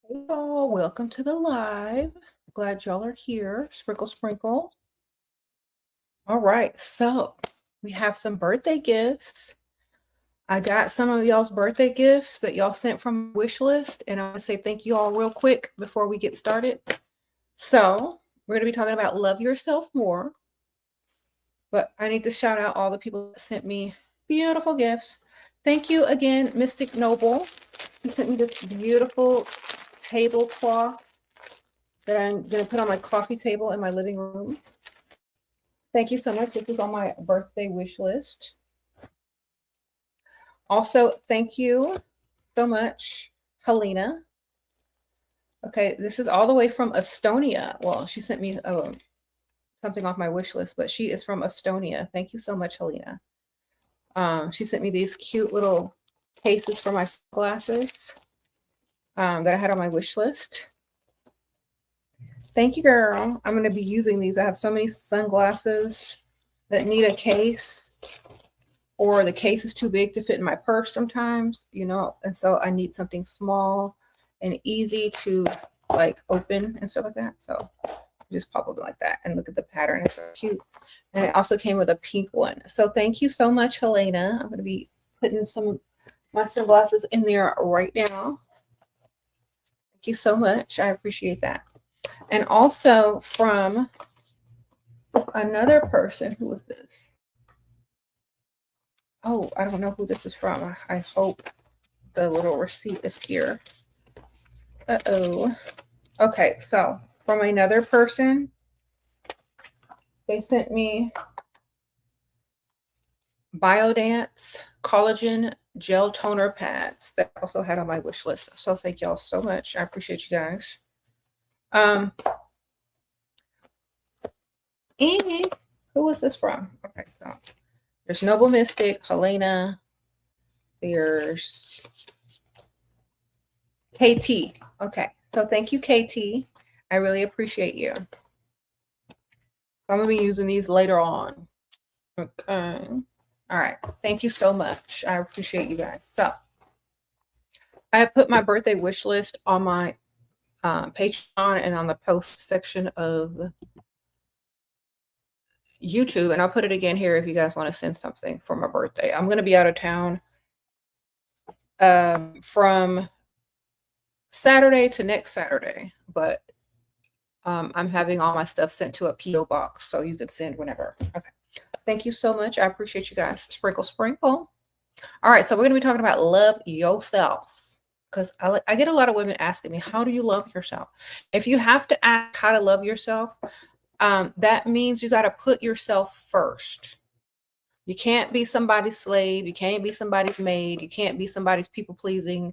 Hey y'all, welcome to the live. Glad y'all are here. Sprinkle, sprinkle. All right, so we have some birthday gifts. I got some of y'all's birthday gifts that y'all sent from wish list, and I want to say thank you all real quick before we get started. So we're going to be talking about love yourself more, but I need to shout out all the people that sent me beautiful gifts. Thank you again, Mystic Noble. You sent me this beautiful tablecloth that I'm going to put on my coffee table in my living room. Thank you so much. This is on my birthday wish list. Also, thank you so much, Helena. Okay, this is all the way from Estonia. Well, she sent me something off my wish list, but she is from Estonia. Thank you so much, Helena. She sent me these cute little cases for my glasses that I had on my wish list. Thank you, girl. I'm going to be using these. I have so many sunglasses that need a case, or the case is too big to fit in my purse sometimes, and so I need something small and easy to like open and stuff like that. So just pop open like that, and look at the pattern. It's so cute. And it also came with a pink one. So thank you so much, Helena. I'm going to be putting some of my sunglasses in there right now. Thank you so much. I appreciate that. And also from another person. Who is this? Oh, I don't know who this is from. I hope the little receipt is here. Uh-oh. Okay, so from another person, they sent me Biodance Collagen Gel Toner Pads that I also had on my wish list. So thank y'all so much. I appreciate you guys. And who is this from? Okay, so there's Noble Mystic, Helena. There's KT. Okay, so thank you, KT. I really appreciate you. I'm going to be using these later on. Okay. All right. Thank you so much. I appreciate you guys. So I put my birthday wish list on my Patreon and on the post section of YouTube, and I'll put it again here if you guys want to send something for my birthday. I'm going to be out of town from Saturday to next Saturday, but I'm having all my stuff sent to a P.O. box, so you can send whenever. Okay. Thank you so much. I appreciate you guys. Sprinkle, sprinkle. All right, so we're going to be talking about love yourself, because I get a lot of women asking me, how do you love yourself? If you have to ask how to love yourself, that means you got to put yourself first. You can't be somebody's slave. You can't be somebody's maid. You can't be somebody's people-pleasing,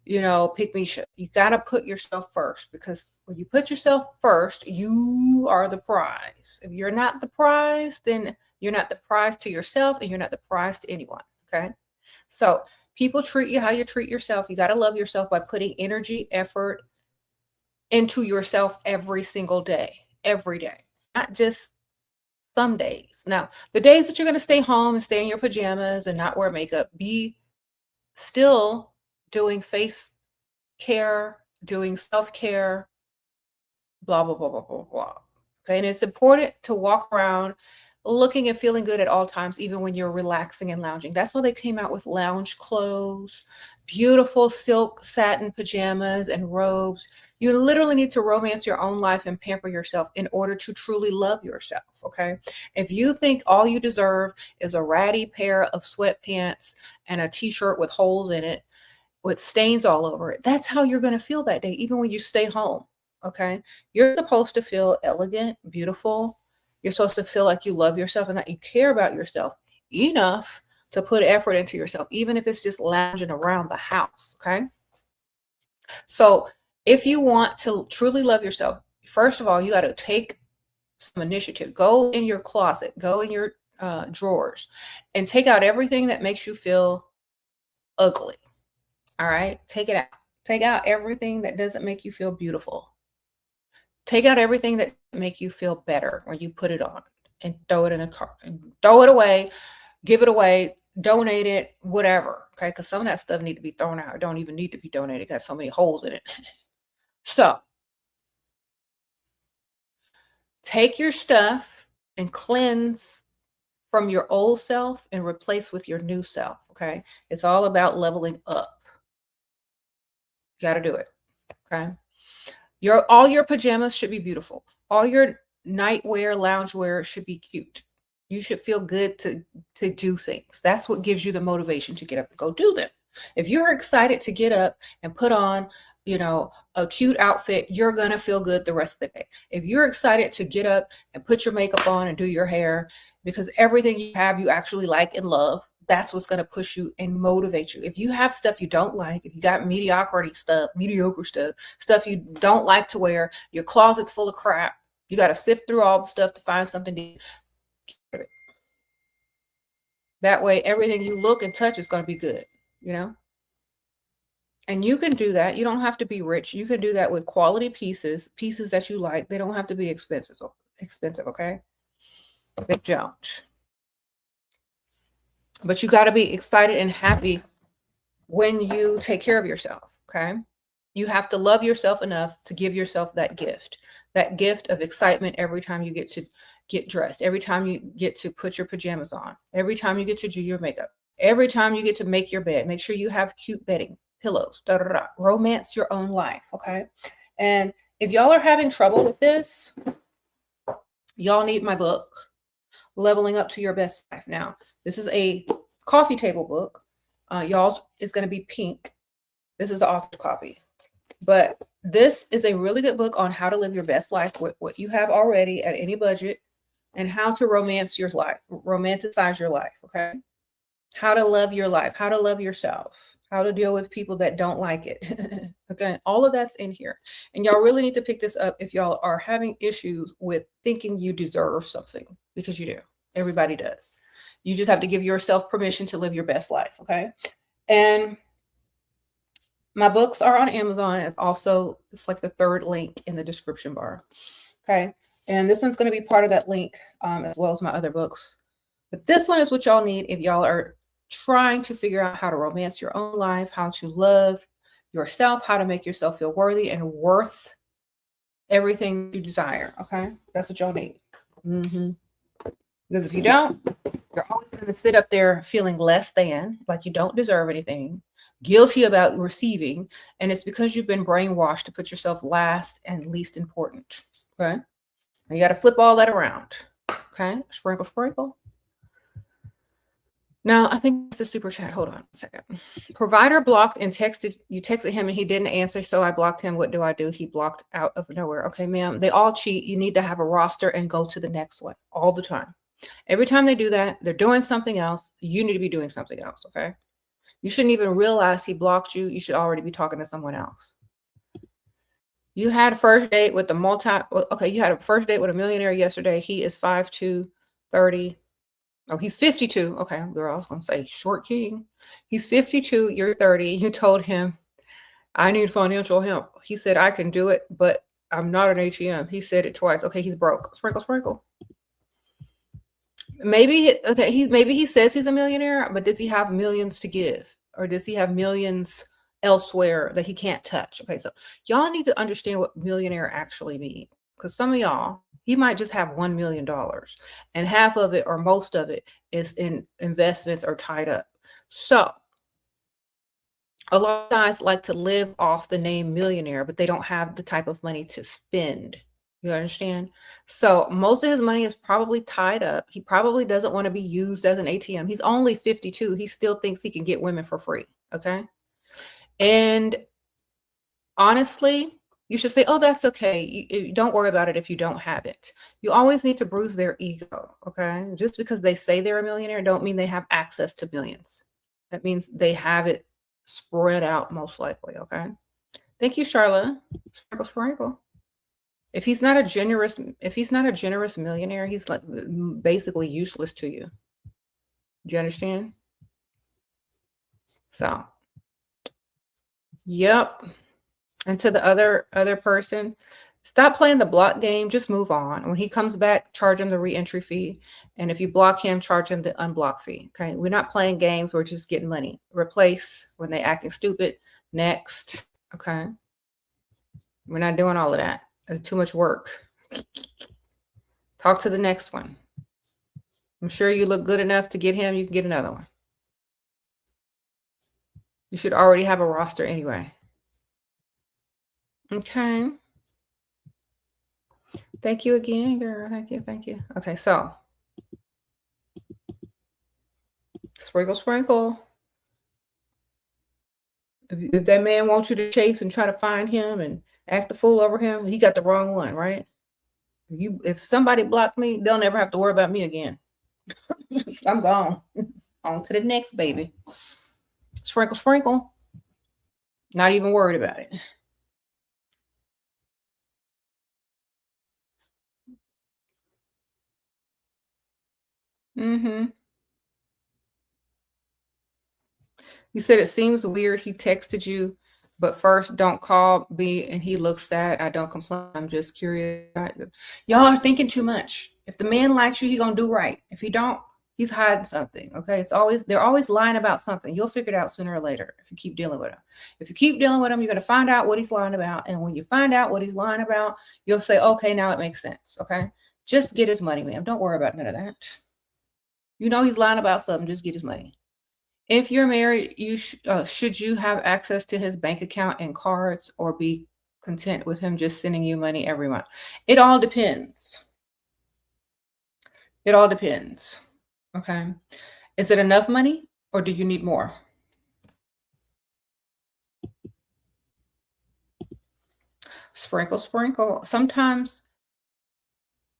pick me shit. You got to put yourself first, because when you put yourself first, you are the prize. If you're not the prize, then you're not the prize to yourself, and you're not the prize to anyone. Okay. So people treat you how you treat yourself. You got to love yourself by putting energy, effort into yourself every single day, every day, not just some days. Now, the days that you're going to stay home and stay in your pajamas and not wear makeup, be still doing face care, doing self-care, blah, blah, blah, blah, blah, blah. Okay. And it's important to walk around looking and feeling good at all times, even when you're relaxing and lounging. That's why they came out with lounge clothes, beautiful silk satin pajamas and robes. You literally need to romance your own life and pamper yourself in order to truly love yourself. Okay. If you think all you deserve is a ratty pair of sweatpants and a t-shirt with holes in it, with stains all over it, that's how you're going to feel that day, even when you stay home. Okay. You're supposed to feel elegant, beautiful. You're supposed to feel like you love yourself and that you care about yourself enough to put effort into yourself, even if it's just lounging around the house. Okay. So if you want to truly love yourself, first of all, you got to take some initiative. Go in your closet, go in your drawers, and take out everything that makes you feel ugly. All right. Take it out. Take out everything that doesn't make you feel beautiful. Take out everything that make you feel better when you put it on, and throw it in a car, and throw it away, give it away, donate it, whatever. Okay. Because some of that stuff need to be thrown out. It don't even need to be donated. It got so many holes in it. So take your stuff and cleanse from your old self and replace with your new self. Okay. It's all about leveling up. You got to do it. Okay. All your pajamas should be beautiful. All your nightwear, loungewear should be cute. You should feel good to do things. That's what gives you the motivation to get up and go do them. If you're excited to get up and put on, a cute outfit, you're going to feel good the rest of the day. If you're excited to get up and put your makeup on and do your hair because everything you have you actually like and love, that's what's going to push you and motivate you. If you have stuff you don't like, if you got mediocre stuff you don't like to wear, your closet's full of crap, you got to sift through all the stuff to find something to. That way, everything you look and touch is going to be good, And you can do that. You don't have to be rich. You can do that with quality pieces that you like. They don't have to be expensive, okay? They don't. But you got to be excited and happy when you take care of yourself, okay? You have to love yourself enough to give yourself that gift of excitement every time you get to get dressed, every time you get to put your pajamas on, every time you get to do your makeup, every time you get to make your bed. Make sure you have cute bedding, pillows, romance your own life, okay? And if y'all are having trouble with this, y'all need my book, Leveling Up to Your Best Life. Now, this is a coffee table book. Y'all's is going to be pink. This is the author's copy. But this is a really good book on how to live your best life with what you have already at any budget and how to romanticize your life, okay? How to love your life, how to love yourself, how to deal with people that don't like it. Okay, all of that's in here. And y'all really need to pick this up if y'all are having issues with thinking you deserve something, because you do. Everybody does. You just have to give yourself permission to live your best life, okay? And my books are on Amazon. And also, it's like the third link in the description bar, okay? And this one's going to be part of that link, as well as my other books. But this one is what y'all need if y'all are trying to figure out how to romance your own life, how to love yourself, how to make yourself feel worthy and worth everything you desire, okay? That's what y'all need. Because if you don't, you're always going to sit up there feeling less than, like you don't deserve anything, guilty about receiving, and it's because you've been brainwashed to put yourself last and least important, okay? And you got to flip all that around, okay? Sprinkle, sprinkle. Now, I think it's the super chat. Hold on a second. Provider blocked and texted. You texted him and he didn't answer, so I blocked him. What do I do? He blocked out of nowhere. Okay, ma'am. They all cheat. You need to have a roster and go to the next one all the time. Every time they do that, they're doing something else. You need to be doing something else, okay? You shouldn't even realize he blocked you. You should already be talking to someone else. You had a first date with you had a first date with a millionaire yesterday. He is 5'2", 30. Oh, he's 52. Okay, girl, I was going to say short king. He's 52. You're 30. You told him, I need financial help. He said, I can do it, but I'm not an ATM. He said it twice. Okay, he's broke. Sprinkle, sprinkle. Maybe he says he's a millionaire, but does he have millions to give? Or does he have millions elsewhere that he can't touch? Okay, so y'all need to understand what millionaire actually means. Because some of y'all, he might just have $1 million and half of it or most of it is in investments or tied up. So a lot of guys like to live off the name millionaire, but they don't have the type of money to spend. You understand? So most of his money is probably tied up. He probably doesn't want to be used as an ATM. He's only 52. He still thinks he can get women for free. Okay. And honestly, you should say, oh, that's okay. You don't worry about it if you don't have it. You always need to bruise their ego, okay? Just because they say they're a millionaire don't mean they have access to millions. That means they have it spread out most likely, okay? Thank you, Charlotte. Sprinkle, sprinkle. If he's not a generous millionaire, he's like basically useless to you. Do you understand? So, yep. And to the other person, stop playing the block game. Just move on. When he comes back, charge him the re-entry fee. And if you block him, charge him the unblock fee. Okay. We're not playing games. We're just getting money. Replace when they acting stupid. Next. Okay. We're not doing all of that. It's too much work. Talk to the next one. I'm sure you look good enough to get him. You can get another one. You should already have a roster anyway. Okay. Thank you again, girl. Thank you. Thank you. Okay, so sprinkle, sprinkle. If that man wants you to chase and try to find him and act the fool over him, he got the wrong one, right? If somebody blocked me, they'll never have to worry about me again. I'm gone. On to the next, baby. Sprinkle, sprinkle. Not even worried about it. Mm-hmm. You said it seems weird he texted you, but first don't call me and he looks sad. I don't complain. I'm just curious. Y'all are thinking too much. If the man likes you, he gonna do right. If he don't, he's hiding something. Okay. They're always lying about something. You'll figure it out sooner or later if you keep dealing with him. If you keep dealing with him, you're gonna find out what he's lying about. And when you find out what he's lying about, you'll say, okay, now it makes sense. Okay. Just get his money, ma'am. Don't worry about none of that. You know he's lying about something, just get his money. If you're married, should you have access to his bank account and cards, or be content with him just sending you money every month? It all depends. It all depends. Okay. Is it enough money or do you need more? Sprinkle, sprinkle. Sometimes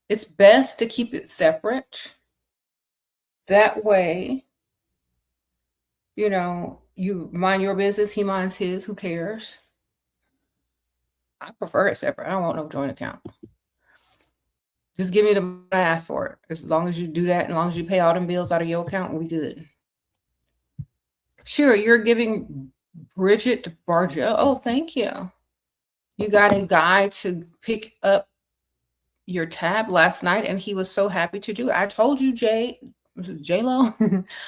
it's best to keep it separate. That way, you mind your business, he minds his, who cares? I prefer it separate. I don't want no joint account. Just give me the money I ask for it. As long as you do that, as long as you pay all them bills out of your account, we good. Sure, you're giving Bridget Barja. Oh, thank you. You got a guy to pick up your tab last night, and he was so happy to do it. I told you, J-Lo.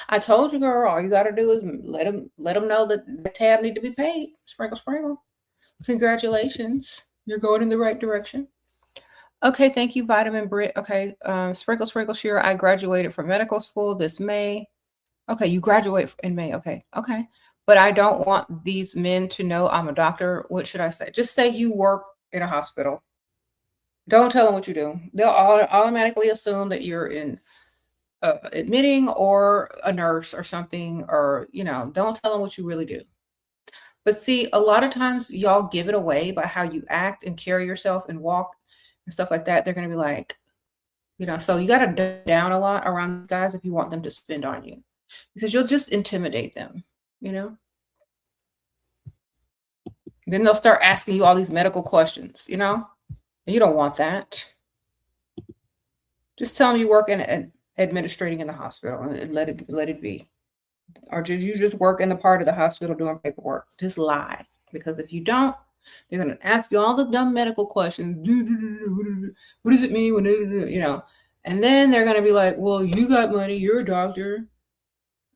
I told you, girl. All you got to do is let him know that the tab need to be paid. Sprinkle, sprinkle. Congratulations, you're going in the right direction. Okay, thank you, Vitamin Brit. Okay, sprinkle, sprinkle, sure. I graduated from medical school this May. Okay, you graduate in May. Okay, okay. But I don't want these men to know I'm a doctor. What should I say? Just say you work in a hospital. Don't tell them what you do. They'll automatically assume that you're in admitting or a nurse or something, or, don't tell them what you really do. But see, a lot of times y'all give it away by how you act and carry yourself and walk and stuff like that. They're going to be like, so you got to dumb down a lot around guys if you want them to spend on you, because you'll just intimidate them, Then they'll start asking you all these medical questions, and you don't want that. Just tell them you work in administrating in the hospital and let it be. Or you just work in the part of the hospital doing paperwork. Just lie. Because if you don't, they're going to ask you all the dumb medical questions. What does it mean when, and then they're going to be like, well, you got money. You're a doctor.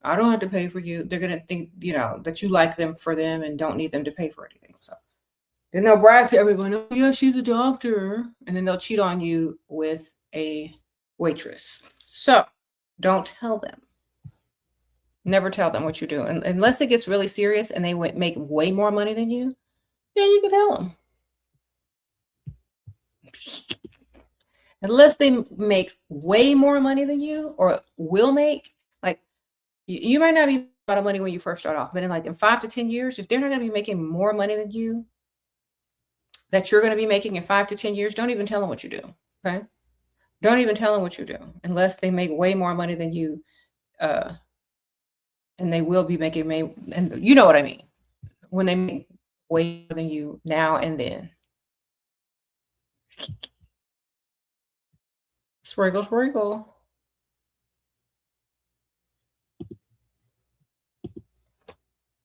I don't have to pay for you. They're going to think, that you like them for them and don't need them to pay for anything. So then they'll brag to everyone, oh, yeah, she's a doctor. And then they'll cheat on you with a waitress. So don't tell them. Never tell them what you do. And unless it gets really serious and they make way more money than you, then you can tell them. Unless they make way more money than you, or will make, like, you might not be a lot of money when you first start off, but in 5 to 10 years, if they're not going to be making more money than you, that you're going to be making in 5 to 10 years, don't even tell them what you do. Okay. Don't even tell them what you do unless they make way more money than you. And they will be making and you know what I mean, when they make way more than you now and then. Sprinkle, sprinkle.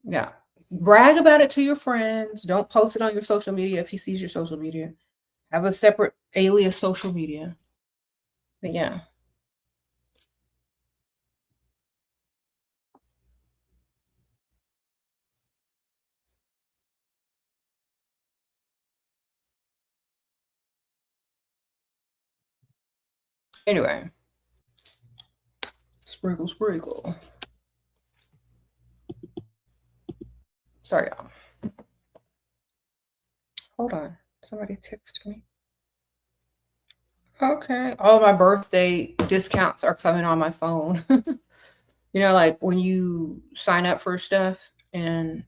Yeah. Brag about it to your friends. Don't post it on your social media if he sees your social media. Have a separate alias social media. But yeah. Anyway, sprinkle, sprinkle. Sorry, y'all. Hold on. Somebody texted me. Okay. All my birthday discounts are coming on my phone. You know, like when you sign up for stuff and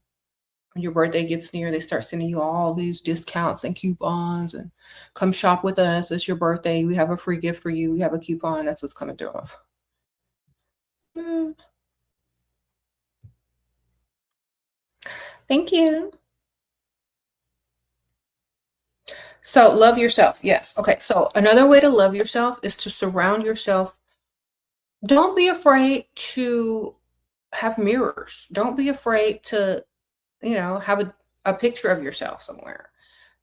when your birthday gets near, they start sending you all these discounts and coupons and come shop with us. It's your birthday. We have a free gift for you. We have a coupon. That's what's coming through. Mm. Thank you. So love yourself. Yes. Okay. So another way to love yourself is to surround yourself. Don't be afraid to have mirrors. Don't be afraid to, have a picture of yourself somewhere.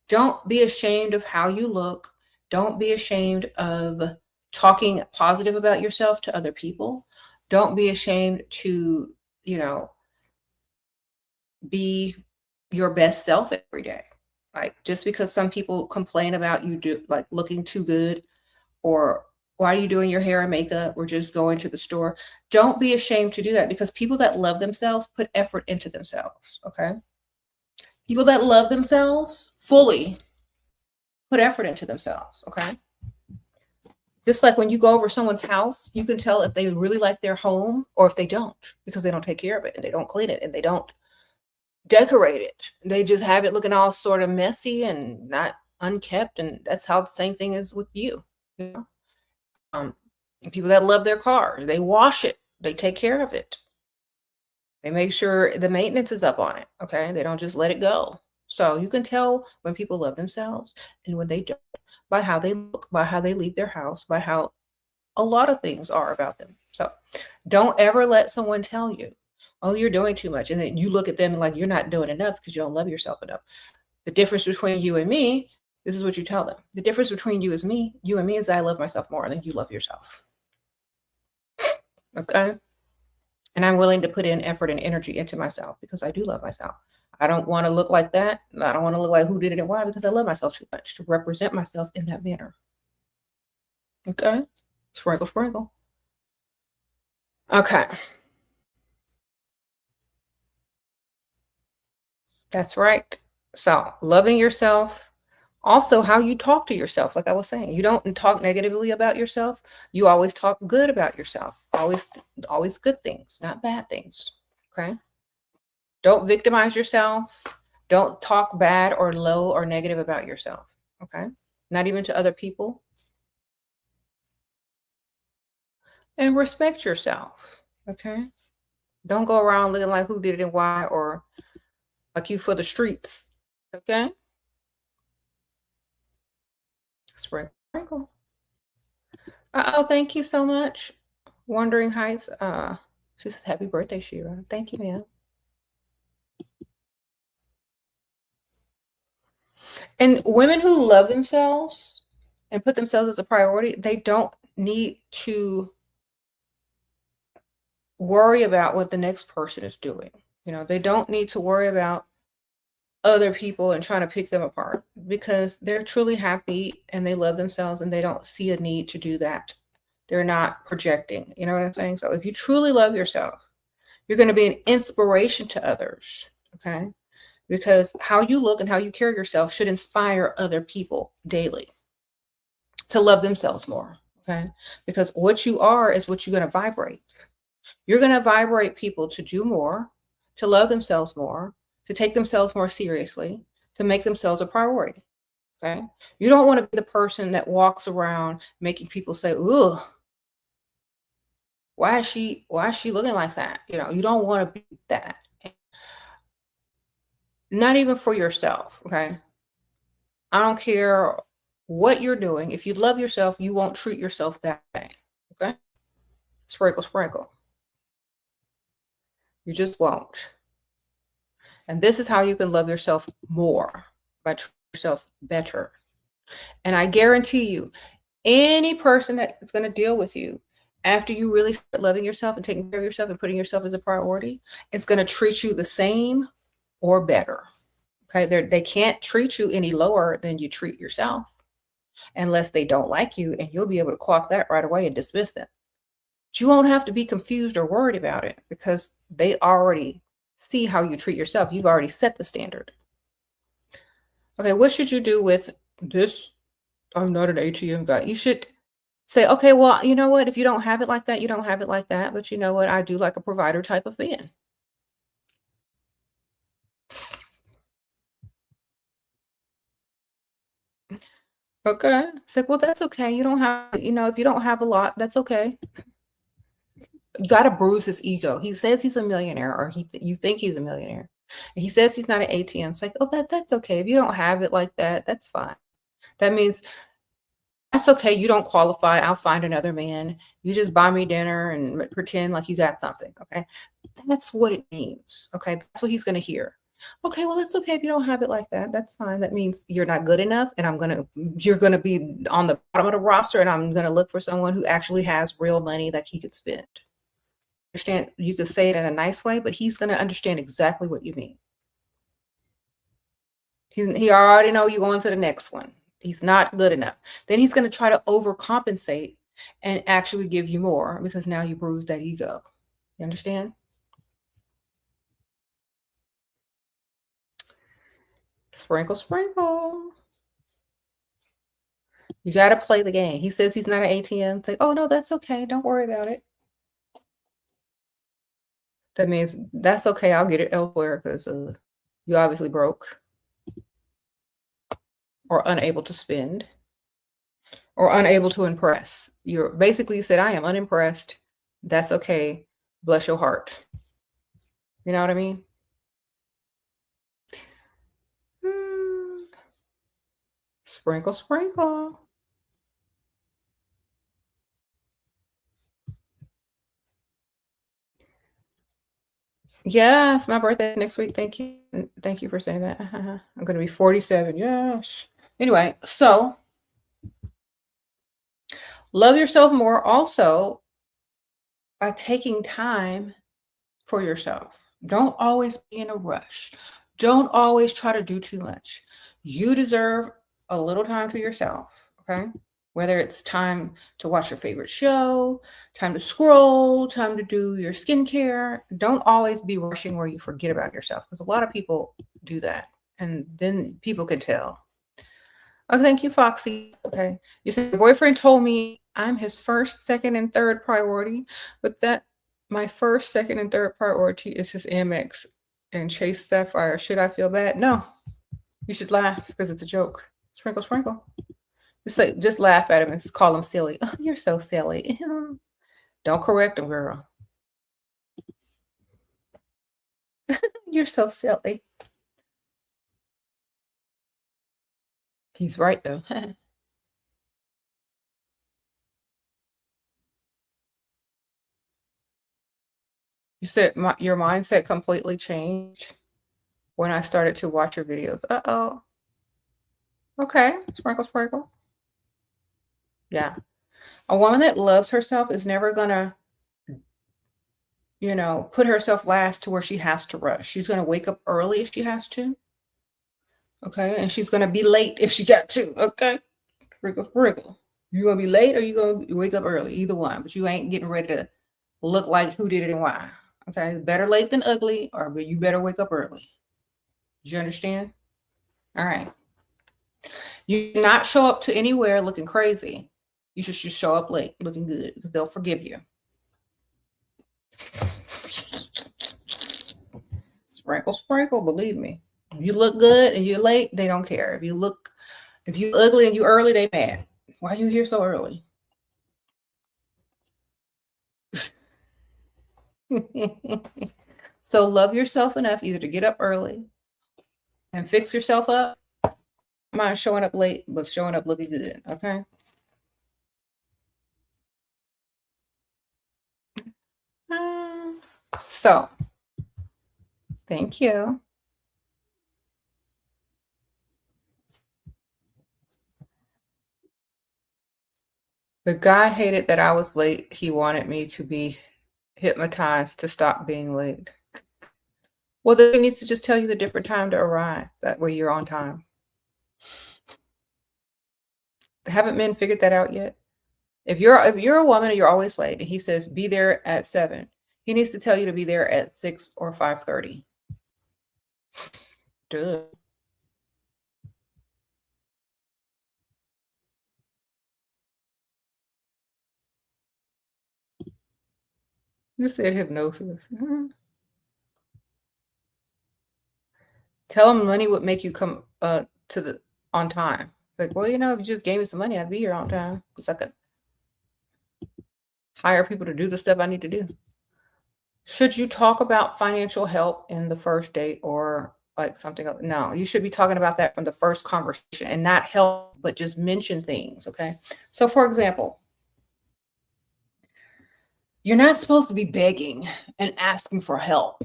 Don't be ashamed of how you look. Don't be ashamed of talking positive about yourself to other people. Don't be ashamed to, be your best self every day. Like just because some people complain about you do like looking too good or why are you doing your hair and makeup or just going to the store? Don't be ashamed to do that because people that love themselves put effort into themselves. Okay. People that love themselves fully put effort into themselves. Okay. Just like when you go over someone's house, you can tell if they really like their home or if they don't because they don't take care of it and they don't clean it and they don't decorate it. They just have it looking all sort of messy and not unkept. And that's how the same thing is with you. You know? People that love their car, they wash it, they take care of it. They make sure the maintenance is up on it. Okay. They don't just let it go. So you can tell when people love themselves and when they don't by how they look, by how they leave their house, by how a lot of things are about them. So don't ever let someone tell you, oh, you're doing too much. And then you look at them like you're not doing enough because you don't love yourself enough. The difference between you and me, this is what you tell them. The difference between you and me is that I love myself more than you love yourself. Okay. And I'm willing to put in effort and energy into myself because I do love myself. I don't want to look like that. I don't want to look like who did it and why because I love myself too much to represent myself in that manner. Okay. Sprinkle, sprinkle. Okay. That's right. So loving yourself, also how you talk to yourself. Like I was saying, you don't talk negatively about yourself. You always talk good about yourself. Always good things, not bad things. Okay. Don't victimize yourself. Don't talk bad or low or negative about yourself. Okay. Not even to other people. And respect yourself. Okay. Don't go around looking like who did it and why or like you for the streets. Okay. Sprinkle. Oh, thank you so much. Wandering Heights. She says happy birthday, Shira. Thank you, ma'am. And women who love themselves and put themselves as a priority, they don't need to worry about what the next person is doing. They don't need to worry about other people and trying to pick them apart because they're truly happy and they love themselves and they don't see a need to do that. They're not projecting. You know what I'm saying? So if you truly love yourself, you're going to be an inspiration to others. Okay. Because how you look and how you carry yourself should inspire other people daily to love themselves more. Okay. Because what you are is what you're going to vibrate. You're going to vibrate people to do more, to love themselves more, to take themselves more seriously, to make themselves a priority. Okay. You don't want to be the person that walks around making people say, ugh, why is she looking like that? You don't want to be that. Not even for yourself. Okay. I don't care what you're doing. If you love yourself, you won't treat yourself that way. Okay. Sprinkle, sprinkle. You just won't. And this is how you can love yourself more by treating yourself better. And I guarantee you, any person that is going to deal with you after you really start loving yourself and taking care of yourself and putting yourself as a priority, is going to treat you the same or better. Okay. They can't treat you any lower than you treat yourself. unless they don't like you, and you'll be able to clock that right away and dismiss them. But you won't have to be confused or worried about it because they already see how you treat yourself. You've already set the standard. Okay, what should you do with this? I'm not an ATM guy. You should say, okay, well, you know what? If you don't have it like that, you don't have it like that. But you know what? I do like a provider type of man. Okay. It's like, well, that's okay. You don't have, if you don't have a lot, that's okay. You got to bruise his ego. He says he's a millionaire, or you think he's a millionaire. And he says he's not an ATM. It's like, oh, that's okay. If you don't have it like that, that's fine. That means that's okay. You don't qualify. I'll find another man. You just buy me dinner and pretend like you got something. Okay. That's what it means. Okay. That's what he's going to hear. Okay. Well, it's okay if you don't have it like that. That's fine. That means you're not good enough. And you're going to be on the bottom of the roster. And I'm going to look for someone who actually has real money that he could spend. Understand? You could say it in a nice way, but he's going to understand exactly what you mean. He already know you going to the next one. He's not good enough. Then he's going to try to overcompensate and actually give you more because now you bruised that ego. You understand? Sprinkle, sprinkle. You got to play the game. He says he's not an ATM. Say, oh, no, that's okay. Don't worry about it. That means that's okay. I'll get it elsewhere because you obviously broke or unable to spend or unable to impress. You said, I am unimpressed. That's okay. Bless your heart. You know what I mean? Sprinkle, sprinkle. Yeah, it's my birthday next week. Thank you. Thank you for saying that. I'm going to be 47. Yes. Anyway, so love yourself more also by taking time for yourself. Don't always be in a rush. Don't always try to do too much. You deserve a little time to yourself, okay? Whether it's time to watch your favorite show, time to scroll, time to do your skincare. Don't always be rushing where you forget about yourself because a lot of people do that. And then people can tell. Oh, thank you, Foxy. Okay. You said your boyfriend told me I'm his first, second, and third priority, but that my first, second, and third priority is his Amex and Chase Sapphire. Should I feel bad? No. You should laugh because it's a joke. Sprinkle, sprinkle. Just laugh at him and call him silly. Oh, you're so silly. Don't correct him, girl. You're so silly. He's right, though. You said your mindset completely changed when I started to watch your videos. Uh-oh. Okay. Sprinkle, sprinkle. Yeah. A woman that loves herself is never going to, put herself last to where she has to rush. She's going to wake up early if she has to. Okay. And she's going to be late if she got to. Okay. Sprinkle, sprinkle. You're going to be late or you're going to wake up early. Either one. But you ain't getting ready to look like who did it and why. Okay. Better late than ugly, but you better wake up early. Did you understand? All right. You do not show up to anywhere looking crazy. You should just show up late looking good because they'll forgive you. Sprinkle, sprinkle, believe me. If you look good and you're late, they don't care. If you ugly and you early, they mad. Why are you here so early? So love yourself enough either to get up early and fix yourself up. Mind showing up late, but showing up looking good. Okay. So thank you. The guy hated that I was late. He wanted me to be hypnotized to stop being late. Well, then he needs to just tell you the different time to arrive. That way you're on time. Haven't men figured that out yet? If you're a woman and you're always late, and he says be there at 7, he needs to tell you to be there at 6 or 5:30. Duh. You said hypnosis. Tell him money would make you come to the on time. Like, well, if you just gave me some money, I'd be here on time because I could hire people to do the stuff I need to do. Should you talk about financial help in the first date or like something else? No, you should be talking about that from the first conversation and not help, but just mention things. Okay. So, for example, you're not supposed to be begging and asking for help.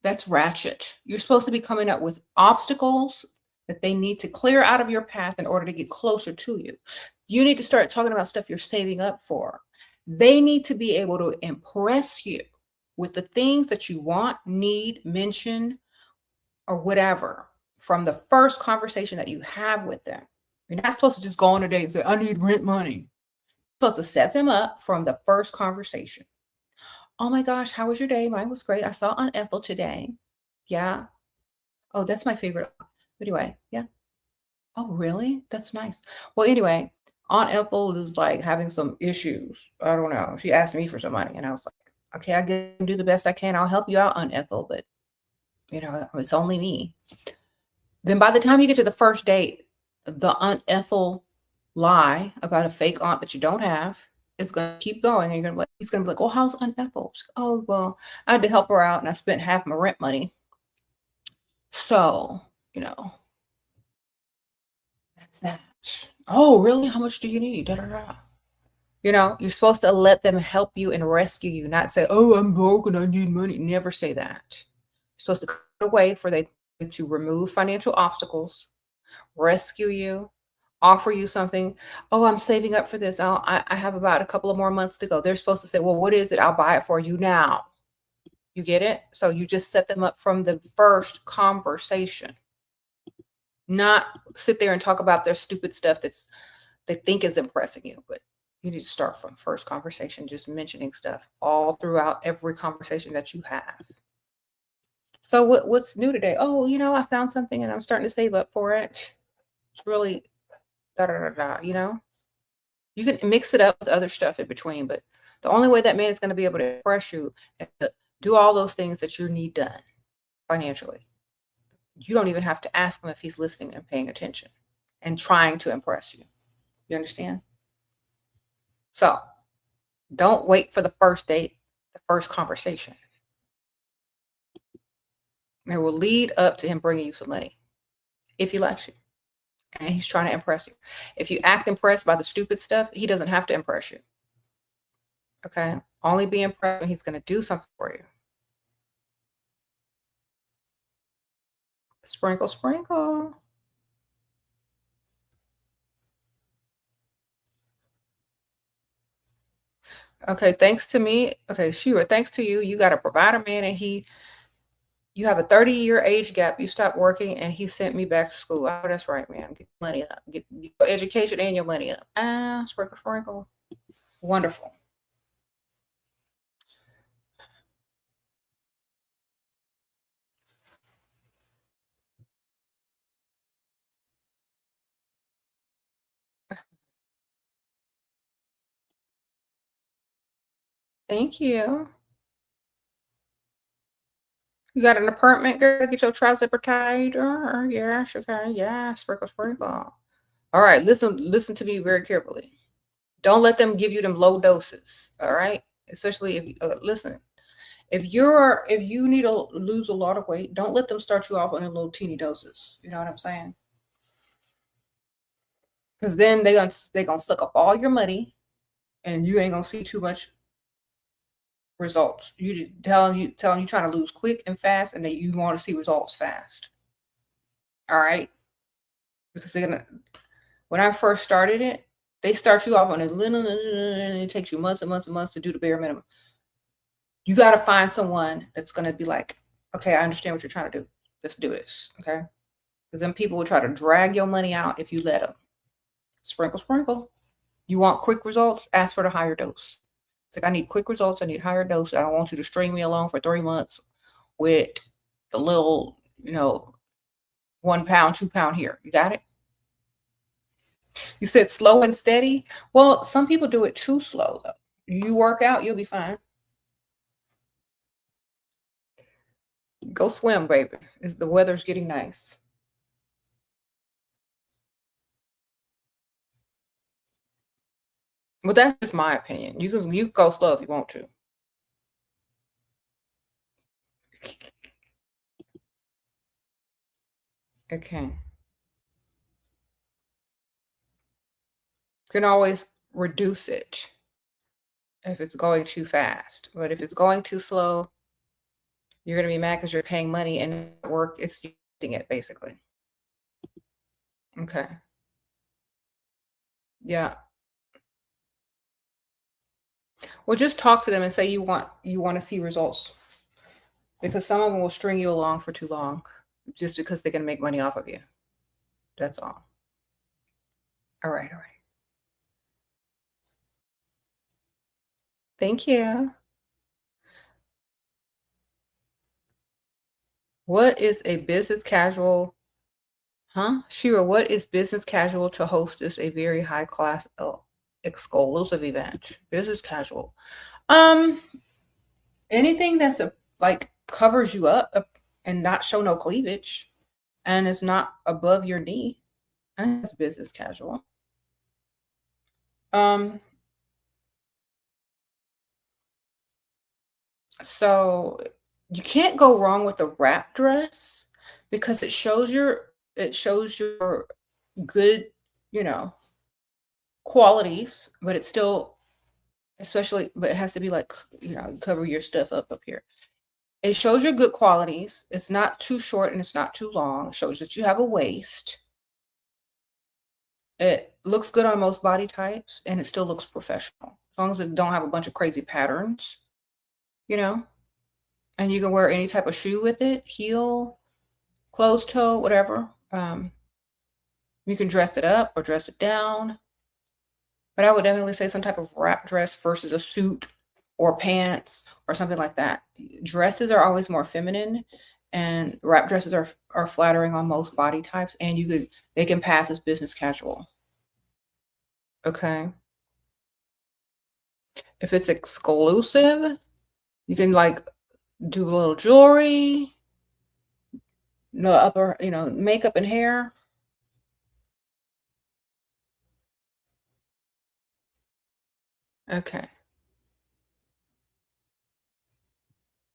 That's ratchet. You're supposed to be coming up with obstacles that they need to clear out of your path in order to get closer to you. You need to start talking about stuff you're saving up for. They need to be able to impress you with the things that you want, need, mention, or whatever from the first conversation that you have with them. You're not supposed to just go on a date and say, I need rent money. You're supposed to set them up from the first conversation. Oh my gosh, how was your day? Mine was great. I saw Aunt Ethel today. Yeah. Oh, that's my favorite. Anyway, yeah. Oh, really? That's nice. Well, anyway, Aunt Ethel is like having some issues. I don't know. She asked me for some money, and I was like, okay, I can do the best I can. I'll help you out, Aunt Ethel, but it's only me. Then by the time you get to the first date, the Aunt Ethel lie about a fake aunt that you don't have is going to keep going. And he's going to be like, oh, how's Aunt Ethel? Like, oh, well, I had to help her out and I spent half my rent money. So, that's that. Oh, really? How much do you need? Da, da, da. You're supposed to let them help you and rescue you, not say, oh, I'm broke and I need money. Never say that. You're supposed to cut away for them to remove financial obstacles, rescue you, offer you something. Oh, I'm saving up for this. I have about a couple of more months to go. They're supposed to say, well, what is it? I'll buy it for you now. You get it? So you just set them up from the first conversation, not sit there and talk about their stupid stuff they think is impressing you. But you need to start from first conversation, just mentioning stuff all throughout every conversation that you have. So what's new today? Oh, I found something and I'm starting to save up for it. It's really da da da da. You can mix it up with other stuff in between, but the only way that man is going to be able to impress you is to do all those things that you need done financially. You don't even have to ask him if he's listening and paying attention and trying to impress you. You understand? So don't wait for the first date, the first conversation. It will lead up to him bringing you some money if he likes you and he's trying to impress you. If you act impressed by the stupid stuff, he doesn't have to impress you. Okay? Only be impressed when he's going to do something for you. Sprinkle, sprinkle. Okay, thanks to me. Okay, Shira, thanks to you. You got a provider man and you have a 30-year age gap. You stopped working and he sent me back to school. Oh, that's right, man. Get your money up. Get your education and your money up. Sprinkle, sprinkle. Wonderful. Thank you. You got an apartment, girl? Get your tri-zipper tied? Yes, okay. Yeah, sprinkle, sprinkle. All right, listen to me very carefully. Don't let them give you them low doses. All right, especially if listen. If you need to lose a lot of weight, don't let them start you off on a little teeny doses. You know what I'm saying? Because then they gonna suck up all your money, and you ain't gonna see too much results. You tell them you trying to lose quick and fast, and that you want to see results fast. All right, because they're gonna. When I first started it, they start you off on a little, and it takes you months and months and months to do the bare minimum. You got to find someone that's going to be like, okay, I understand what you're trying to do. Let's do this. Okay. Because then people will try to drag your money out if you let them. Sprinkle, sprinkle. You want quick results? Ask for the higher dose. It's like, I need quick results. I need higher dose. I don't want you to string me along for 3 months with the little, 1 pound, 2 pound here. You got it? You said slow and steady. Well, some people do it too slow though. You work out, you'll be fine. Go swim, baby. The weather's getting nice. Well, that's just my opinion. You can go slow if you want to. Okay. You can always reduce it if it's going too fast. But if it's going too slow, you're going to be mad because you're paying money and work it's using it basically. Okay. Yeah. Well, just talk to them and say you want to see results, because some of them will string you along for too long just because they can make money off of you. That's all. All right. All right. Thank you. What is a business casual? Huh? Shira, what is business casual to hostess a very high class exclusive event? Business casual. Anything that's like covers you up and not show no cleavage and is not above your knee. And that's business casual. So you can't go wrong with a wrap dress because it shows your good, qualities, but it's still, but it has to be like, cover your stuff up here. It shows your good qualities. It's not too short and it's not too long. It shows that you have a waist. It looks good on most body types and it still looks professional. As long as it don't have a bunch of crazy patterns, and you can wear any type of shoe with it, heel, closed toe, whatever. You can dress it up or dress it down. But I would definitely say some type of wrap dress versus a suit or pants or something like that. Dresses are always more feminine, and wrap dresses are flattering on most body types, and they can pass as business casual. Okay. If it's exclusive, you can like do a little jewelry, upper, makeup and hair. Okay.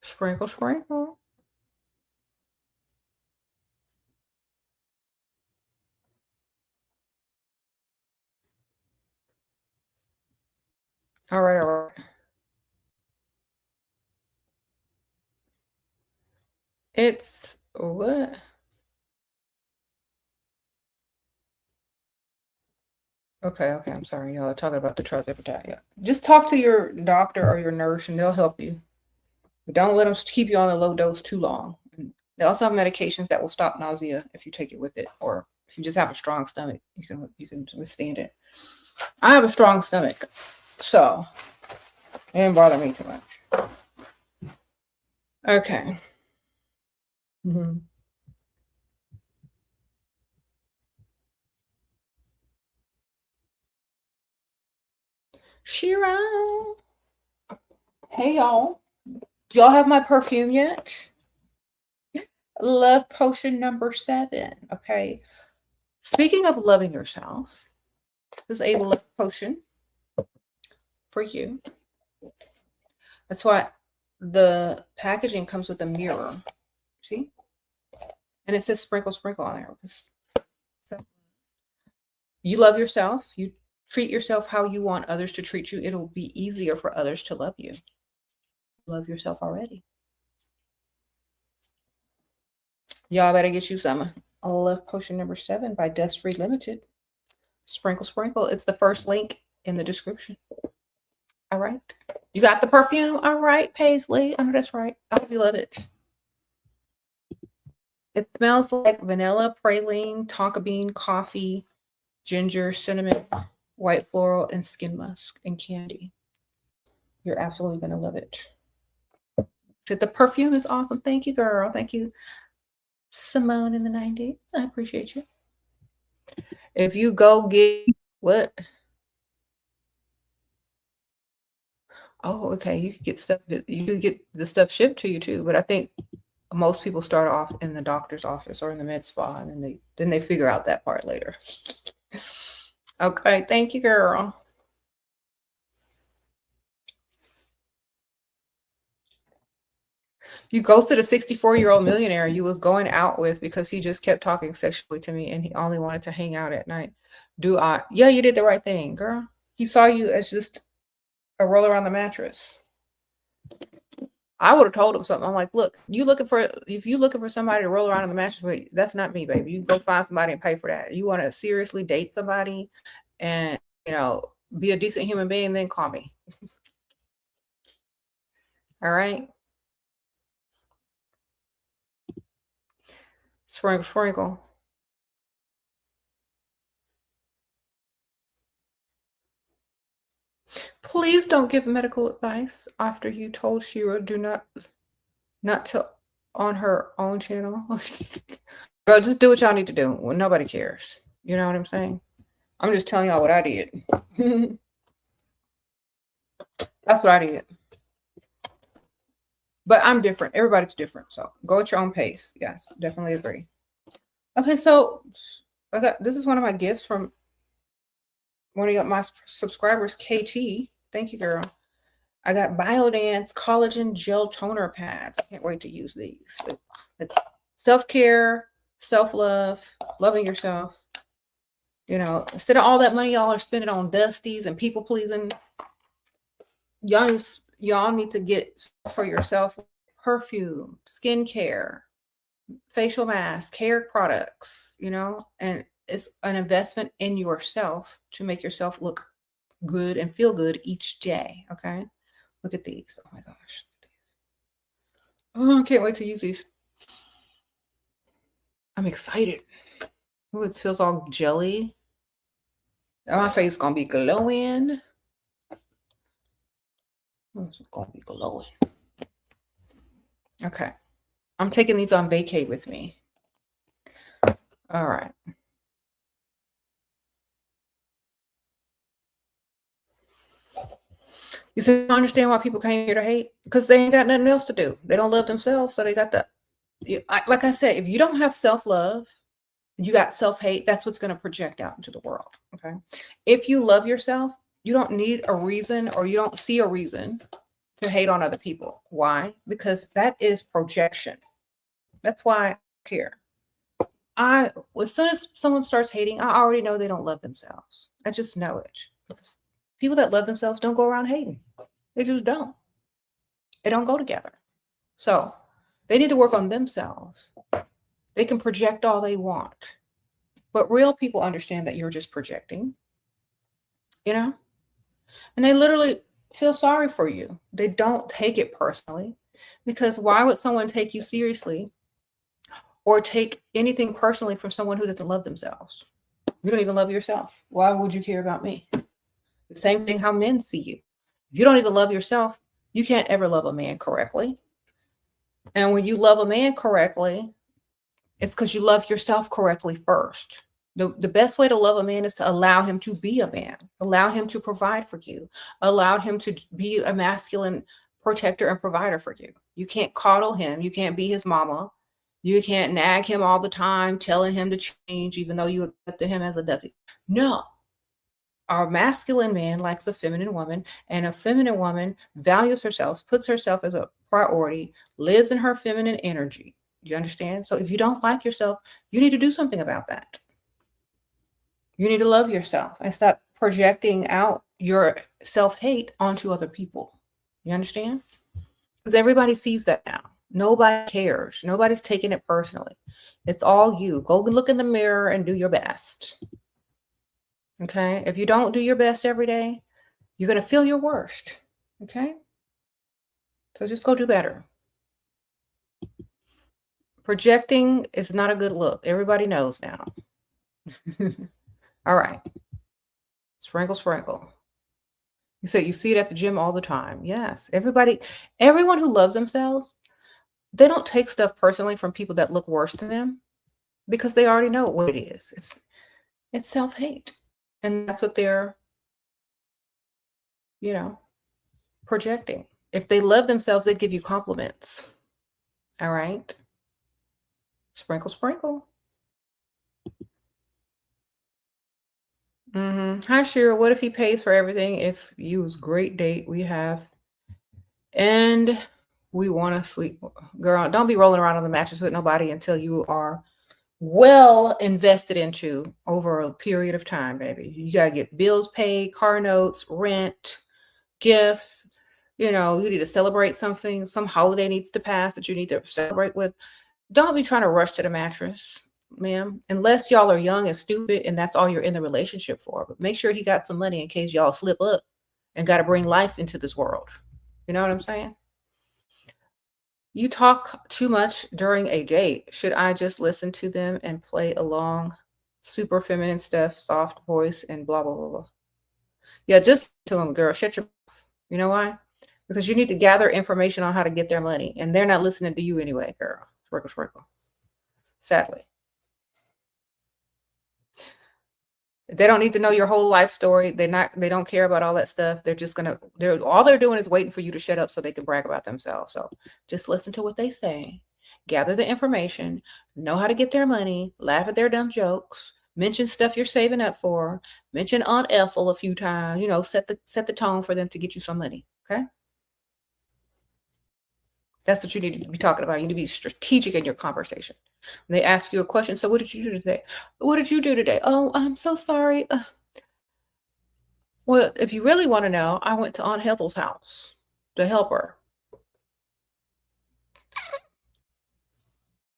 Sprinkle, sprinkle. All right, all right. It's what? Okay, okay. I'm sorry, y'all are talking about the trifecta. Yeah. Just talk to your doctor or your nurse and they'll help you. But don't let them keep you on a low dose too long. And they also have medications that will stop nausea if you take it with it, or if you just have a strong stomach, you can withstand it. I have a strong stomach, so it didn't bother me too much. Okay. Mm-hmm. Shira. Hey y'all. Do y'all have my perfume yet? Love potion number 7. Okay. Speaking of loving yourself, this is a love potion for you. That's why the packaging comes with a mirror. See? And it says sprinkle, sprinkle on there. So you love yourself. You treat yourself how you want others to treat you. It'll be easier for others to love you. Love yourself already. Y'all better get you some love potion number 7 by Dust Free Limited. Sprinkle, sprinkle. It's the first link in the description. All right. You got the perfume? All right, Paisley. I know that's right. I hope you love it. It smells like vanilla, praline, tonka bean, coffee, ginger, cinnamon, white floral, and skin musk and candy. You're absolutely going to love it. The perfume is awesome. Thank you, girl. Thank you, Simone in the 90s. I appreciate you. If you go get what? Oh, okay. You could get stuff. You could get the stuff shipped to you too. But I think most people start off in the doctor's office or in the med spa, and then they figure out that part later. Okay. Thank you, girl. You ghosted a 64-year-old millionaire you was going out with because he just kept talking sexually to me and he only wanted to hang out at night. Yeah, you did the right thing, girl. He saw you as just a roll around the mattress. I would have told him something. I'm like, look, if you looking for somebody to roll around on the mattress with, that's not me, baby. You go find somebody and pay for that. You want to seriously date somebody and, be a decent human being, then call me. All right. Sprinkle, sprinkle. Please don't give medical advice after you told Shira not to on her own channel. Girl, just do what y'all need to do when nobody cares. You know what I'm saying? I'm just telling y'all what I did. That's what I did. But I'm different. Everybody's different. So go at your own pace. Yes, definitely agree. Okay, so this is one of my gifts from one of my subscribers, KT. Thank you, girl. I got Biodance Collagen Gel Toner Pads. I can't wait to use these. Self-care, self-love, loving yourself. Instead of all that money y'all are spending on dusties and people pleasing, y'all need to get stuff for yourself: perfume, skincare, facial mask, hair products, and it's an investment in yourself to make yourself look good and feel good each day. Okay. Look at these. Oh my gosh. Oh, I can't wait to use these. I'm excited. Oh, it feels all jelly. My face is going to be glowing. It's going to be glowing. Okay. I'm taking these on vacay with me. All right. You see, I understand why people came here to hate, because they ain't got nothing else to do. They don't love themselves, so they got that. Like I said, if you don't have self-love, you got self-hate, that's what's going to project out into the world. Okay. If you love yourself, you don't need a reason, or you don't see a reason to hate on other people. Why? Because that is projection. That's why I care. As soon as someone starts hating, I already know they don't love themselves. I just know it. Because people that love themselves don't go around hating. They just don't. They don't go together. So they need to work on themselves. They can project all they want, but real people understand that you're just projecting, and they literally feel sorry for you. They don't take it personally, because why would someone take you seriously or take anything personally from someone who doesn't love themselves? You don't even love yourself. Why would you care about me? The same thing how men see you. If you don't even love yourself, you can't ever love a man correctly. And when you love a man correctly, it's because you love yourself correctly first. The best way to love a man is to allow him to be a man, allow him to provide for you, allow him to be a masculine protector and provider for you. You can't coddle him. You can't be his mama. You can't nag him all the time, telling him to change, even though you accepted him as a desi. No. Our masculine man likes a feminine woman, and a feminine woman values herself, puts herself as a priority, lives in her feminine energy. You understand? So if you don't like yourself, you need to do something about that. You need to love yourself and stop projecting out your self-hate onto other people. You understand? Because everybody sees that now. Nobody cares. Nobody's taking it personally. It's all you. Go look in the mirror and do your best. Okay? If you don't do your best every day, you're going to feel your worst. Okay? So just go do better. Projecting is not a good look. Everybody knows now. All right. Sprinkle, sprinkle. You said you see it at the gym all the time. Yes. Everyone who loves themselves, they don't take stuff personally from people that look worse than them because they already know what it is. It's self-hate. And that's what they're, you know, projecting. If they love themselves, they give you compliments. All right. Sprinkle, sprinkle. Hi, Shira. What if he pays for everything? If you was great date we have and we want to sleep. Girl, don't be rolling around on the mattress with nobody until you are well invested into over a period of time, baby. You got to get bills paid, car notes, rent, gifts. You know, you need to celebrate something. Some holiday needs to pass that you need to celebrate with. Don't be trying to rush to the mattress, ma'am, unless y'all are young and stupid and that's all you're in the relationship for. But make sure he got some money in case y'all slip up and got to bring life into this world. You know what I'm saying? You talk too much during a date. Should I just listen to them and play along? Super feminine stuff, soft voice, and blah, blah, blah, blah. Yeah, just tell them, girl, shut your mouth. You know why? Because you need to gather information on how to get their money. And they're not listening to you anyway, girl. Sprinkle, sprinkle. Sadly. They don't need to know your whole life story. They don't care about all that stuff. All they're doing is waiting for you to shut up so they can brag about themselves. So just listen to what they say, gather the information, know how to get their money, laugh at their dumb jokes, mention stuff you're saving up for, mention Aunt Ethel a few times, set the tone for them to get you some money. Okay. That's what you need to be talking about. You need to be strategic in your conversation. When they ask you a question, so what did you do today? What did you do today? Oh, I'm so sorry. Well, if you really want to know, I went to Aunt Ethel's house to help her.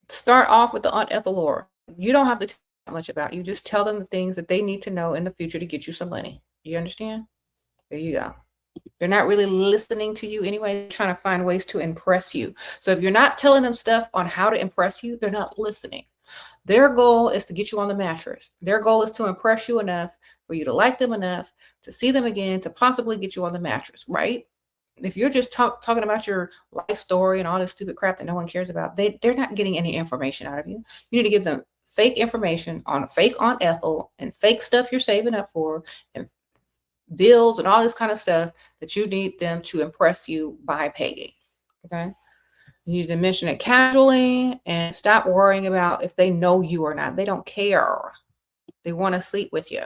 Start off with the Aunt Ethel lore. You don't have to tell that much about you. Just tell them the things that they need to know in the future to get you some money. You understand? There you go. They're not really listening to you anyway. They're trying to find ways to impress you. So if you're not telling them stuff on how to impress you, they're not listening. Their goal is to get you on the mattress. Their goal is to impress you enough for you to like them enough to see them again, to possibly get you on the mattress, right? If you're just talking about your life story and all this stupid crap that no one cares about, they're not getting any information out of you. You need to give them fake information on a fake Aunt Ethel and fake stuff you're saving up for and deals and all this kind of stuff that you need them to impress you by paying. Okay. You need to mention it casually and stop worrying about if they know you or not. They don't care. They want to sleep with you.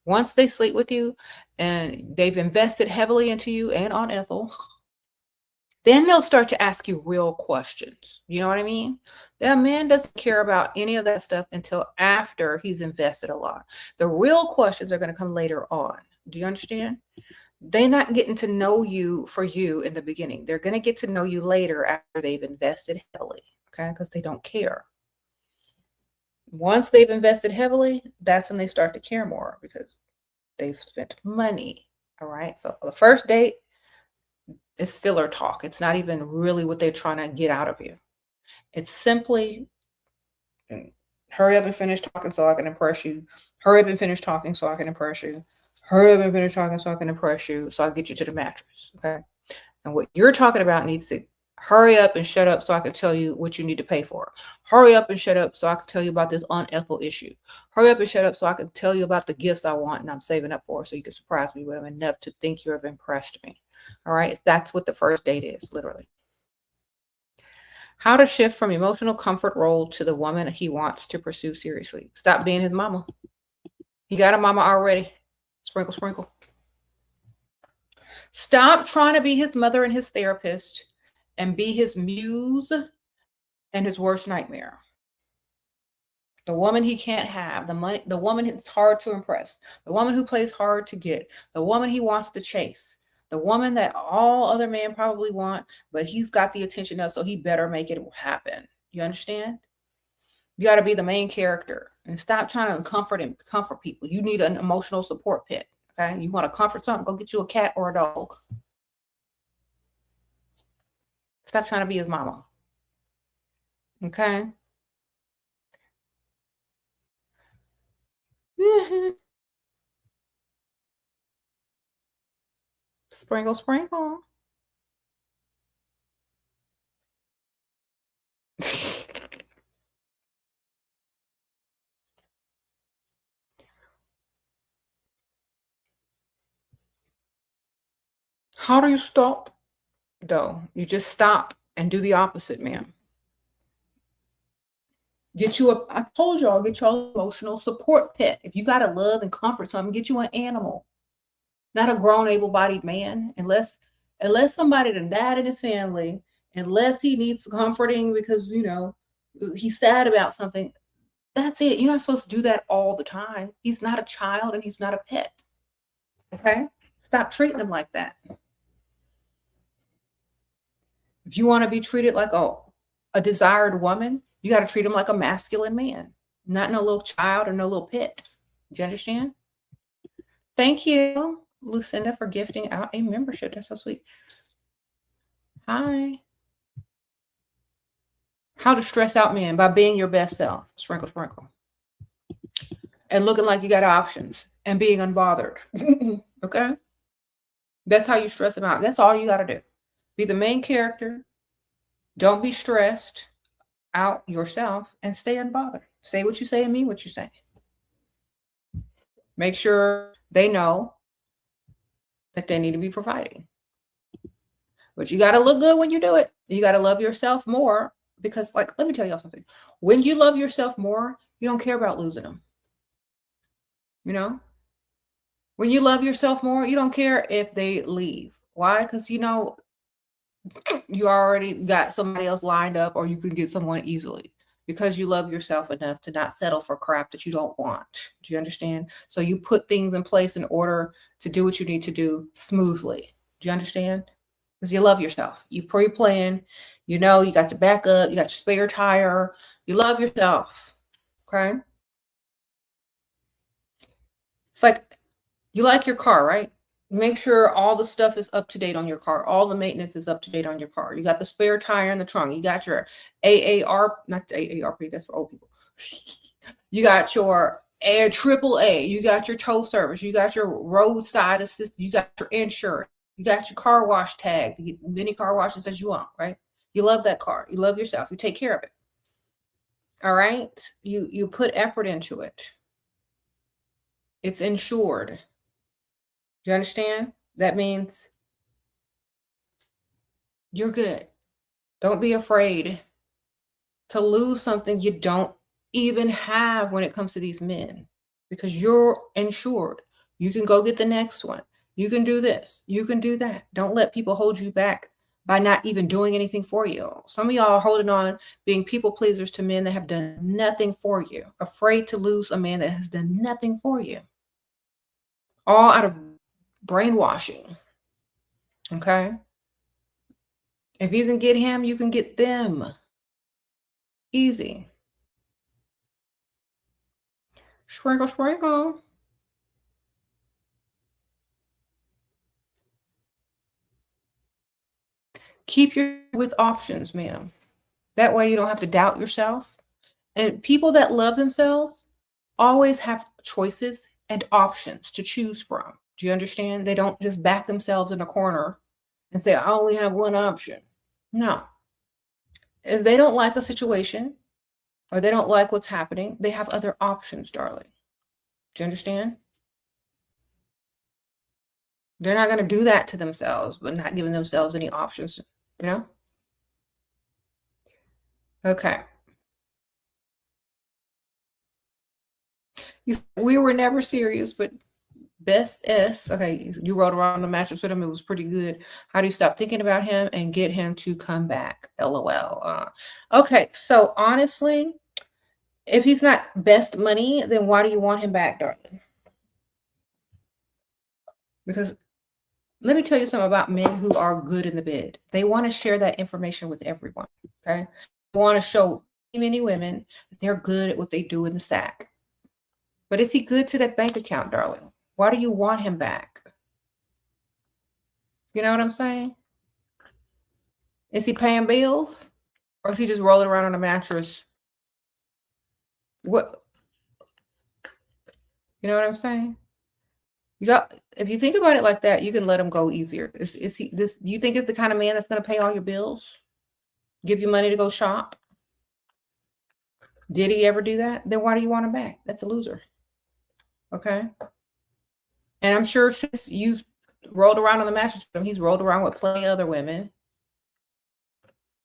Once they sleep with you and they've invested heavily into you and on Ethel, then they'll start to ask you real questions. You know what I mean? That man doesn't care about any of that stuff until after he's invested a lot. The real questions are going to come later on. Do you understand? They're not getting to know you for you in the beginning. They're going to get to know you later after they've invested heavily, okay? Because they don't care. Once they've invested heavily, that's when they start to care more because they've spent money, all right? So the first date is filler talk. It's not even really what they're trying to get out of you. It's simply hurry up and finish talking so I can impress you. Hurry up and finish talking so I can impress you. Hurry up and finish talking so I can impress you, so I get you to the mattress, okay? And what you're talking about needs to hurry up and shut up so I can tell you what you need to pay for. Hurry up and shut up so I can tell you about this unethical issue. Hurry up and shut up so I can tell you about the gifts I want and I'm saving up for so you can surprise me with them enough to think you have impressed me. All right? That's what the first date is, literally. How to shift from emotional comfort role to the woman he wants to pursue seriously. Stop being his mama. He got a mama already. Sprinkle, sprinkle. Stop trying to be his mother and his therapist and be his muse and his worst nightmare. The woman he can't have, the woman it's hard to impress, the woman who plays hard to get, the woman he wants to chase, the woman that all other men probably want, but he's got the attention of, so he better make it happen. You understand? You got to be the main character and stop trying to comfort people. You need an emotional support pit. Okay. You want to comfort something? Go get you a cat or a dog. Stop trying to be his mama. Okay. Sprinkle, sprinkle. How do you stop, though? You just stop and do the opposite, ma'am. I told y'all, get y'all emotional support pet. If you got to love and comfort something, get you an animal, not a grown, able-bodied man, unless somebody done died in his family, unless he needs comforting because, he's sad about something. That's it. You're not supposed to do that all the time. He's not a child and he's not a pet. Okay? Stop treating him like that. If you want to be treated like a desired woman, you got to treat him like a masculine man, not no little child or no little pet. Do you understand? Thank you, Lucinda, for gifting out a membership. That's so sweet. Hi. How to stress out men by being your best self. Sprinkle, sprinkle. And looking like you got options and being unbothered. Okay? That's how you stress them out. That's all you got to do. Be the main character. Don't be stressed out yourself and stay unbothered. Say what you say and mean what you say. Make sure they know that they need to be providing. But you got to look good when you do it. You got to love yourself more because, let me tell y'all something. When you love yourself more, you don't care about losing them. When you love yourself more, you don't care if they leave. Why? Because, you already got somebody else lined up or you can get someone easily because you love yourself enough to not settle for crap that you don't want. Do you understand? So you put things in place in order to do what you need to do smoothly. Do you understand? Because you love yourself. You pre-plan, you got your backup, you got your spare tire. You love yourself. Okay? It's like you like your car, right? Make sure all the stuff is up to date on your car. All the maintenance is up to date on your car. You got the spare tire in the trunk. You got your not the AARP, that's for old people. You got your AAA. You got your tow service. You got your roadside assist. You got your insurance. You got your car wash tag. You get many car washes as you want, right? You love that car. You love yourself. You take care of it. All right? You put effort into it. It's insured. You understand? That means you're good. Don't be afraid to lose something you don't even have when it comes to these men because you're insured. You can go get the next one. You can do this. You can do that. Don't let people hold you back by not even doing anything for you. Some of y'all are holding on, being people pleasers to men that have done nothing for you, afraid to lose a man that has done nothing for you. All out of brainwashing. Okay? If you can get him, you can get them. Easy. Sprinkle, sprinkle. Keep your with options, ma'am. That way you don't have to doubt yourself. And people that love themselves always have choices and options to choose from. Do you understand? They don't just back themselves in a corner and say, I only have one option. No. If they don't like the situation or they don't like what's happening, they have other options, darling. Do you understand? They're not going to do that to themselves, but not giving themselves any options, Okay. We were never serious, but best S. Okay, you rode around the mattress with him. It was pretty good. How do you stop thinking about him and get him to come back? LOL. Okay, so honestly, if he's not best money, then why do you want him back, darling? Because let me tell you something about men who are good in the bed. They want to share that information with everyone. Okay, they want to show many women that they're good at what they do in the sack. But is he good to that bank account, darling? Why do you want him back? You know what I'm saying? Is he paying bills? Or is he just rolling around on a mattress? What You know what I'm saying? If you think about it like that, you can let him go easier. Is he this? Do you think it's the kind of man that's going to pay all your bills, give you money to go shop? Did he ever do that? Then why do you want him back? That's a loser. Okay. And I'm sure since you've rolled around on the mattress with him, he's rolled around with plenty of other women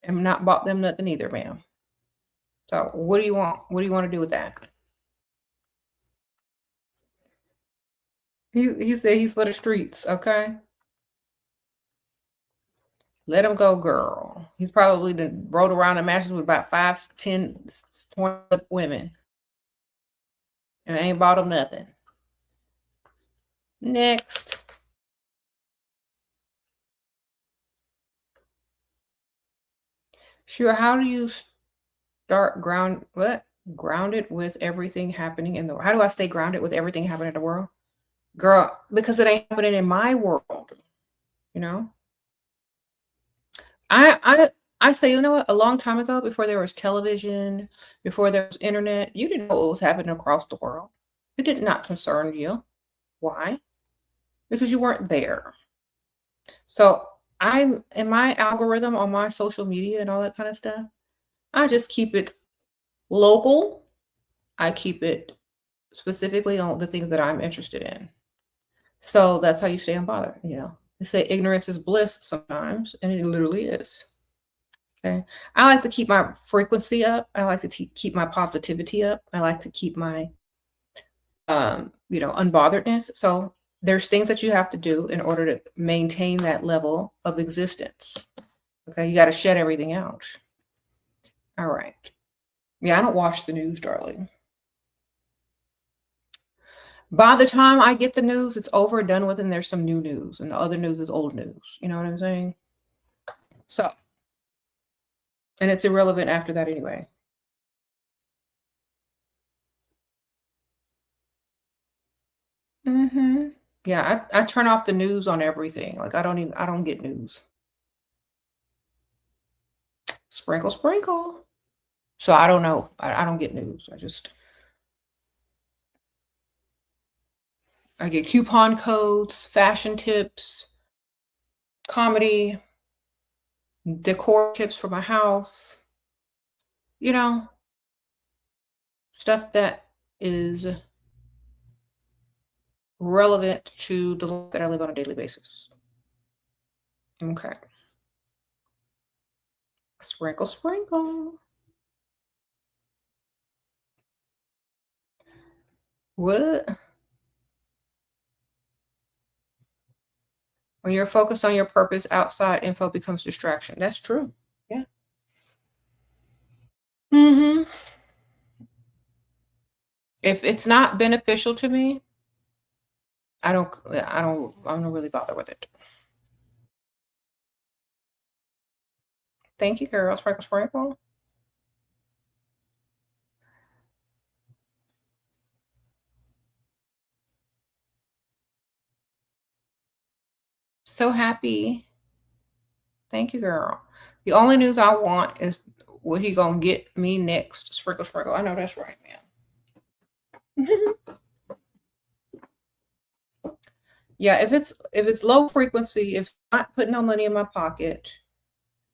and not bought them nothing either, ma'am. So what do you want? What do you want to do with that? He said he's for the streets, okay? Let him go, girl. He's probably rolled around in matches with about 5, 10, 20 women. And ain't bought him nothing. Next. Sure, how do you start grounded with everything happening in the world? How do I stay grounded with everything happening in the world? Girl, because it ain't happening in my world, you know? I say, you know what? A long time ago, before there was television, before there was internet, you didn't know what was happening across the world. It did not concern you. Why? Because you weren't there. So I'm in my algorithm on my social media and all that kind of stuff. I just keep it local. I keep it specifically on the things that I'm interested in. So that's how you stay unbothered, you know. They say ignorance is bliss sometimes, and it literally is. Okay. I like to keep my frequency up. I like to keep my positivity up. I like to keep my unbotheredness. So there's things that you have to do in order to maintain that level of existence. Okay, you got to shed everything out. All right. Yeah, I don't watch the news, darling. By the time I get the news, it's over, done with, and there's some new news, and the other news is old news. You know what I'm saying? So, and it's irrelevant after that anyway. Yeah, I turn off the news on everything. Like I don't get news. Sprinkle, sprinkle. So I don't know. I don't get news. I get coupon codes, fashion tips, comedy, decor tips for my house, you know, stuff that is relevant to the life that I live on a daily basis. Okay. Sprinkle, sprinkle. What? When you're focused on your purpose, outside info becomes distraction. That's true. Yeah. If it's not beneficial to me, I'm not really bother with it. Thank you, girl. Sprinkle, sprinkle. So happy. Thank you, girl. The only news I want is what he gonna get me next. Sprinkle, sprinkle. I know that's right, man. Yeah, if it's low frequency, if I'm not putting no money in my pocket,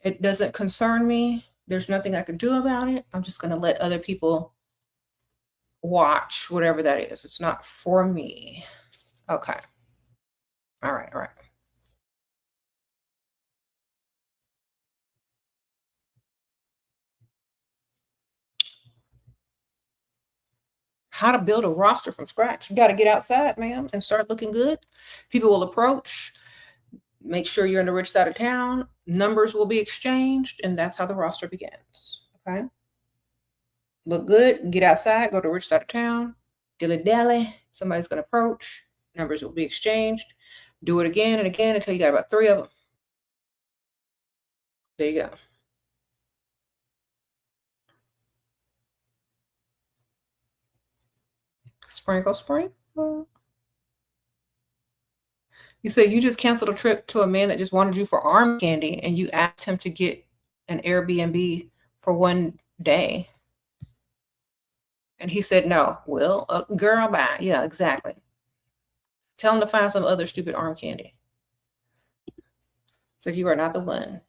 it doesn't concern me. There's nothing I can do about it. I'm just gonna let other people watch whatever that is. It's not for me. Okay. All right, all right. How to build a roster from scratch. You got to get outside, ma'am, and start looking good. People will approach. Make sure you're in the rich side of town. Numbers will be exchanged, and that's how the roster begins. Okay. Look good. Get outside. Go to the rich side of town. Dilly dally. Somebody's going to approach. Numbers will be exchanged. Do it again and again until you got about 3 of them. There you go. Sprinkle, sprinkle. You said you just canceled a trip to a man that just wanted you for arm candy, and you asked him to get an Airbnb for one day. And he said no. Well, girl, bye. Yeah, exactly. Tell him to find some other stupid arm candy. So you are not the one.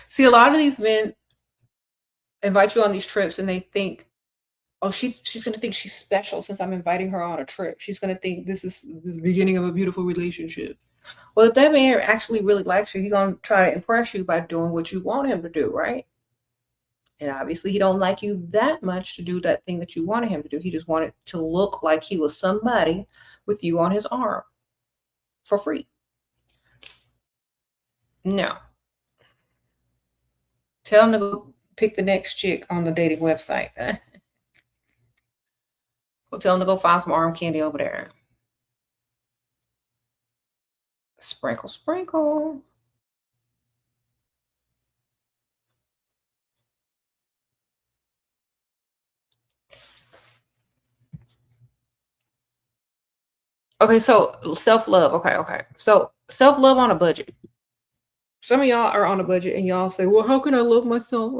See, a lot of these men invite you on these trips and they think, oh, she's going to think she's special since I'm inviting her on a trip. She's going to think this is the beginning of a beautiful relationship. Well, if that man actually really likes you, he's going to try to impress you by doing what you want him to do, right? And obviously he don't like you that much to do that thing that you wanted him to do. He just wanted to look like he was somebody with you on his arm for free. No. Tell him to go pick the next chick on the dating website. Go tell him to go find some arm candy over there. Sprinkle, sprinkle. Okay, so self-love. Okay. So self-love on a budget. Some of y'all are on a budget and y'all say, well, how can I love myself?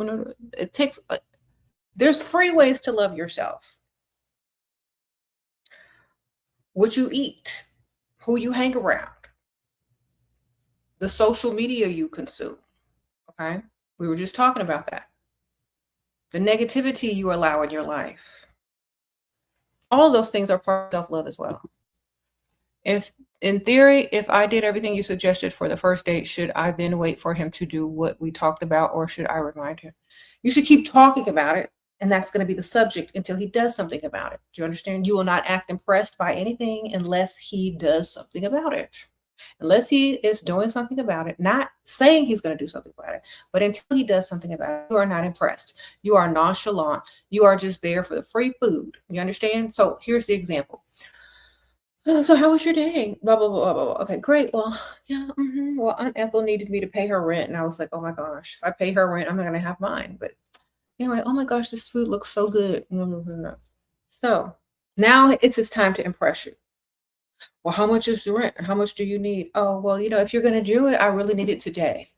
It takes, there's free ways to love yourself. What you eat, who you hang around, the social media you consume. Okay. We were just talking about that. The negativity you allow in your life. All of those things are part of self-love as well. If in theory, if I did everything you suggested for the first date, should I then wait for him to do what we talked about, or should I remind him? You should keep talking about it, and that's going to be the subject until he does something about it. Do you understand? You will not act impressed by anything unless he does something about it. Unless he is doing something about it, not saying he's going to do something about it, but until he does something about it, you are not impressed. You are nonchalant. You are just there for the free food. You understand? So here's the example. So how was your day? Blah, blah, blah, blah, blah. Okay, great. Well, yeah. Well, Aunt Ethel needed me to pay her rent. And I was like, oh my gosh, if I pay her rent, I'm not going to have mine. But anyway, oh my gosh, this food looks so good. So now it's time to impress you. Well, how much is the rent? How much do you need? Oh, well, if you're going to do it, I really need it today.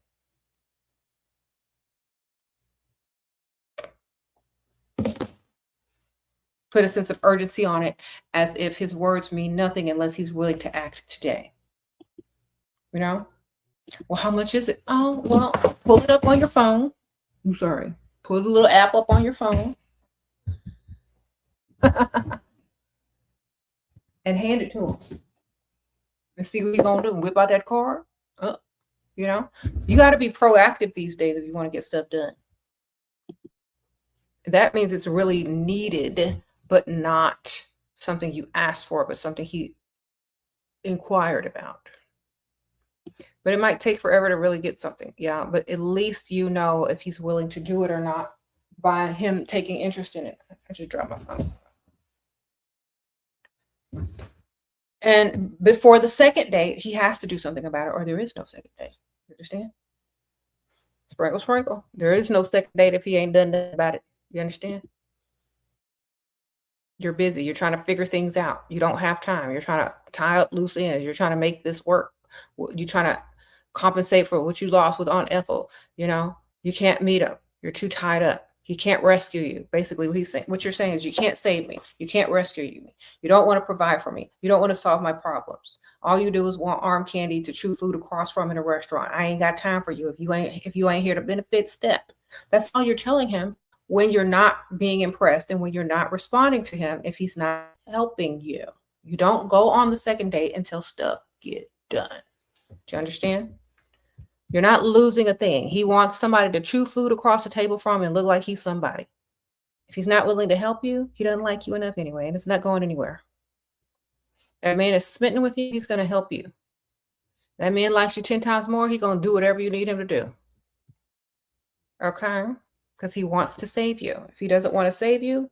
Put a sense of urgency on it, as if his words mean nothing unless he's willing to act today. Well, how much is it? Oh, well, pull it up on your phone. I'm sorry. Pull the little app up on your phone and hand it to him. And see what he's going to do. Whip out that card. You got to be proactive these days if you want to get stuff done. That means it's really needed, but not something you asked for, but something he inquired about. But it might take forever to really get something. Yeah, but at least if he's willing to do it or not by him taking interest in it. I just dropped my phone. And before the second date, he has to do something about it, or there is no second date. You understand? Sprinkle, sprinkle. There is no second date if he ain't done nothing about it. You understand? You're busy. You're trying to figure things out. You don't have time. You're trying to tie up loose ends. You're trying to make this work. You're trying to compensate for what you lost with Aunt Ethel. You can't meet him. You're too tied up. He can't rescue you. Basically, what you're saying is you can't save me. You can't rescue me. You don't want to provide for me. You don't want to solve my problems. All you do is want arm candy to chew food across from in a restaurant. I ain't got time for you if you ain't here to benefit. Step. That's all you're telling him when you're not being impressed and when you're not responding to him if he's not helping you. You don't go on the second date until stuff get done. Do you understand? You're not losing a thing. He wants somebody to chew food across the table from and look like he's somebody. If he's not willing to help you, he doesn't like you enough anyway, and it's not going anywhere. That man is smitten with you, he's going to help you. That man likes you 10 times more, he's going to do whatever you need him to do. Okay? Because he wants to save you. If he doesn't want to save you,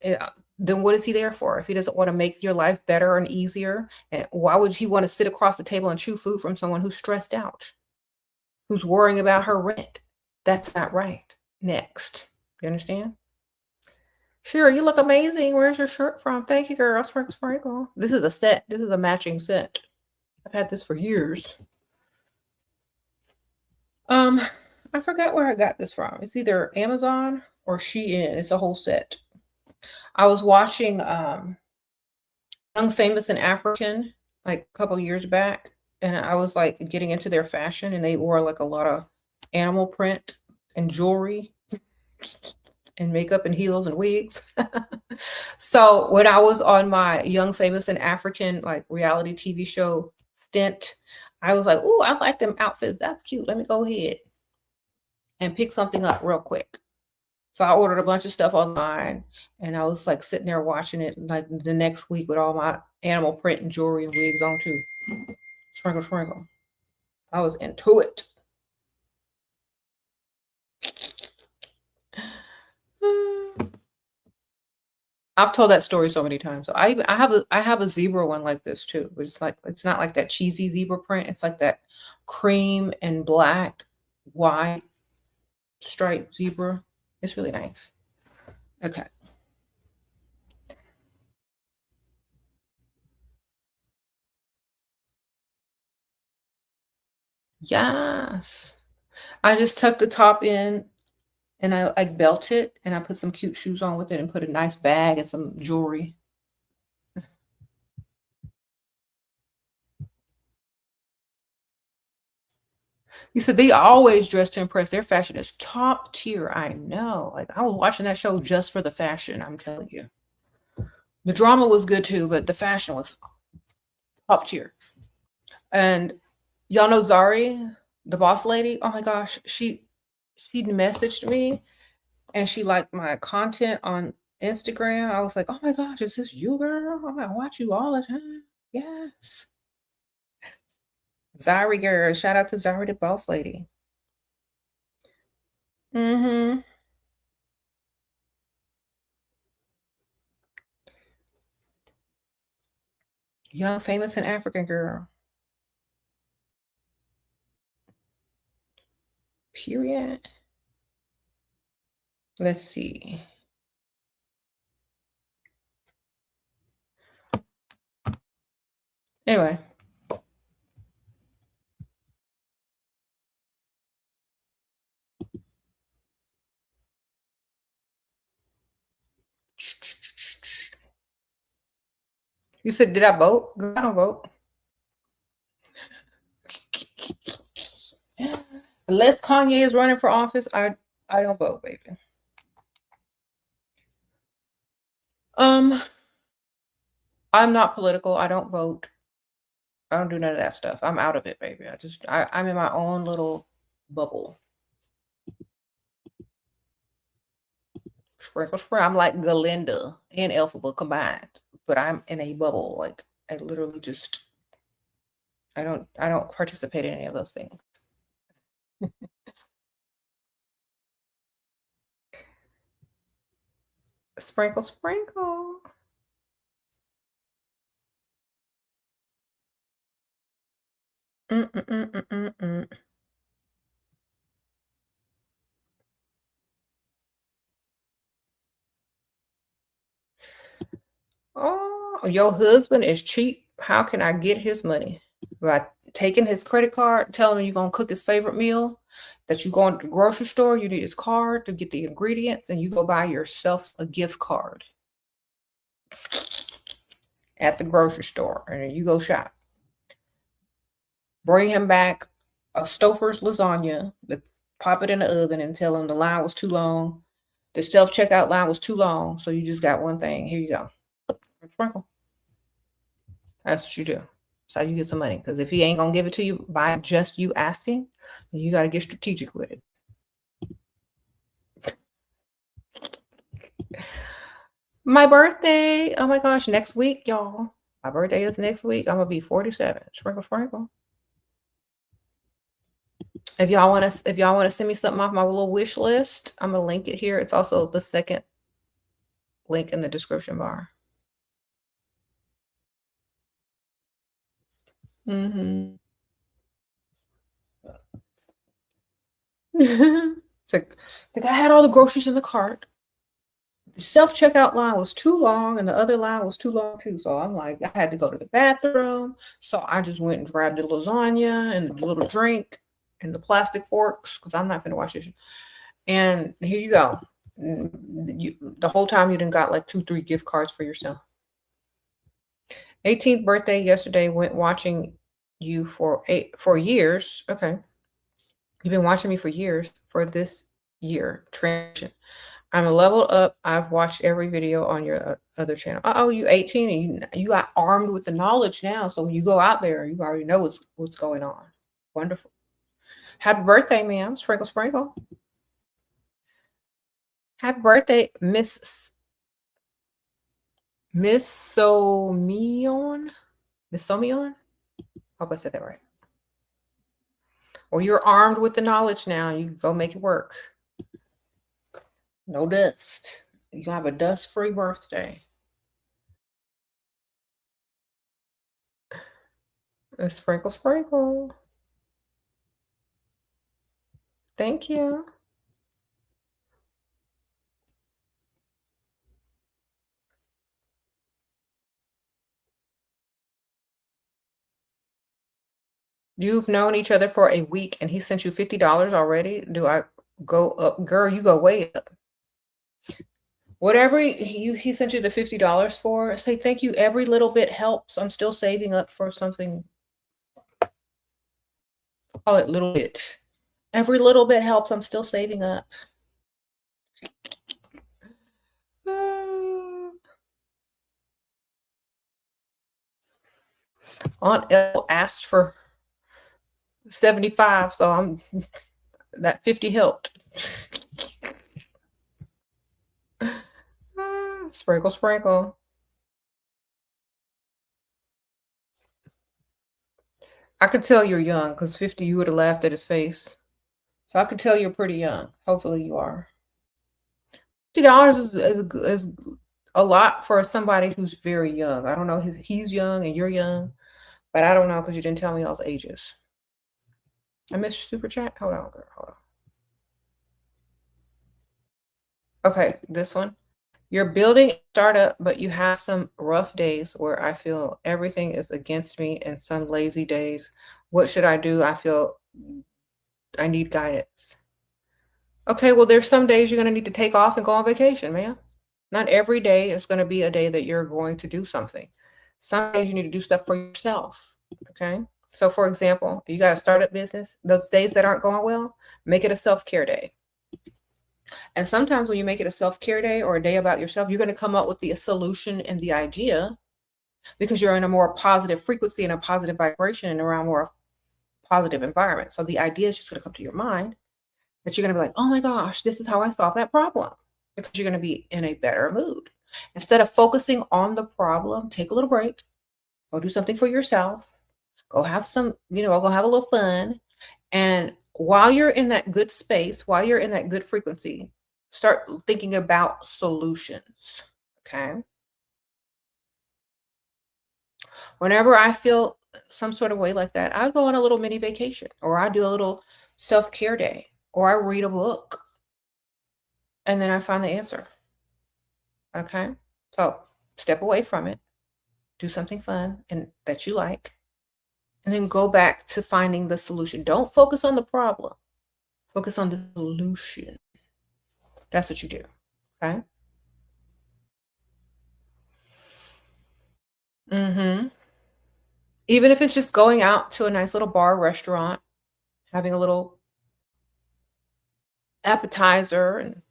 then what is he there for? If he doesn't want to make your life better and easier, and why would he want to sit across the table and chew food from someone who's stressed out? Who's worrying about her rent? That's not right. Next. You understand? Sure, you look amazing. Where's your shirt from? Thank you, girl. Sprinkle, sprinkle. This is a set. This is a matching set. I've had this for years. I forgot where I got this from. It's either Amazon or Shein. It's a whole set. I was watching Young, Famous, and African like a couple years back, and I was like getting into their fashion, and they wore like a lot of animal print and jewelry and makeup and heels and wigs. So when I was on my Young, Famous, and African like reality TV show stint, I was like, "Ooh, I like them outfits. That's cute. Let me go ahead and pick something up real quick." So I ordered a bunch of stuff online, and I was like sitting there watching it like the next week with all my animal print and jewelry and wigs on too. Sprinkle, sprinkle. I was into it. I've told that story so many times. So I have a zebra one like this too, but it's like it's not like that cheesy zebra print. It's like that cream and black wide striped zebra. It's really nice. Okay. Yes. I just tucked the top in and I belt it and I put some cute shoes on with it and put a nice bag and some jewelry. You said they always dress to impress. Their fashion is top tier. I know. Like I was watching that show just for the fashion, I'm telling you. The drama was good too, but the fashion was top tier. And y'all know Zari, the boss lady? Oh my gosh, she messaged me and she liked my content on Instagram. I was like, "Oh my gosh, is this you, girl? I'm gonna watch you all the time." Yes. Zari girl. Shout out to Zari the boss lady. Mm-hmm. Young, famous, and African girl. Period. Let's see. Anyway. You said, did I vote? I don't vote. Unless Kanye is running for office, I don't vote, baby. Um, I'm not political. I don't vote. I don't do none of that stuff. I'm out of it, baby. I'm in my own little bubble. Sprinkle, sprinkle. I'm like Galinda and Elphaba combined, but I'm in a bubble. Like I literally just I don't participate in any of those things. Sprinkle, sprinkle. Mm-mm-mm-mm-mm-mm. Oh, your husband is cheap. How can I get his money? By taking his credit card, telling him you're gonna cook his favorite meal, that you go into the grocery store, you need his card to get the ingredients, and you go buy yourself a gift card at the grocery store, and then you go shop. Bring him back a Stouffer's lasagna. Let's pop it in the oven and tell him the line was too long. The self checkout line was too long, so you just got one thing. Here you go. Sprinkle. That's what you do. That's how you get some money. Because if he ain't gonna give it to you by just you asking, then you got to get strategic with it. My birthday. Oh my gosh, next week, y'all. My birthday is next week. I'm gonna be 47. Sprinkle, sprinkle. If y'all want to send me something off my little wish list, I'm gonna link it here. It's also the second link in the description bar. Mm-hmm. It's like I had all the groceries in the cart. The self-checkout line was too long and the other line was too long too. So I'm like, I had to go to the bathroom. So I just went and grabbed the lasagna and the little drink and the plastic forks, because I'm not going to wash this. And here you go. The whole time you done got like 2-3 gift cards for yourself. 18th birthday yesterday. Went watching you for years. Okay. You've been watching me for years. For this year transition, I'm a level up. I've watched every video on your other channel. Oh, you 18 and you got armed with the knowledge now. So when you go out there, you already know what's going on. Wonderful. Happy birthday, ma'am. Sprinkle, sprinkle. Happy birthday, Miss Somion. Miss Somion? Hope I said that right. Well, you're armed with the knowledge now. You can go make it work. No dust. You can have a dust-free birthday. A sprinkle, sprinkle. Thank you. You've known each other for a week and he sent you $50 already? Do I go up? Girl, you go way up. Whatever he sent you the $50 for, say thank you. Every little bit helps. I'm still saving up for something. Call it little bit. Every little bit helps. I'm still saving up. Aunt Elle asked for 75, so that 50 helped. Sprinkle, sprinkle. I could tell you're young because 50, you would have laughed at his face. So I could tell you're pretty young. Hopefully you are. $50 is a lot for somebody who's very young. I don't know if he's young and you're young, but I don't know because you didn't tell me y'all's ages. I missed super chat. Hold on, girl. Hold on. Okay, this one. You're building a startup, but you have some rough days where I feel everything is against me and some lazy days. What should I do? I feel I need guidance. Okay, well, there's some days you're going to need to take off and go on vacation, man. Not every day is going to be a day that you're going to do something. Some days you need to do stuff for yourself, okay? So, for example, you got a startup business. Those days that aren't going well, make it a self-care day. And sometimes when you make it a self-care day or a day about yourself, you're going to come up with the solution and the idea because you're in a more positive frequency and a positive vibration and around more positive environment. So the idea is just going to come to your mind that you're going to be like, oh my gosh, this is how I solve that problem, because you're going to be in a better mood. Instead of focusing on the problem, take a little break, go do something for yourself, go have some, go have a little fun. And while you're in that good space, while you're in that good frequency, start thinking about solutions, okay? Whenever I feel some sort of way like that, I go on a little mini vacation, or I do a little self-care day, or I read a book, and then I find the answer, okay? So step away from it, do something fun and that you like, and then go back to finding the solution. Don't focus on the problem. Focus on the solution. That's what you do, okay? Even if it's just going out to a nice little bar restaurant, having a little appetizer and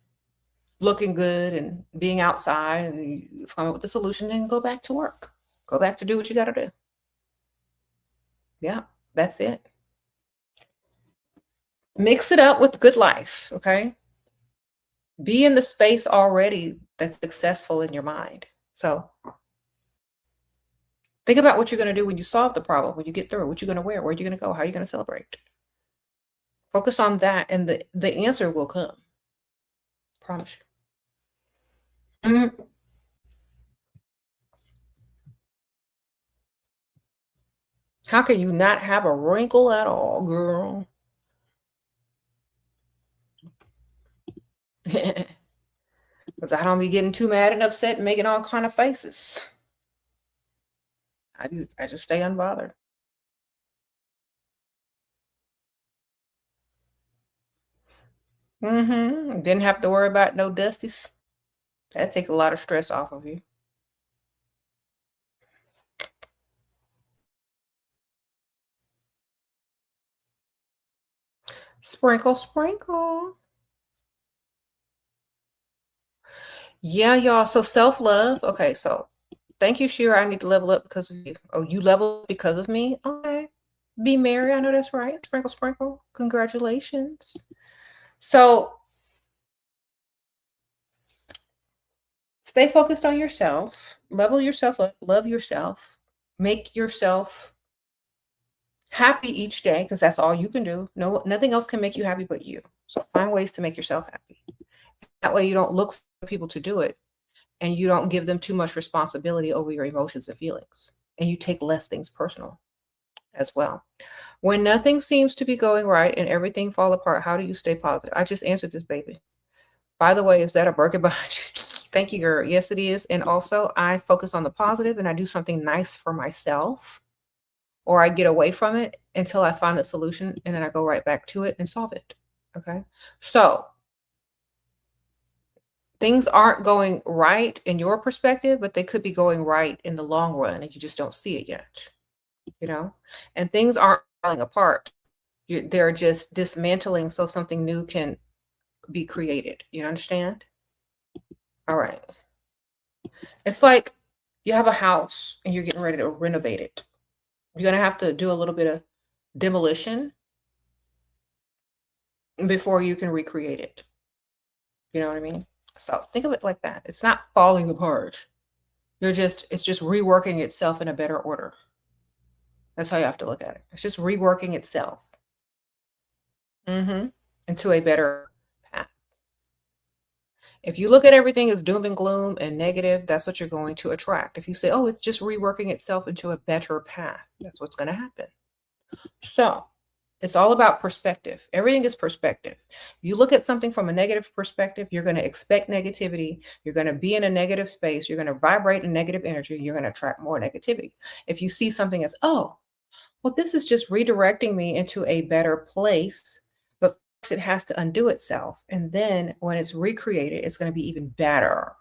looking good and being outside, and you come up with the solution and go back to work. Go back to do what you got to do. Yeah, that's it. Mix it up with good life, okay? Be in the space already that's successful in your mind. So think about what you're going to do when you solve the problem, when you get through, what you're going to wear, where you're going to go, how you're going to celebrate. Focus on that, and the answer will come. Promise you. How can you not have a wrinkle at all, girl? Because I don't be getting too mad and upset and making all kind of faces. I just stay unbothered. Didn't have to worry about no dusties. That take a lot of stress off of you. Sprinkle, sprinkle. Yeah, y'all. So self-love. Okay, so thank you, Shira. I need to level up because of you. Oh, you level up because of me? Okay. Be merry. I know that's right. Sprinkle, sprinkle. Congratulations. So stay focused on yourself. Level yourself up. Love yourself. Make yourself happy each day because that's all you can do. No, nothing else can make you happy but you. So find ways to make yourself happy. That way you don't look for people to do it and you don't give them too much responsibility over your emotions and feelings. And you take less things personal as well. When nothing seems to be going right and everything fall apart, how do you stay positive? I just answered this, baby. By the way, is that a burger behind you? Thank you, girl. Yes, it is. And also, I focus on the positive and I do something nice for myself, or I get away from it until I find the solution and then I go right back to it and solve it. Okay. So things aren't going right in your perspective, but they could be going right in the long run and you just don't see it yet, you know? And things aren't falling apart. They're just dismantling so something new can be created. You understand? All right. It's like you have a house and you're getting ready to renovate it. You're going to have to do a little bit of demolition before you can recreate it. You know what I mean? So think of it like that. It's not falling apart. It's just reworking itself in a better order. That's how you have to look at it. It's just reworking itself into a better path. If you look at everything as doom and gloom and negative, that's what you're going to attract. If you say, oh, it's just reworking itself into a better path, that's what's going to happen. So it's all about perspective. Everything is perspective. You look at something from a negative perspective, you're going to expect negativity. You're going to be in a negative space. You're going to vibrate in negative energy. You're going to attract more negativity. If you see something as, oh, well, this is just redirecting me into a better place, but first it has to undo itself. And then when it's recreated, it's going to be even better.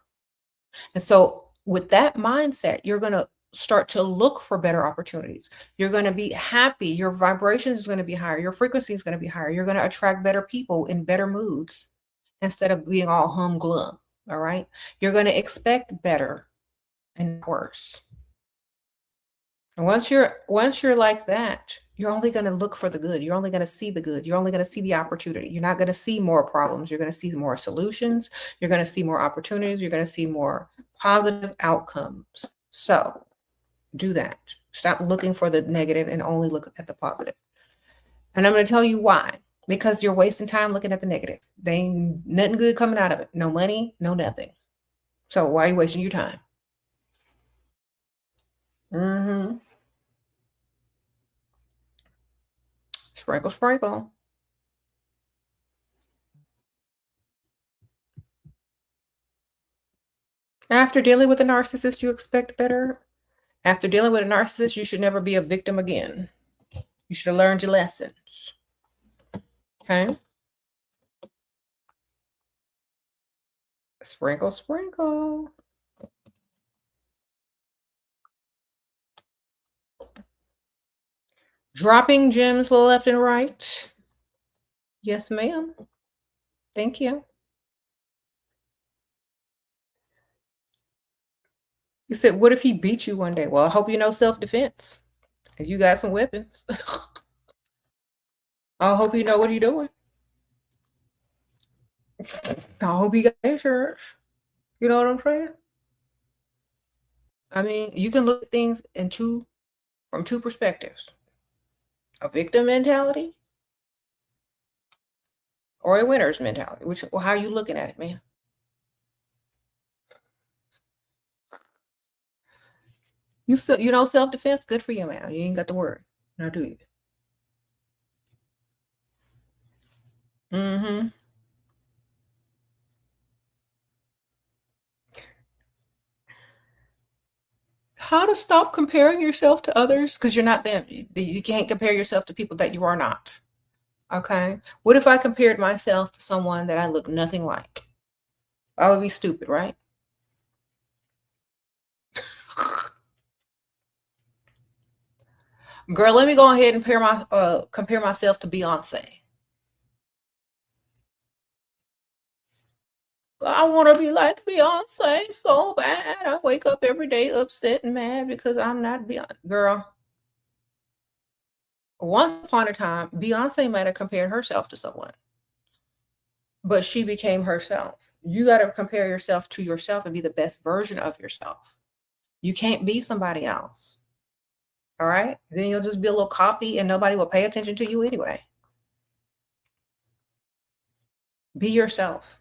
And so with that mindset, you're going to start to look for better opportunities. You're going to be happy. Your vibration is going to be higher. Your frequency is going to be higher. You're going to attract better people in better moods instead of being all humglum. All right. You're going to expect better and worse. And once you're like that, you're only going to look for the good. You're only going to see the good. You're only going to see the opportunity. You're not going to see more problems. You're going to see more solutions. You're going to see more opportunities. You're going to see more positive outcomes. So do that. Stop looking for the negative and only look at the positive. And I'm going to tell you why. Because you're wasting time looking at the negative. There ain't nothing good coming out of it. No money, no nothing. So why are you wasting your time? Sprinkle, sprinkle. After dealing with a narcissist, you expect better. After dealing with a narcissist, you should never be a victim again. You should have learned your lessons. Okay? Sprinkle, sprinkle. Dropping gems left and right. Yes, ma'am. Thank you. He said, what if he beat you one day? Well, I hope you know self-defense. And you got some weapons. I hope you know what you're doing. I hope you got insurance. You know what I'm saying? I mean, you can look at things from two perspectives. A victim mentality or a winner's mentality. How are you looking at it, man? You know self-defense? Good for you, man. You ain't got to worry. Now do you? Mm-hmm. How to stop comparing yourself to others? Because you're not them. You can't compare yourself to people that you are not. Okay. What if I compared myself to someone that I look nothing like? I would be stupid, right? Girl, let me go ahead and compare myself to Beyonce. I want to be like Beyonce so bad. I wake up every day upset and mad because I'm not Beyonce. Girl, once upon a time, Beyonce might have compared herself to someone, but she became herself. You got to compare yourself to yourself and be the best version of yourself. You can't be somebody else. All right? Then you'll just be a little copy and nobody will pay attention to you anyway. Be yourself.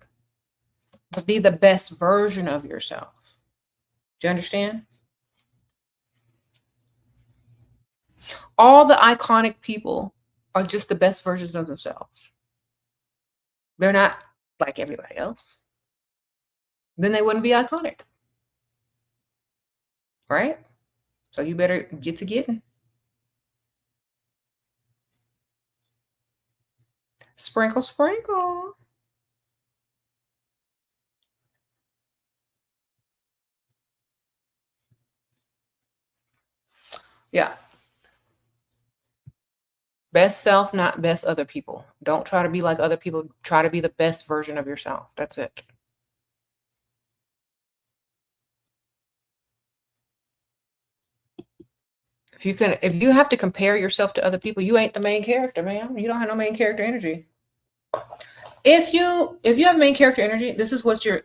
Be the best version of yourself. Do you understand? All the iconic people are just the best versions of themselves. They're not like everybody else. Then they wouldn't be iconic. Right? So you better get to getting. Sprinkle, sprinkle. Yeah. Best self, not best other people. Don't try to be like other people. Try to be the best version of yourself. That's it. If you have to compare yourself to other people, you ain't the main character, man. You don't have no main character energy. If you have main character energy, this is what your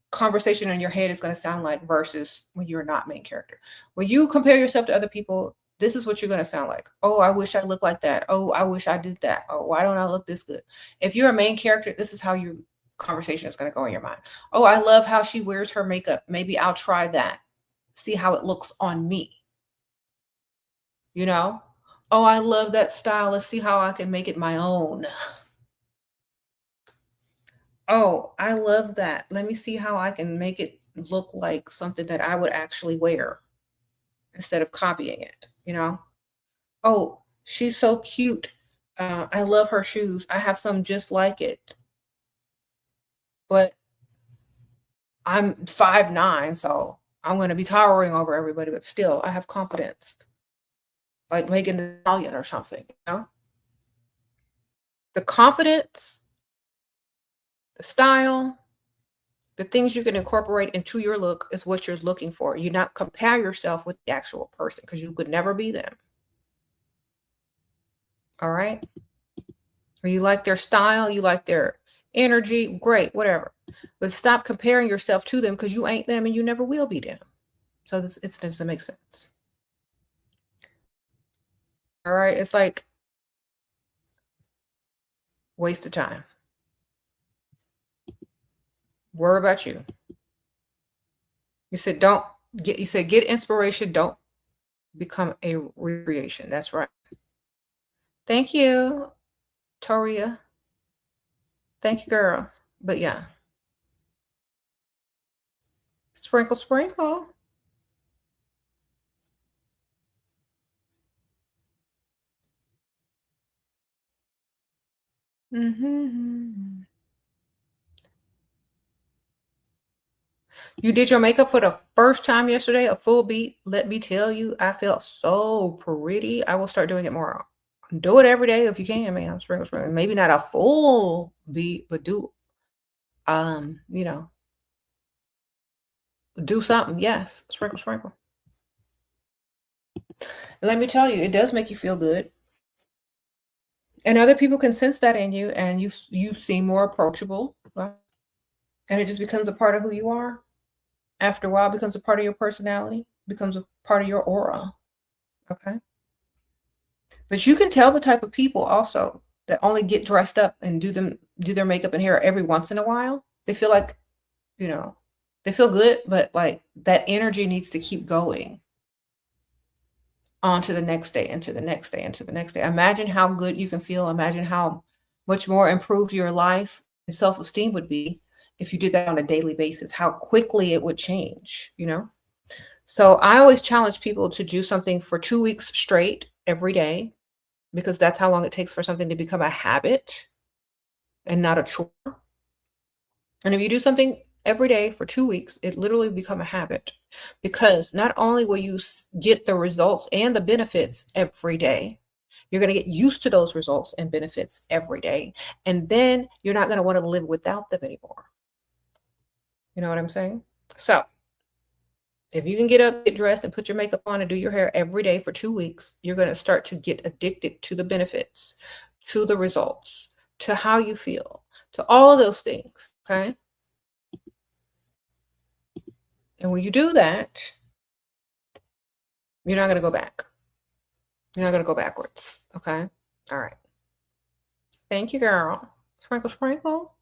conversation in your head is going to sound like versus when you're not main character. When you compare yourself to other people, this is what you're going to sound like. Oh, I wish I looked like that. Oh, I wish I did that. Oh, why don't I look this good? If you're a main character, this is how your conversation is going to go in your mind. Oh, I love how she wears her makeup. Maybe I'll try that. See how it looks on me. You know? Oh, I love that style. Let's see how I can make it my own. Oh, I love that. Let me see how I can make it look like something that I would actually wear instead of copying it, you know? Oh, she's so cute. I love her shoes. I have some just like it. But I'm 5'9", so I'm going to be towering over everybody, but still, I have confidence. Like Megan Thee Stallion or something, you know? The confidence, the style, the things you can incorporate into your look is what you're looking for. You not compare yourself with the actual person because you could never be them. All right? Or you like their style, you like their energy, great, whatever. But stop comparing yourself to them because you ain't them and you never will be them. So it doesn't make sense. All right? It's like waste of time. Worry about you. You said get inspiration, don't become a recreation. That's right. Thank you, Toria. Thank you, girl. But yeah. Sprinkle, sprinkle. Mm-hmm. You did your makeup for the first time yesterday, a full beat. Let me tell you, I felt so pretty. I will start doing it more. Do it every day if you can, man. Sprinkle, sprinkle. Maybe not a full beat, but do you know, do something. Yes. Sprinkle, sprinkle. Let me tell you, it does make you feel good. And other people can sense that in you and you seem more approachable. Right? And it just becomes a part of who you are. After a while, it becomes a part of your personality, becomes a part of your aura. Okay. But you can tell the type of people also that only get dressed up and do their makeup and hair every once in a while. They feel like, you know, they feel good, but like that energy needs to keep going on to the next day and to the next day and to the next day. Imagine how good you can feel. Imagine how much more improved your life and self-esteem would be if you did that on a daily basis, how quickly it would change, you know? So I always challenge people to do something for 2 weeks straight every day because that's how long it takes for something to become a habit and not a chore. And if you do something every day for 2 weeks, it literally become a habit, because not only will you get the results and the benefits every day, you're going to get used to those results and benefits every day. And then you're not going to want to live without them anymore. You know what I'm saying? So if you can get up, get dressed, and put your makeup on and do your hair every day for 2 weeks, you're going to start to get addicted to the benefits, to the results, to how you feel, to all of those things. Okay. And when you do that, you're not going to go back. You're not going to go backwards. Okay. All right. Thank you, girl. Sprinkle, sprinkle.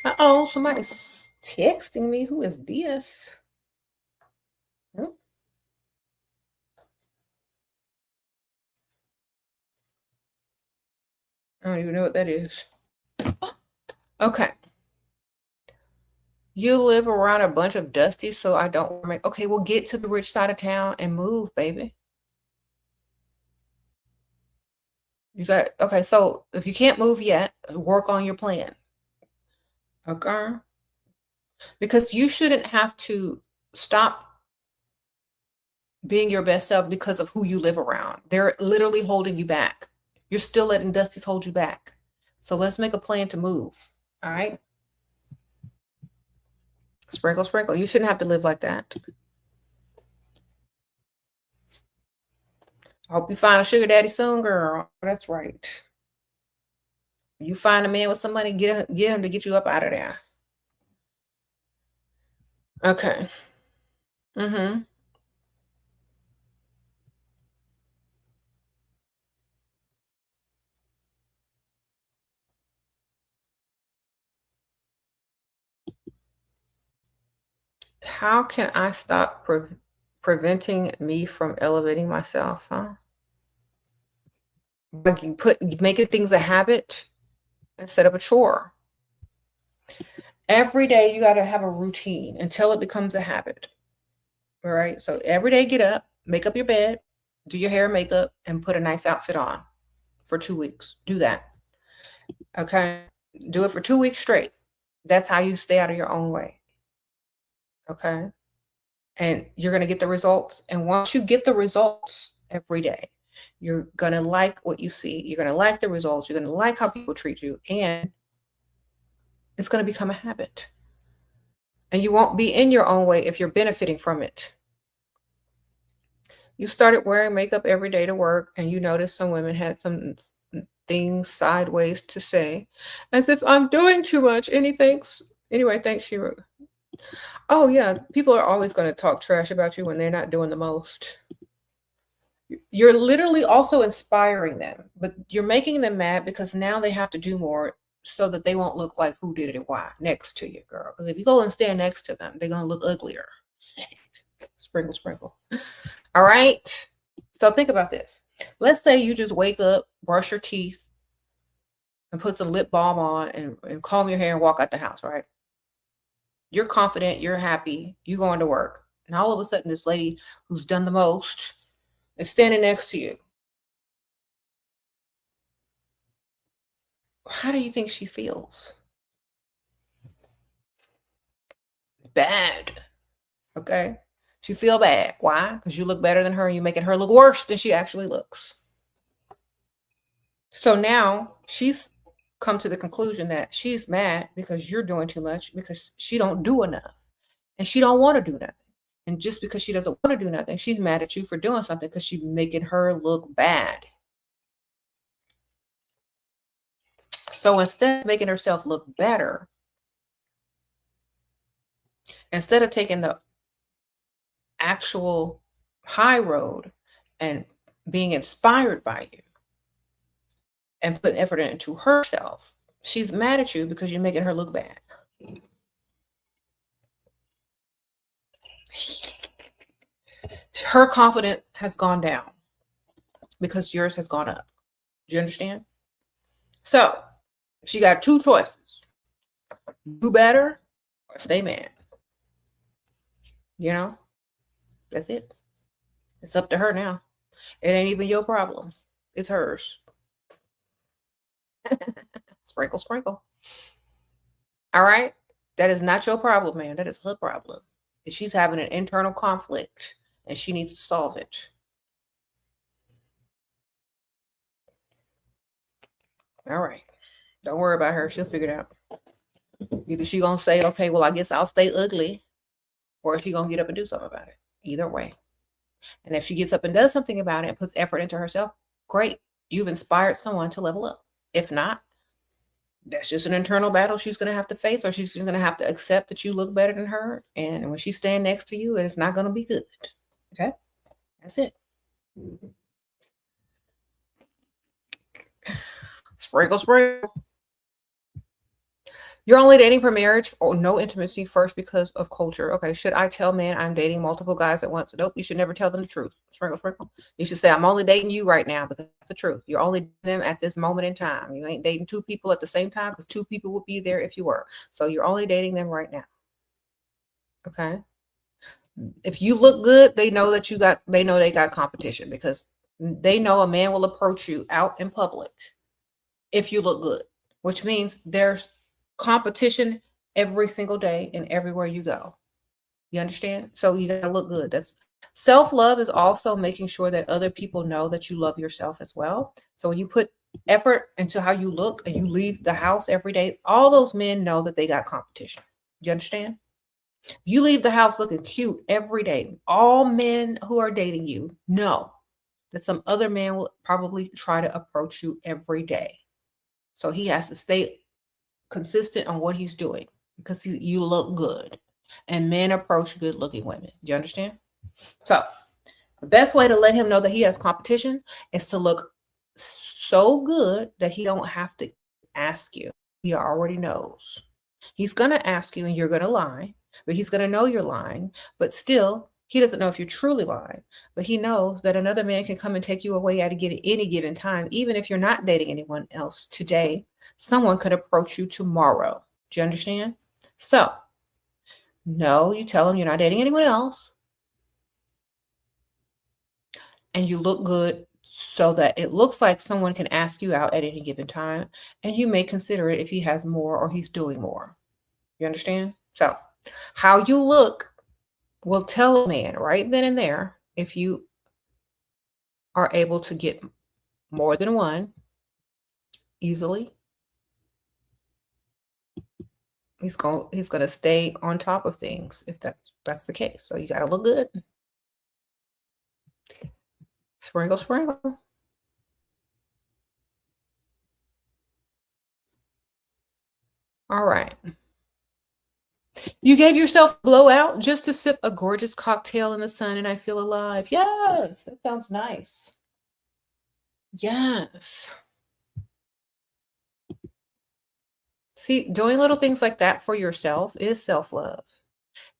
Uh-oh, somebody's texting me. Who is this? Hmm? I don't even know what that is. Okay. You live around a bunch of dusty, so I don't make. Okay, well, get to the rich side of town and move, baby. You got, okay, so if you can't move yet, work on your plan. Okay? Because you shouldn't have to stop being your best self because of who you live around. They're literally holding you back. You're still letting Dusties hold you back. So let's make a plan to move. All right? Sprinkle, sprinkle. You shouldn't have to live like that. I hope you find a sugar daddy soon, girl. That's right. You find a man with some money, get him to get you up out of there. Okay. Mm-hmm. How can I stop preventing me from elevating myself, huh? Like you making things a habit instead of a chore. Every day you got to have a routine until it becomes a habit. All right. So every day get up, make up your bed, do your hair and makeup, and put a nice outfit on for 2 weeks. Do that. Okay. Do it for 2 weeks straight. That's how you stay out of your own way. Okay. And you're going to get the results. And once you get the results every day, you're going to like what you see. You're going to like the results. You're going to like how people treat you. And it's going to become a habit. And you won't be in your own way if you're benefiting from it. You started wearing makeup every day to work, and you noticed some women had some things sideways to say, as if I'm doing too much. Anyway, thanks, Shira. Oh yeah, people are always going to talk trash about you when they're not doing the most. You're literally also inspiring them, but you're making them mad because now they have to do more so that they won't look like who did it and why next to you, girl. Because if you go and stand next to them, they're going to look uglier. Sprinkle, sprinkle. All right. So think about this. Let's say you just wake up, brush your teeth, and put some lip balm on and comb your hair and walk out the house, right? You're confident, you're happy, you going to work. And all of a sudden, this lady who's done the most is standing next to you. How do you think she feels? Bad. Okay. She feel bad. Why? Because you look better than her and you're making her look worse than she actually looks. So now she's come to the conclusion that she's mad because you're doing too much, because she don't do enough and she don't want to do nothing. And just because she doesn't want to do nothing, she's mad at you for doing something because she's making her look bad. So instead of making herself look better, instead of taking the actual high road and being inspired by you and putting effort into herself, she's mad at you because you're making her look bad. Her confidence has gone down because yours has gone up. Do you understand? So She got two choices: do better or stay mad. You know, that's it. It's up to her now. It ain't even your problem. It's hers. Sprinkle, sprinkle. All right. That is not your problem, man. That is her problem. She's having an internal conflict and she needs to solve it. All right. Don't worry about her. She'll figure it out. Either she gonna say, okay, well, I guess I'll stay ugly, or she gonna get up and do something about it. Either way. And if she gets up and does something about it and puts effort into herself, great. You've inspired someone to level up. If not, that's just an internal battle she's going to have to face, or she's going to have to accept that you look better than her. And when she's standing next to you, it's not going to be good. Okay? That's it. Sprinkle, sprinkle. You're only dating for marriage or no intimacy first because of culture. Okay, should I tell men I'm dating multiple guys at once? Nope, you should never tell them the truth. Sprinkle, sprinkle. You should say, I'm only dating you right now because that's the truth. You're only dating them at this moment in time. You ain't dating two people at the same time because two people would be there if you were. So you're only dating them right now. Okay? If you look good, they know that they know they got competition, because they know a man will approach you out in public if you look good, which means there's competition every single day and everywhere you go. You understand? So you gotta look good. That's self-love is also making sure that other people know that you love yourself as well. So when you put effort into how you look and you leave the house every day, all those men know that they got competition. You understand? You leave the house looking cute every day. All men who are dating you know that some other man will probably try to approach you every day. So he has to stay consistent on what he's doing because you look good, and men approach good looking women. Do you understand? So the best way to let him know that he has competition is to look so good that he don't have to ask you. He already knows. He's going to ask you and you're going to lie, but he's going to know you're lying, but still he doesn't know if you're truly lying, but he knows that another man can come and take you away at any given time. Even if you're not dating anyone else today, someone could approach you tomorrow. Do you understand? So, no, you tell him you're not dating anyone else, and you look good so that it looks like someone can ask you out at any given time, and you may consider it if he has more or he's doing more. You understand? So, how you look will tell a man right then and there if you are able to get more than one easily. He's going to stay on top of things if that's the case. So you got to look good. Sprinkle, sprinkle. All right. You gave yourself a blowout just to sip a gorgeous cocktail in the sun and I feel alive. Yes, that sounds nice. Yes. See, doing little things like that for yourself is self-love.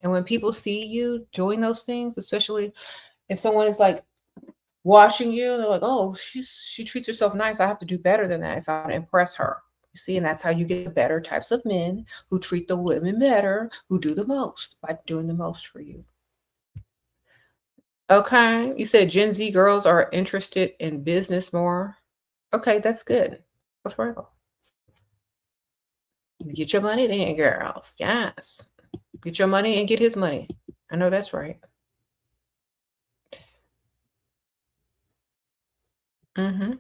And when people see you doing those things, especially if someone is like watching you, they're like, oh, she treats herself nice. I have to do better than that if I want to impress her. You see, and that's how you get the better types of men who treat the women better, who do the most by doing the most for you. Okay. You said Gen Z girls are interested in business more. Okay, that's good. What's wrong? Get your money then, girls. Yes. Get your money and get his money. I know that's right. Mm-hmm.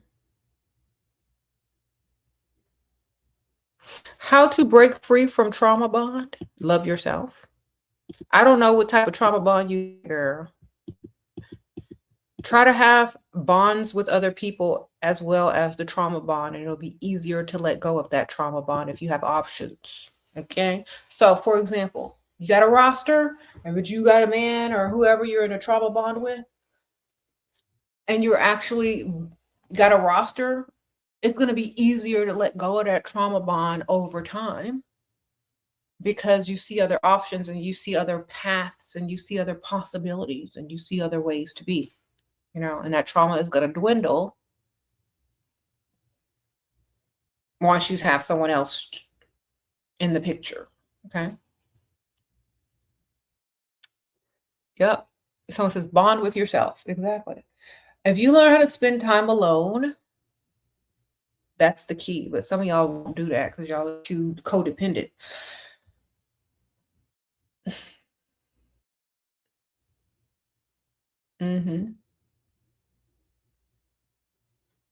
How to break free from trauma bond? Love yourself. I don't know what type of trauma bond you, girl. Try to have bonds with other people as well as the trauma bond, and it'll be easier to let go of that trauma bond if you have options. Okay. So, for example, you got a roster, but you got a man or whoever you're in a trauma bond with, and you're actually got a roster, it's going to be easier to let go of that trauma bond over time because you see other options and you see other paths and you see other possibilities and you see other ways to be, and that trauma is going to dwindle once you have someone else in the picture. Okay. Yep. Someone says bond with yourself. Exactly. If you learn how to spend time alone, that's the key. But some of y'all won't do that because y'all are too codependent. Hmm.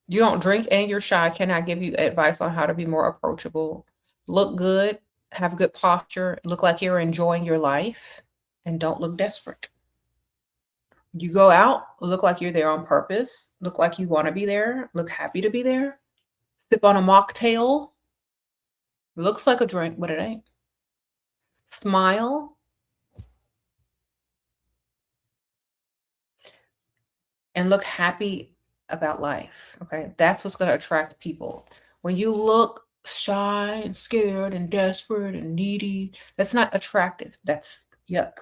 You don't drink and you're shy. Can I give you advice on how to be more approachable? Look good, have good posture, look like you're enjoying your life, and don't look desperate. You go out, look like you're there on purpose, look like you want to be there, look happy to be there. Sip on a mocktail, looks like a drink, but it ain't. Smile and look happy about life. Okay. That's what's going to attract people. When you look shy and scared and desperate and needy, that's not attractive. That's yuck.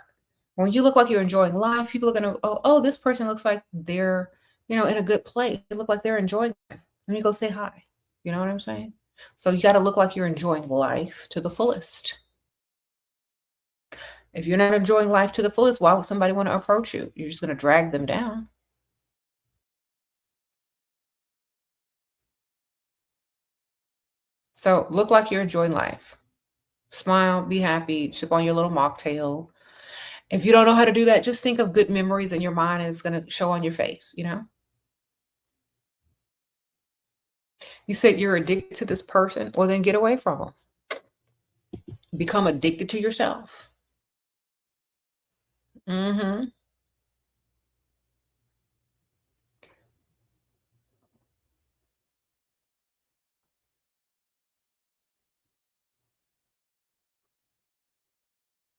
When you look like you're enjoying life, people are going to, oh, this person looks like they're, in a good place. They look like they're enjoying life. Let me go say hi. You know what I'm saying? So you got to look like you're enjoying life to the fullest. If you're not enjoying life to the fullest, why would somebody want to approach you? You're just going to drag them down. So look like you're enjoying life. Smile, be happy, sip on your little mocktail. If you don't know how to do that, just think of good memories in your mind and it's going to show on your face, You said you're addicted to this person. Well, then get away from them. Become addicted to yourself. Hmm.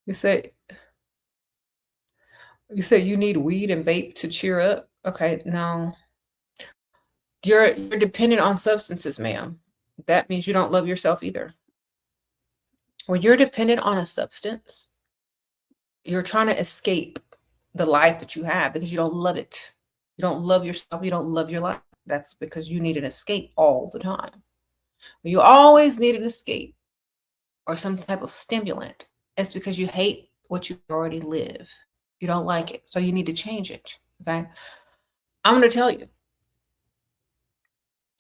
You said you need weed and vape to cheer up. Okay, no. You're dependent on substances, ma'am. That means you don't love yourself either. When you're dependent on a substance, you're trying to escape the life that you have because you don't love it. You don't love yourself. You don't love your life. That's because you need an escape all the time. You always need an escape or some type of stimulant. It's because you hate what you already live. You don't like it. So you need to change it. Okay. I'm going to tell you,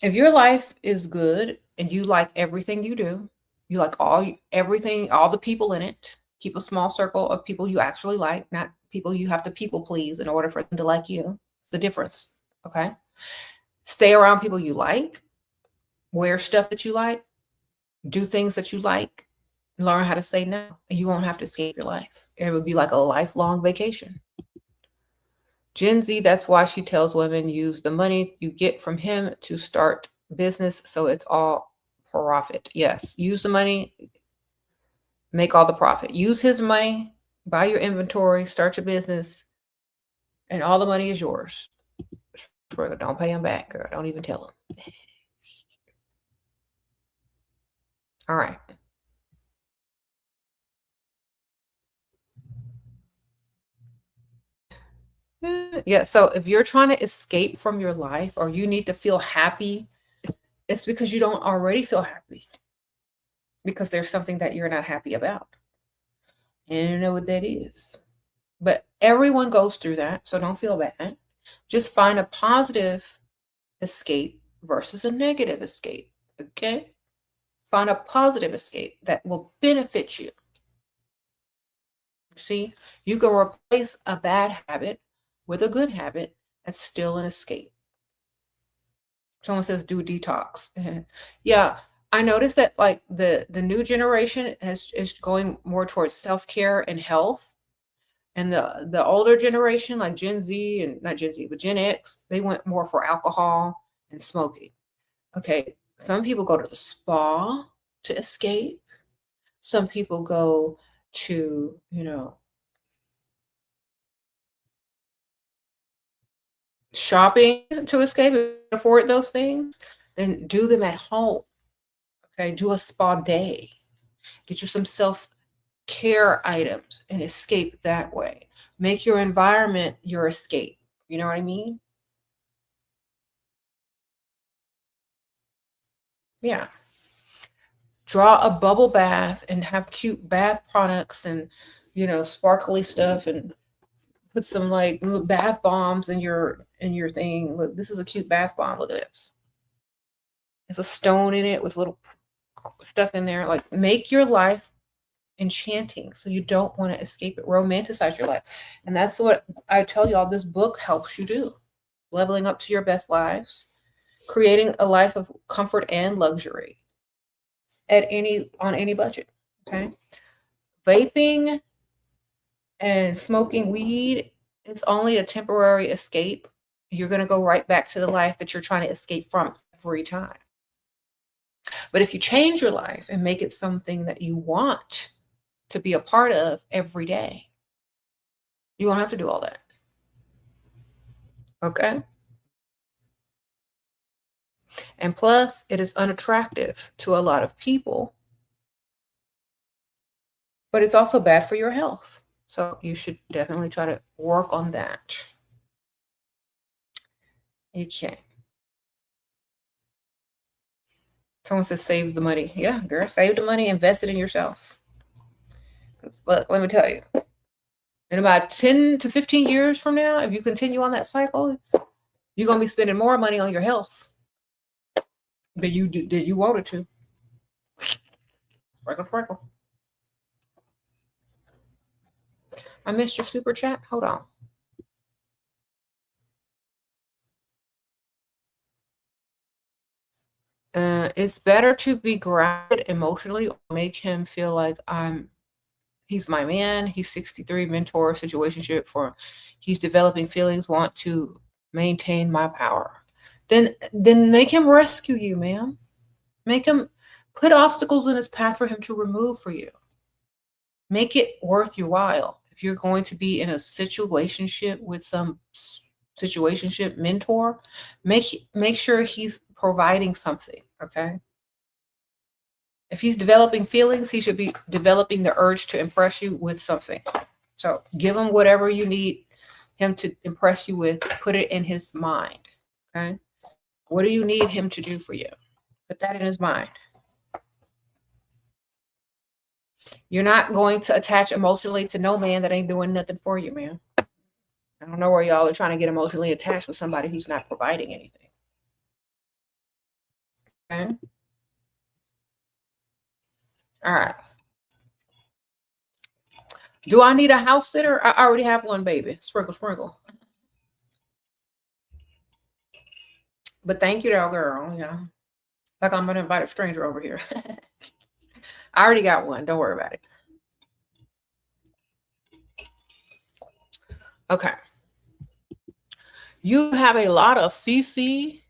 if your life is good and you like everything you do, you like everything, all the people in it, keep a small circle of people you actually like, not people you have to people please in order for them to like you. It's the difference. Okay. Stay around people you like, wear stuff that you like, do things that you like, learn how to say no, and you won't have to escape your life. It would be like a lifelong vacation. Gen Z, that's why she tells women use the money you get from him to start business so it's all profit. Yes, use the money, make all the profit. Use his money, buy your inventory, start your business, and all the money is yours. Don't pay him back, girl. Don't even tell him. All right. Yeah, so if you're trying to escape from your life or you need to feel happy, it's because you don't already feel happy because there's something that you're not happy about. And you know what that is. But everyone goes through that, so don't feel bad. Just find a positive escape versus a negative escape. Okay? Find a positive escape that will benefit you. See, you can replace a bad habit with a good habit that's still an escape. Someone says do detox. Yeah, I noticed that like the new generation is going more towards self-care and health. And the older generation, like Gen Z and not Gen Z, but Gen X, they went more for alcohol and smoking. Okay, some people go to the spa to escape. Some people go to, shopping to escape and afford those things. Then do them at home. Okay, do a spa day. Get you some self-care items and escape that way. Make your environment your escape. You know what I mean? Yeah. Draw a bubble bath and have cute bath products and, sparkly stuff, and put some like little bath bombs in your thing. Look, this is a cute bath bomb. Look at this. There's a stone in it with little stuff in there. Like, make your life enchanting so you don't want to escape it. Romanticize your life. And that's what I tell y'all this book helps you do. Leveling up to your best lives, creating a life of comfort and luxury on any budget. Okay. Vaping and smoking weed, it's only a temporary escape. You're going to go right back to the life that you're trying to escape from every time. But if you change your life and make it something that you want to be a part of every day, you won't have to do all that. Okay? And plus, it is unattractive to a lot of people, but it's also bad for your health. So you should definitely try to work on that. Okay. Someone says save the money. Yeah, girl, save the money, invest it in yourself. Look, let me tell you. In about 10 to 15 years from now, if you continue on that cycle, you're going to be spending more money on your health than you wanted to. Freckle. I missed your super chat. Hold on. It's better to be grounded emotionally or make him feel like he's my man. He's 63, mentor, situationship for he's developing feelings, want to maintain my power. Then make him rescue you, ma'am. Make him put obstacles in his path for him to remove for you. Make it worth your while. If you're going to be in a situationship with some situationship mentor, make sure he's providing something, okay? If he's developing feelings, he should be developing the urge to impress you with something. So give him whatever you need him to impress you with. Put it in his mind, okay? What do you need him to do for you? Put that in his mind. You're not going to attach emotionally to no man that ain't doing nothing for you, man. I don't know where y'all are trying to get emotionally attached with somebody who's not providing anything. Okay? All right. Do I need a house sitter? I already have one, baby. Sprinkle. But thank you, though, girl. Yeah. Like I'm going to invite a stranger over here. I already got one. Don't worry about it. Okay. You have a lot of CC.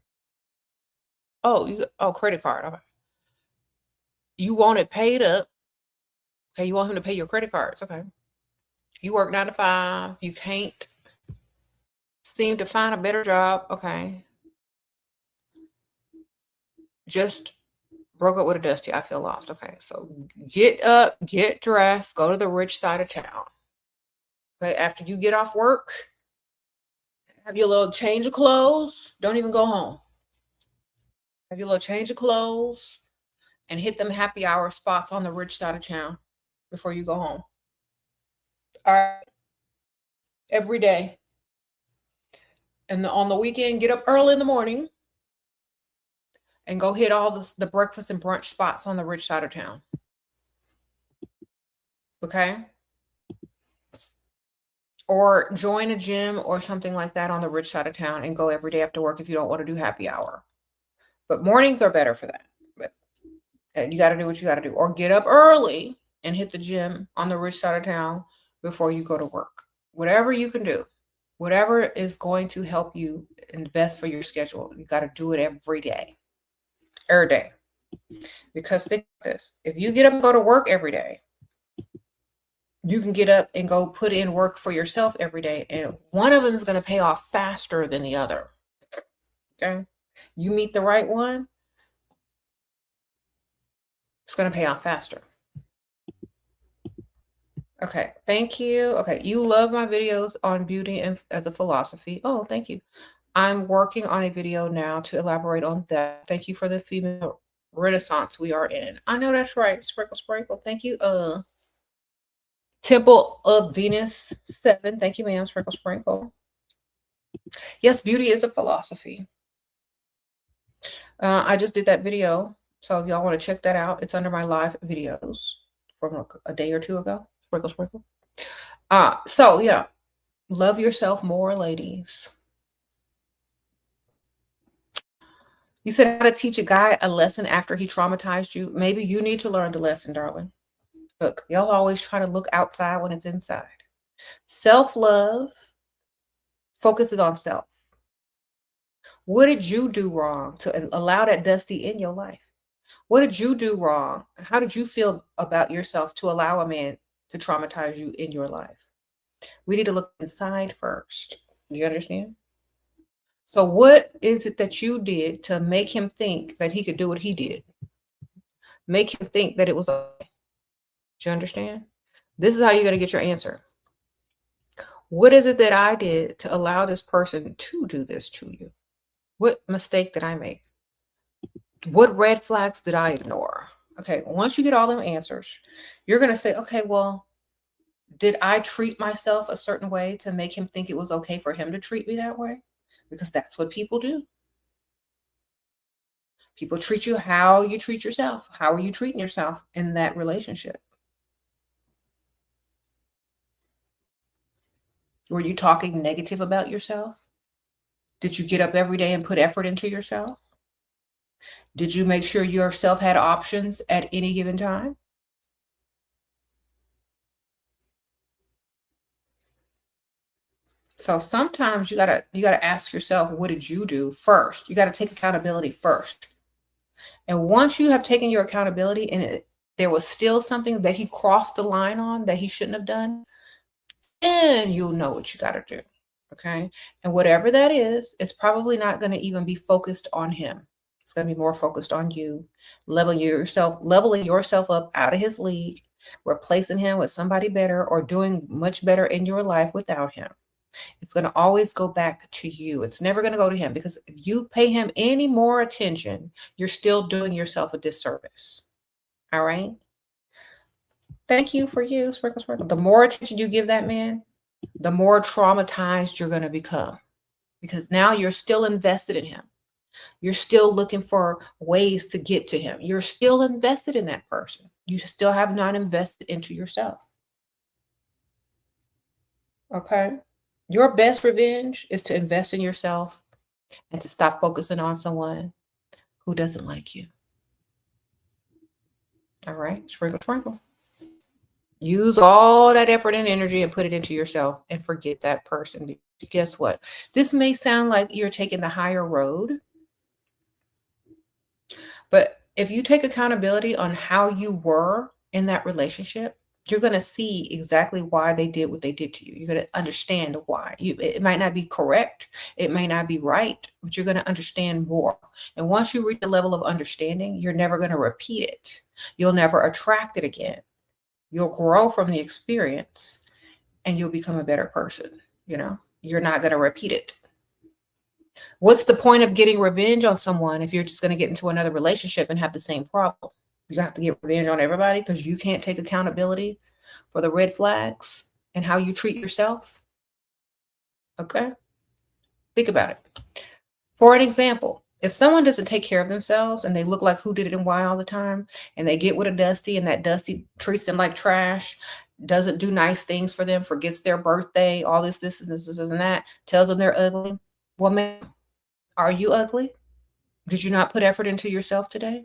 Oh, credit card. Okay. You want it paid up. Okay, you want him to pay your credit cards. Okay. You work 9 to 5. You can't seem to find a better job. Okay. Just broke up with a Dusty. I feel lost. Okay. So get up, get dressed, go to the rich side of town. Okay. After you get off work, have your little change of clothes. Don't even go home. Have your little change of clothes and hit them happy hour spots on the rich side of town before you go home. All right. Every day. And on the weekend, get up early in the morning and go hit all the breakfast and brunch spots on the rich side of town. Okay? Or join a gym or something like that on the rich side of town and go every day after work if you don't want to do happy hour. But mornings are better for that. But you got to do what you got to do. Or get up early and hit the gym on the rich side of town before you go to work. Whatever you can do. Whatever is going to help you and best for your schedule. You got to do it every day. Every day. Because think of this. If you get up and go to work every day, you can get up and go put in work for yourself every day. And one of them is going to pay off faster than the other. Okay? You meet the right one, it's going to pay off faster. Okay. Thank you. Okay. You love my videos on beauty and as a philosophy. Oh, thank you. I'm working on a video now to elaborate on that. Thank you for the female renaissance we are in. I know that's right. Sprinkle, sprinkle. Thank you. Temple of Venus 7. Thank you, ma'am. Sprinkle, sprinkle. Yes, beauty is a philosophy. I just did that video. So if y'all want to check that out, it's under my live videos from a day or two ago. Sprinkle, sprinkle. So yeah, love yourself more, ladies. You said how to teach a guy a lesson after he traumatized you. Maybe you need to learn the lesson, darling. Look, y'all always try to look outside when it's inside. Self-love focuses on self. What did you do wrong to allow that Dusty in your life? What did you do wrong? How did you feel about yourself to allow a man to traumatize you in your life? We need to look inside first. Do you understand? So what is it that you did to make him think that he could do what he did? Make him think that it was okay. Do you understand? This is how you're going to get your answer. What is it that I did to allow this person to do this to you? What mistake did I make? What red flags did I ignore? Okay, once you get all them answers, you're going to say, okay, well, did I treat myself a certain way to make him think it was okay for him to treat me that way? Because that's what people do. People treat you how you treat yourself. How are you treating yourself in that relationship? Were you talking negative about yourself? Did you get up every day and put effort into yourself? Did you make sure yourself had options at any given time? So sometimes you gotta ask yourself, what did you do first? You gotta take accountability first. And once you have taken your accountability and there was still something that he crossed the line on that he shouldn't have done, then you'll know what you gotta do. Okay. And whatever that is, it's probably not going to even be focused on him. It's going to be more focused on you, leveling yourself up out of his league, replacing him with somebody better, or doing much better in your life without him. It's going to always go back to you. It's never going to go to him, because if you pay him any more attention, you're still doing yourself a disservice. All right. Thank you for you, Sprinkle Sprinkle. The more attention you give that man, the more traumatized you're going to become, because now you're still invested in him. You're still looking for ways to get to him. You're still invested in that person. You still have not invested into yourself. Okay. Your best revenge is to invest in yourself and to stop focusing on someone who doesn't like you. All right. Sprinkle, sprinkle. Use all that effort and energy and put it into yourself and forget that person. Guess what? This may sound like you're taking the higher road, but if you take accountability on how you were in that relationship, you're going to see exactly why they did what they did to you. You're going to understand why. It might not be correct. It may not be right, but you're going to understand more. And once you reach the level of understanding, you're never going to repeat it. You'll never attract it again. You'll grow from the experience and you'll become a better person. You're not going to repeat it. What's the point of getting revenge on someone if you're just going to get into another relationship and have the same problem? You have to get revenge on everybody because you can't take accountability for the red flags and how you treat yourself. Okay? Think about it. For an example, if someone doesn't take care of themselves and they look like who did it and why all the time, and they get with a Dusty and that Dusty treats them like trash, doesn't do nice things for them, forgets their birthday, all this, and that, tells them they're ugly. Well, ma'am, are you ugly? Did you not put effort into yourself today?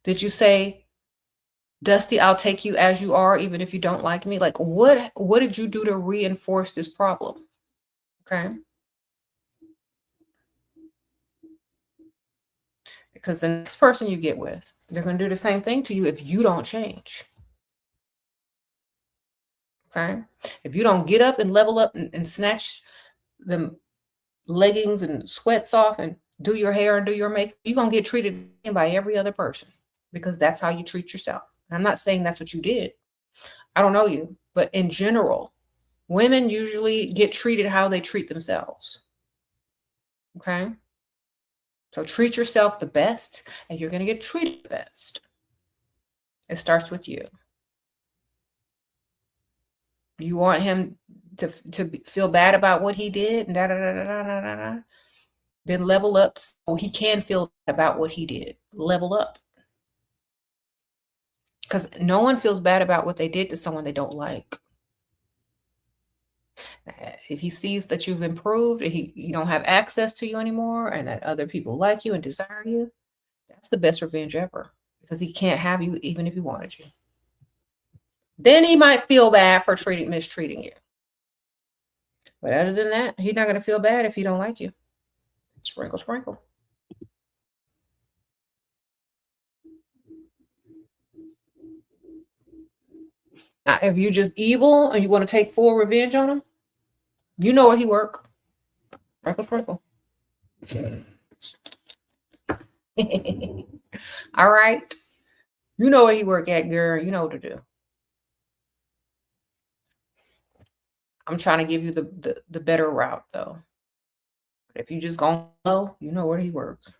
Did you say, Dusty, I'll take you as you are, even if you don't like me? Like, what did you do to reinforce this problem? Okay. Because the next person you get with, they're going to do the same thing to you if you don't change. Okay. If you don't get up and level up and snatch the leggings and sweats off and do your hair and do your makeup, you're going to get treated by every other person, because that's how you treat yourself. And I'm not saying that's what you did. I don't know you, but in general, women usually get treated how they treat themselves. Okay. So treat yourself the best, and you're going to get treated the best. It starts with you. You want him to feel bad about what he did, then level up so he can feel bad about what he did. Level up. Because no one feels bad about what they did to someone they don't like. If he sees that you've improved and he don't have access to you anymore and that other people like you and desire you, that's the best revenge ever, because he can't have you even if he wanted you. Then he might feel bad for mistreating you. But other than that, he's not going to feel bad if he don't like you. Sprinkle, sprinkle. Now, if you're just evil and you want to take full revenge on him, you know where he work. Sprinkle, sprinkle. All right. You know where he work at, girl. You know what to do. I'm trying to give you the better route, though. But if you just go low, you know where he works.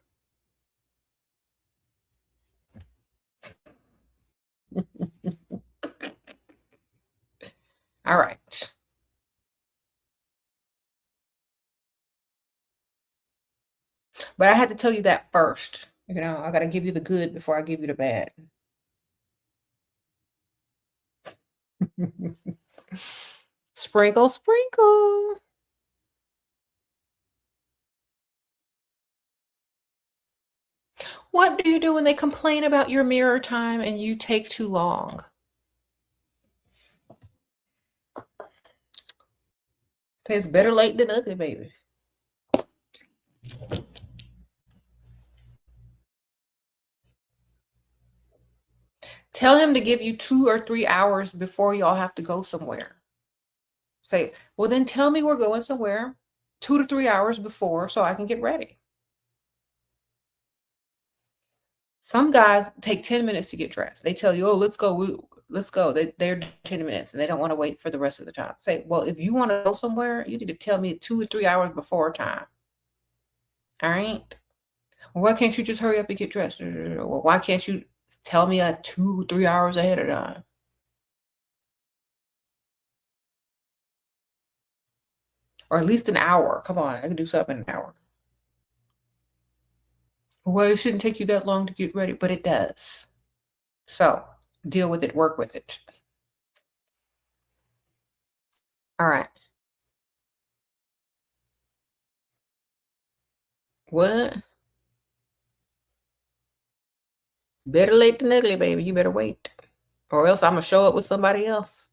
All right. But I had to tell you that first. I got to give you the good before I give you the bad. Sprinkle, sprinkle. What do you do when they complain about your mirror time and you take too long? Say it's better late than ugly, baby. Tell him to give you 2 or 3 hours before y'all have to go somewhere. Say, well, then tell me we're going somewhere 2 to 3 hours before so I can get ready. Some guys take 10 minutes to get dressed. They tell you, oh, let's go. Let's go. They're 10 minutes and they don't want to wait for the rest of the time. Say, well, if you want to go somewhere, you need to tell me 2 or 3 hours before time. All right. Well, why can't you just hurry up and get dressed? Well, why can't you tell me 2 or 3 hours ahead of time? Or at least an hour. Come on, I can do something in an hour. Well, it shouldn't take you that long to get ready, but it does. So deal with it, work with it. All right. What? Better late than ugly, baby. You better wait. Or else I'm going to show up with somebody else.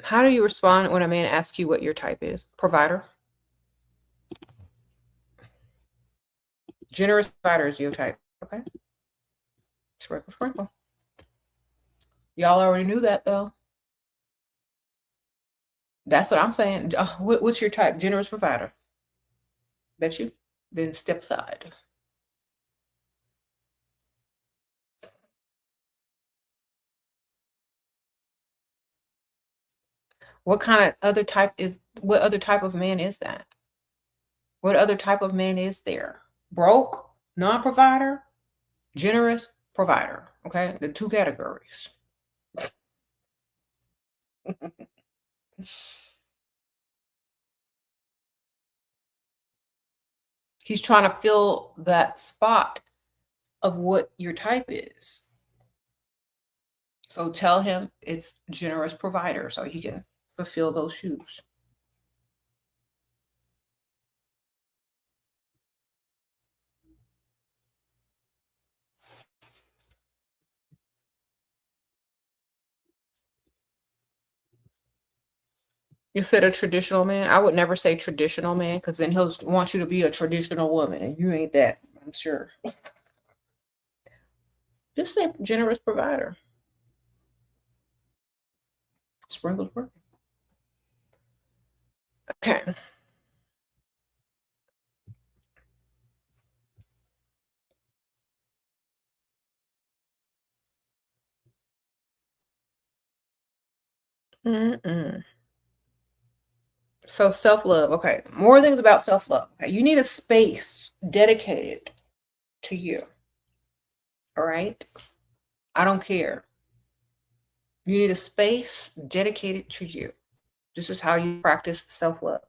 How do you respond when a man asks you what your type is? Provider. Generous provider is your type. Okay. Sprinkle, sprinkle. Y'all already knew that, though. That's what I'm saying. What's your type? Generous provider. Bet you. Then step aside. What other type of man is that? What other type of man is there? Broke, non-provider, generous, provider. Okay, the 2 categories. He's trying to fill that spot of what your type is. So tell him it's generous provider so he can fulfill those shoes. You said a traditional man. I would never say traditional man because then he'll want you to be a traditional woman, and you ain't that, I'm sure. Just say generous provider. Sprinkle, sprinkle. Okay. Mm-mm. So self-love. Okay. More things about self-love. Okay. You need a space dedicated to you. All right. I don't care. You need a space dedicated to you. This is how you practice self-love.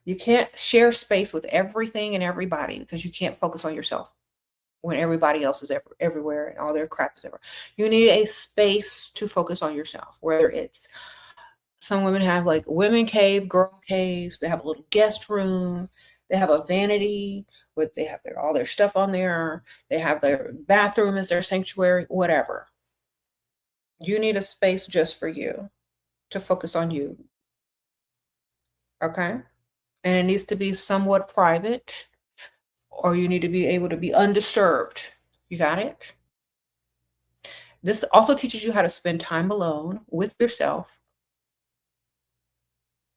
You can't share space with everything and everybody because you can't focus on yourself when everybody else is everywhere and all their crap is everywhere. You need a space to focus on yourself, whether it's some women have like women cave, girl caves. They have a little guest room. They have a vanity with they have all their stuff on there. They have their bathroom as their sanctuary, whatever. You need a space just for you to focus on you. Okay? And it needs to be somewhat private, or you need to be able to be undisturbed. You got it? This also teaches you how to spend time alone with yourself,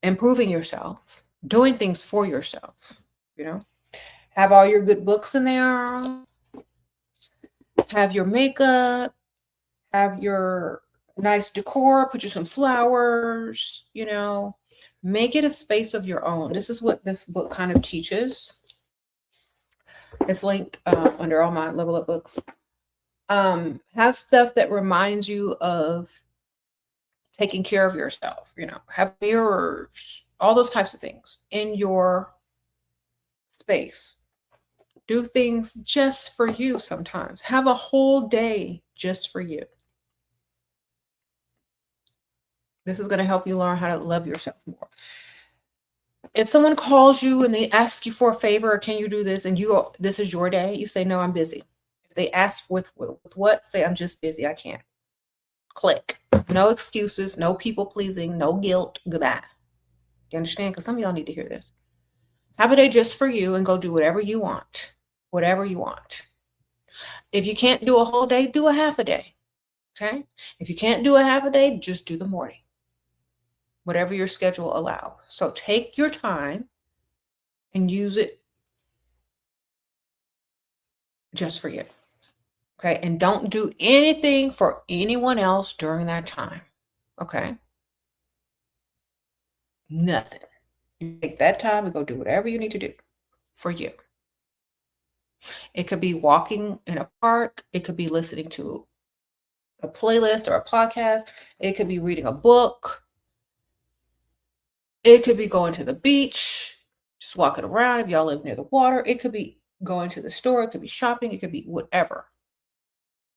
improving yourself, doing things for yourself, you know? Have all your good books in there, have your makeup, have your nice decor, put you some flowers, make it a space of your own. This is what this book kind of teaches. It's linked under all my Level Up books. Have stuff that reminds you of taking care of yourself, have mirrors, all those types of things in your space. Do things just for you sometimes. Have a whole day just for you. This is going to help you learn how to love yourself more. If someone calls you and they ask you for a favor, or can you do this, and you go, this is your day, you say, no, I'm busy. If they ask with what, say, I'm just busy, I can't. Click. No excuses, no people pleasing, no guilt, goodbye. You understand? Because some of y'all need to hear this. Have a day just for you and go do whatever you want. Whatever you want. If you can't do a whole day, do a half a day. Okay? If you can't do a half a day, just do the morning. Whatever your schedule allows. So take your time and use it just for you. Okay? And don't do anything for anyone else during that time. Okay? Nothing. You take that time and go do whatever you need to do for you. It could be walking in a park. It could be listening to a playlist or a podcast. It could be reading a book. It could be going to the beach, just walking around if y'all live near the water. It could be going to the store. It could be shopping. It could be whatever.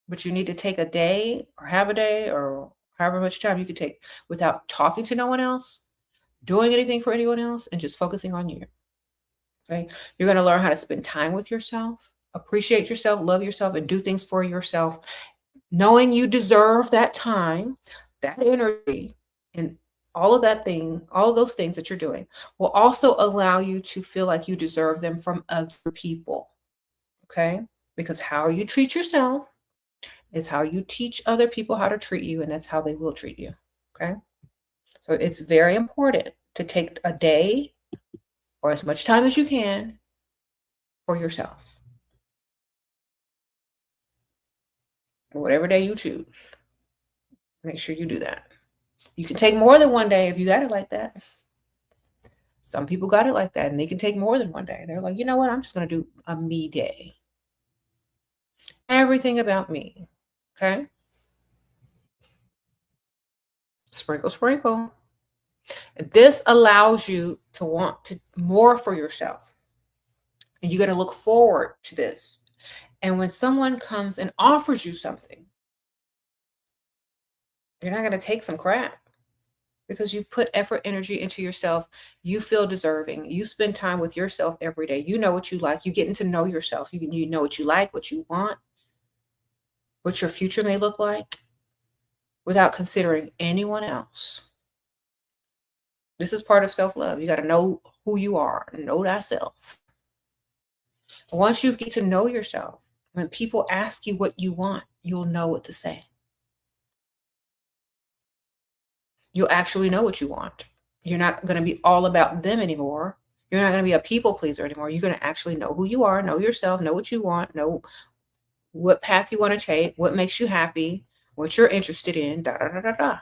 But you need to take a day or have a day or however much time you can take without talking to no one else, doing anything for anyone else, and just focusing on you. Okay? You're going to learn how to spend time with yourself, appreciate yourself, love yourself, and do things for yourself, knowing you deserve that time, that energy, and all of those things that you're doing will also allow you to feel like you deserve them from other people. Okay? Because how you treat yourself is how you teach other people how to treat you, and that's how they will treat you. Okay? So it's very important to take a day or as much time as you can for yourself. Whatever day you choose, make sure you do that. You can take more than one day if you got it like that. Some people got it like that, and they can take more than one day. They're like, you know what? I'm just going to do a me day. Everything about me. Okay? Sprinkle, sprinkle. This allows you to want to more for yourself. And you're going to look forward to this. And when someone comes and offers you something, you're not going to take some crap because you put effort, energy into yourself. You feel deserving. You spend time with yourself every day. You know what you like. You're getting to know yourself. You know what you like, what you want, what your future may look like without considering anyone else. This is part of self-love. You got to know who you are, know thyself. Once you get to know yourself, when people ask you what you want, you'll know what to say. You'll actually know what you want. You're not going to be all about them anymore. You're not going to be a people pleaser anymore. You're going to actually know who you are, know yourself, know what you want, know what path you want to take, what makes you happy, what you're interested in, da da da da da.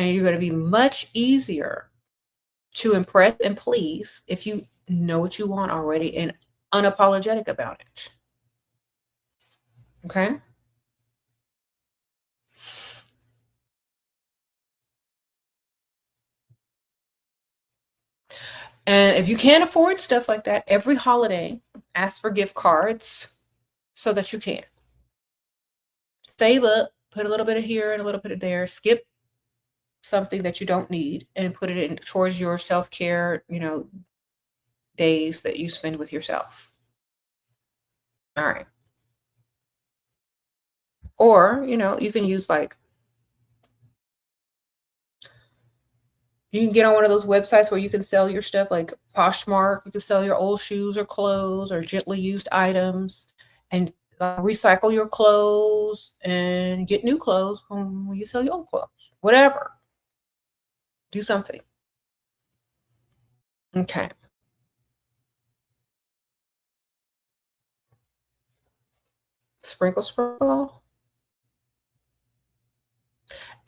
And you're going to be much easier to impress and please if you know what you want already and unapologetic about it. Okay? And if you can't afford stuff like that, every holiday, ask for gift cards so that you can. Save up, put a little bit of here and a little bit of there, skip something that you don't need and put it in towards your self-care, days that you spend with yourself. All right. Or, you can use you can get on one of those websites where you can sell your stuff like Poshmark. You can sell your old shoes or clothes or gently used items and recycle your clothes and get new clothes when you sell your old clothes. Whatever. Do something. Okay. Sprinkle, sprinkle.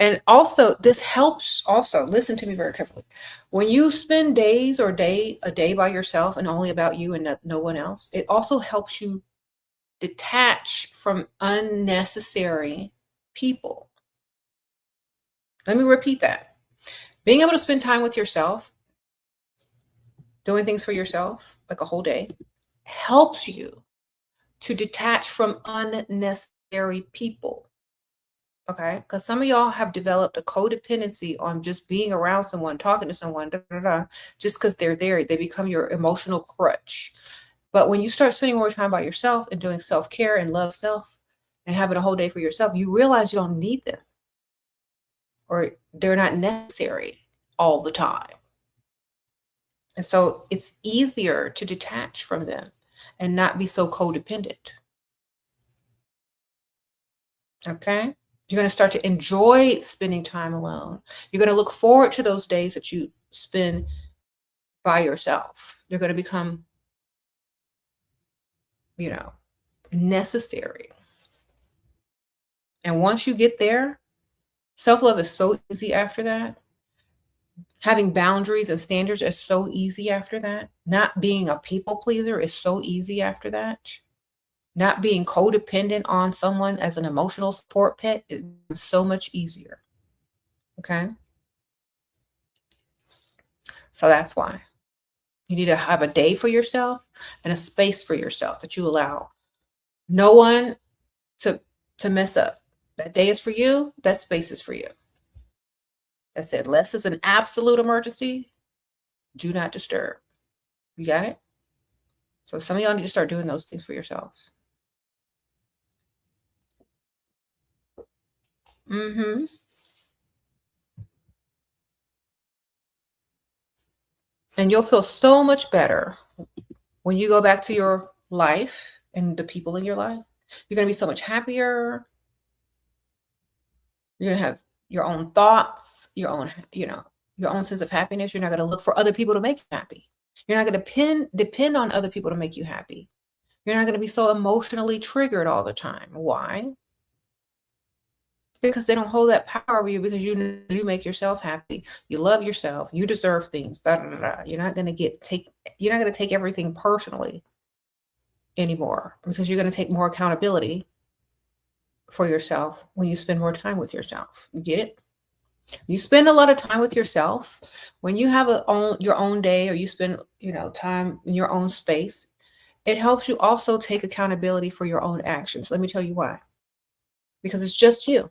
And also, this helps also, listen to me very carefully. When you spend days or a day by yourself and only about you and no one else, it also helps you detach from unnecessary people. Let me repeat that. Being able to spend time with yourself, doing things for yourself, like a whole day, helps you to detach from unnecessary people. Okay, because some of y'all have developed a codependency on just being around someone, talking to someone, just because they're there. They become your emotional crutch. But when you start spending more time by yourself and doing self-care and love self and having a whole day for yourself, you realize you don't need them or they're not necessary all the time. And so it's easier to detach from them and not be so codependent. Okay? You're going to start to enjoy spending time alone. You're going to look forward to those days that you spend by yourself. They're going to become, necessary. And once you get there, self-love is so easy after that. Having boundaries and standards is so easy after that. Not being a people pleaser is so easy after that. Not being codependent on someone as an emotional support pet is so much easier. Okay? So that's why you need to have a day for yourself and a space for yourself that you allow no one to mess up. That day is for you. That space is for you. That's it. Unless it's an absolute emergency, do not disturb. You got it? So some of y'all need to start doing those things for yourselves. Mm-hmm. And you'll feel so much better when you go back to your life and the people in your life. You're going to be so much happier. You're going to have your own thoughts, your own sense of happiness. You're not going to look for other people to make you happy. You're not going to depend on other people to make you happy. You're not going to be so emotionally triggered all the time. Why? Because they don't hold that power over you because you make yourself happy. You love yourself. You deserve things. You're not going to take everything personally anymore because you're going to take more accountability for yourself when you spend more time with yourself. You get it? You spend a lot of time with yourself when you have your own day or you spend, time in your own space. It helps you also take accountability for your own actions. Let me tell you why. Because it's just you.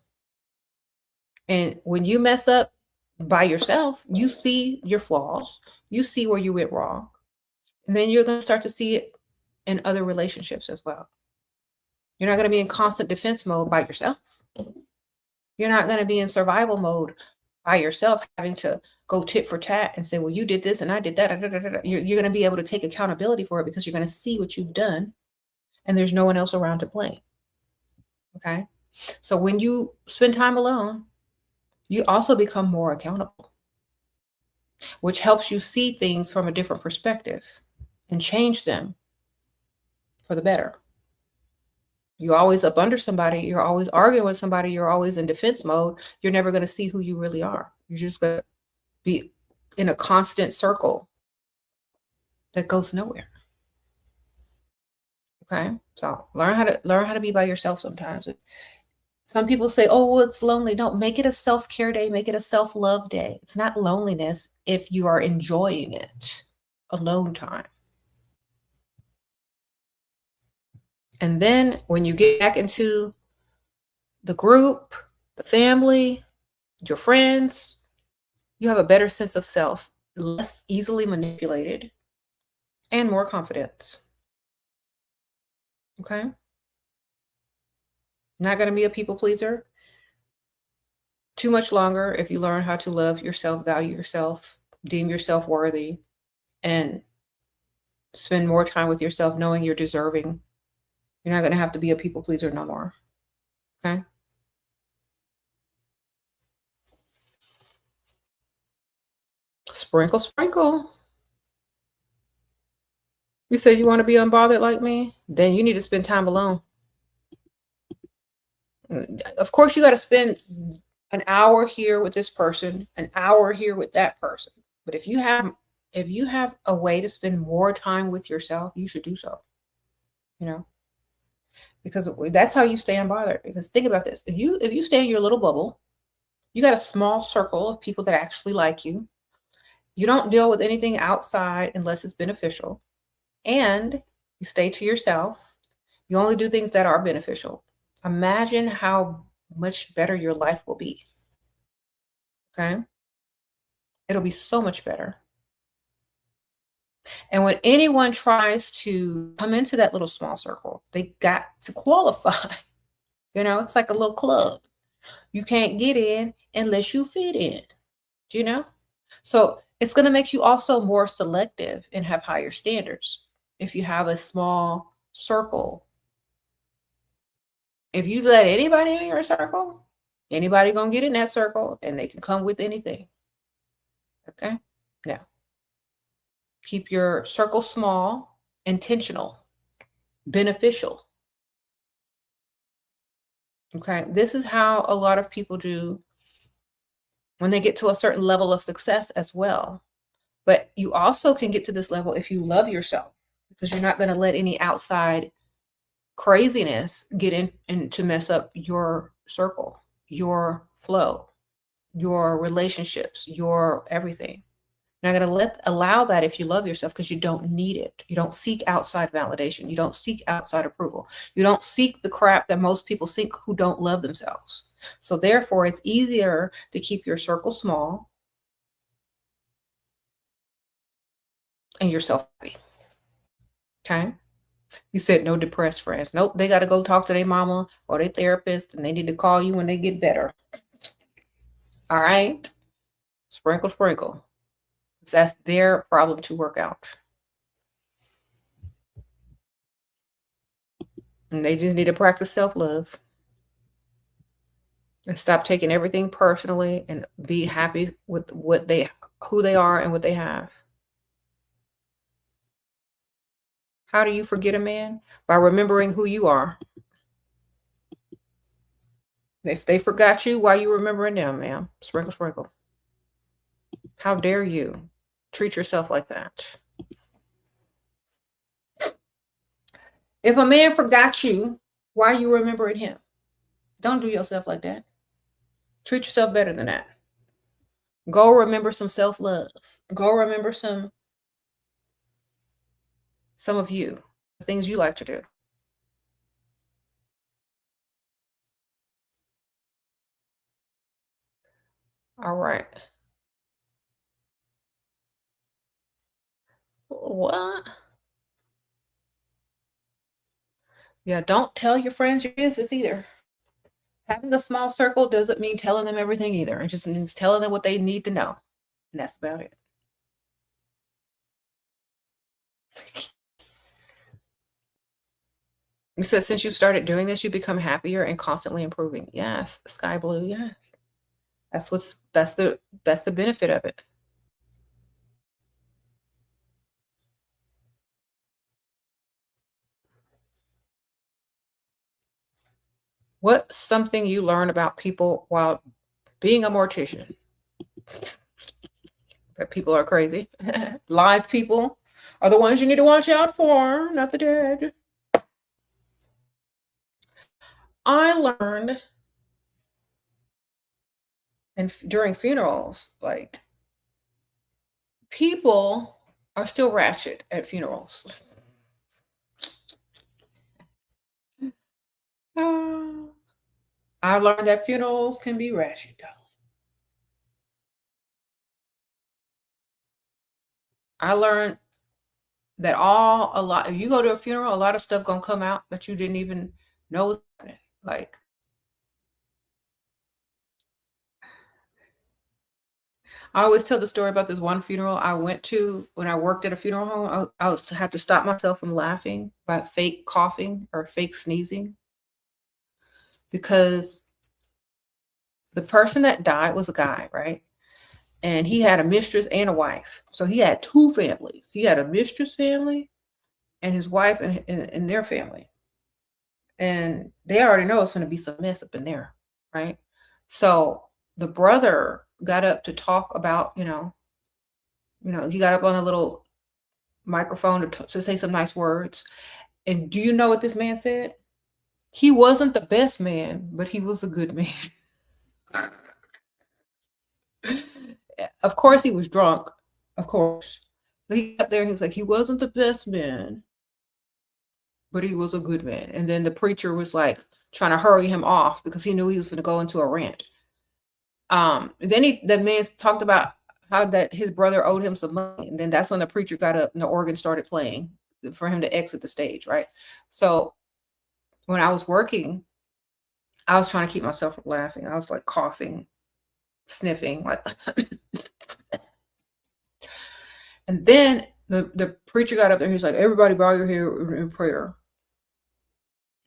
And when you mess up by yourself, you see your flaws, you see where you went wrong, and then you're going to start to see it in other relationships as well. You're not going to be in constant defense mode by yourself. You're not going to be in survival mode by yourself, having to go tit for tat and say, well, you did this and I did that. You're going to be able to take accountability for it because you're going to see what you've done and there's no one else around to blame. Okay. So when you spend time alone, you also become more accountable, which helps you see things from a different perspective and change them for the better. You're always up under somebody. You're always arguing with somebody. You're always in defense mode. You're never going to see who you really are. You're just going to be in a constant circle that goes nowhere. Okay? So learn how to be by yourself sometimes. Some people say, "Oh, well, it's lonely." No, make it a self-care day, make it a self-love day. It's not loneliness if you are enjoying it. Alone time. And then when you get back into the group, the family, your friends, you have a better sense of self, less easily manipulated, and more confidence. Okay? Not going to be a people pleaser too much longer if you learn how to love yourself, value yourself, deem yourself worthy, and spend more time with yourself knowing you're deserving. You're not going to have to be a people pleaser no more. Okay? Sprinkle, sprinkle. You say you want to be unbothered like me? Then you need to spend time alone. Of course, you got to spend an hour here with this person, an hour here with that person. But if you have a way to spend more time with yourself, you should do so. You know, because that's how you stay unbothered. Because think about this: if you stay in your little bubble, you got a small circle of people that actually like you. You don't deal with anything outside unless it's beneficial, and you stay to yourself. You only do things that are beneficial. Imagine how much better your life will be. Okay, it'll be so much better. And when anyone tries to come into that little small circle, they got to qualify. It's like a little club. You can't get in unless you fit in, you know? So it's going to make you also more selective and have higher standards if you have a small circle. If you let anybody in your circle, anybody going to get in that circle and they can come with anything. Okay? Now, keep your circle small, intentional, beneficial. Okay? This is how a lot of people do when they get to a certain level of success as well. But you also can get to this level if you love yourself, because you're not going to let any outside craziness get in to mess up your circle, your flow, your relationships, your everything. You're not going to allow that if you love yourself, because you don't need it. You don't seek outside validation. You don't seek outside approval. You don't seek the crap that most people seek who don't love themselves. So therefore, it's easier to keep your circle small and yourself happy. Okay? You said no depressed friends. Nope, they got to go talk to their mama or their therapist, and they need to call you when they get better. All right? Sprinkle, sprinkle. That's their problem to work out. And they just need to practice self-love and stop taking everything personally and be happy with who they are and what they have. How do you forget a man? By remembering who you are. If they forgot you, why you remembering them, ma'am? Sprinkle, sprinkle. How dare you treat yourself like that? If a man forgot you, why are you remembering him? Don't do yourself like that. Treat yourself better than that. Go remember some self-love. Go remember some of you, the things you like to do. All right. What? Yeah, don't tell your friends your business either. Having a small circle doesn't mean telling them everything either. It just means telling them what they need to know. And that's about it. You said since you started doing this, you become happier and constantly improving. Yes, sky blue. Yeah, that's the benefit of it. What's something you learn about people while being a mortician? But people are crazy. Live people are the ones you need to watch out for, not the dead. I learned and during funerals, like people are still ratchet at funerals. Uh, I learned that funerals can be ratchet, though. I learned that a lot. If you go to a funeral, a lot of stuff gonna come out that you didn't even know was happening. Like I always tell the story about this one funeral I went to when I worked at a funeral home. I was to have to stop myself from laughing by fake coughing or fake sneezing because the person that died was a guy, right? And he had a mistress and a wife. So he had two families. He had a mistress family and his wife and their family. And they already know it's going to be some mess up in there, right? So the brother got up to talk about, he got up on a little microphone to say some nice words. And do you know what this man said? He wasn't the best man, but he was a good man. Of course, he was drunk. Of course. But he got there and he was like, he wasn't the best man, but he was a good man. And then the preacher was like trying to hurry him off because he knew he was going to go into a rant. Then the man talked about how that his brother owed him some money. And then that's when the preacher got up and the organ started playing for him to exit the stage, right? So when I was working, I was trying to keep myself from laughing. I was like coughing, sniffing, like and then the preacher got up there, he's like, everybody bow your head in prayer.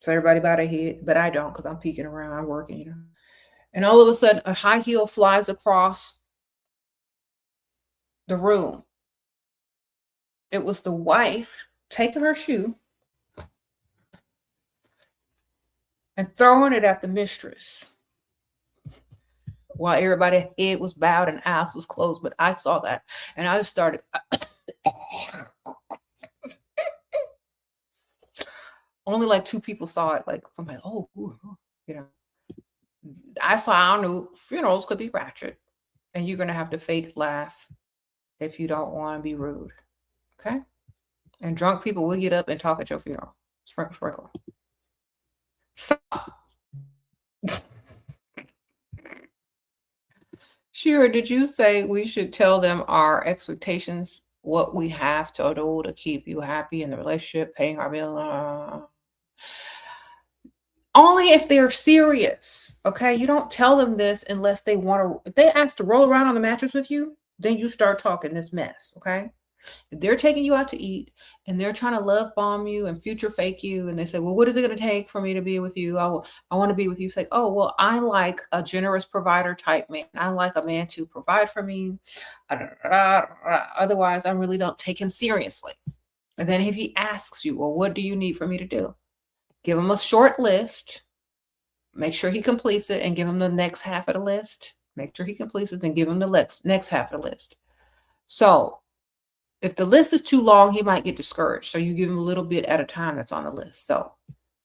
So everybody bowed their head, but I don't because I'm peeking around, I'm working, And all of a sudden, a high heel flies across the room. It was the wife taking her shoe and throwing it at the mistress while everybody's head was bowed and eyes was closed. But I saw that and I just started. Only like two people saw it. Like somebody, oh, I knew funerals could be ratchet and you're going to have to fake laugh if you don't want to be rude. Okay. And drunk people will get up and talk at your funeral. Sprinkle, sprinkle. So, Shira, did you say we should tell them our expectations, what we have to do to keep you happy in the relationship, paying our bill? Only if they're serious, okay? You don't tell them this unless they want to. If they ask to roll around on the mattress with you, then you start talking this mess, okay? If they're taking you out to eat and they're trying to love bomb you and future fake you, and they say, well, what is it going to take for me to be with you? I want to be with you. Say, oh, well, I like a generous provider type man. I like a man to provide for me. Otherwise, I really don't take him seriously. And then if he asks you, well, what do you need for me to do? Give him a short list. Make sure he completes it and give him the next half of the list. Make sure he completes it and give him the next half of the list. So if the list is too long, he might get discouraged. So you give him a little bit at a time that's on the list. So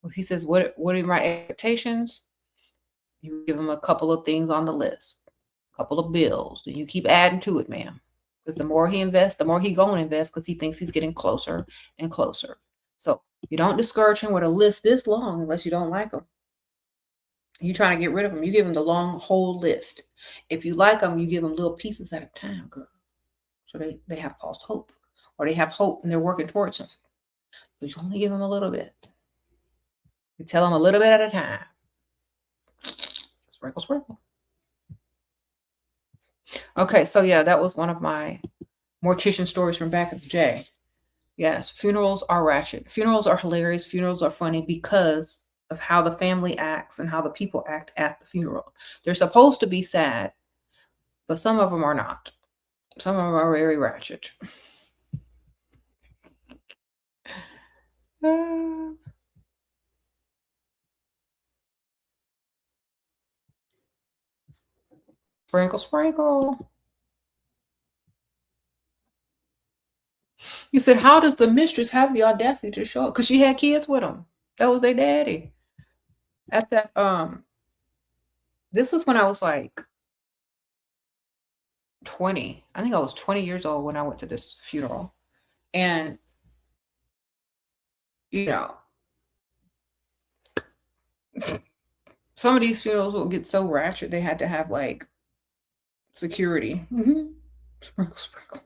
if he says, what are my expectations? You give him a couple of things on the list, a couple of bills. Then you keep adding to it, ma'am. Because the more he invests, the more he going to invest because he thinks he's getting closer and closer. So you don't discourage him with a list this long unless you don't like him. You trying to get rid of him, you give him the long whole list. If you like them, you give them little pieces at a time, girl. So they have false hope, or they have hope and they're working towards something. So you only give them a little bit. You tell them a little bit at a time. Sprinkle, sprinkle. Okay, so yeah, that was one of my mortician stories from back in the day. Yes, funerals are ratchet. Funerals are hilarious. Funerals are funny because of how the family acts and how the people act at the funeral. They're supposed to be sad, but some of them are not. Some of them are very ratchet. Sprinkle, sprinkle. He said, how does the mistress have the audacity to show up? Because she had kids with him. That was their daddy. At that, this was when I was like 20. I think I was 20 years old when I went to this funeral. And, you know, some of these funerals will get so ratchet, they had to have like security. Sprinkle, sprinkle.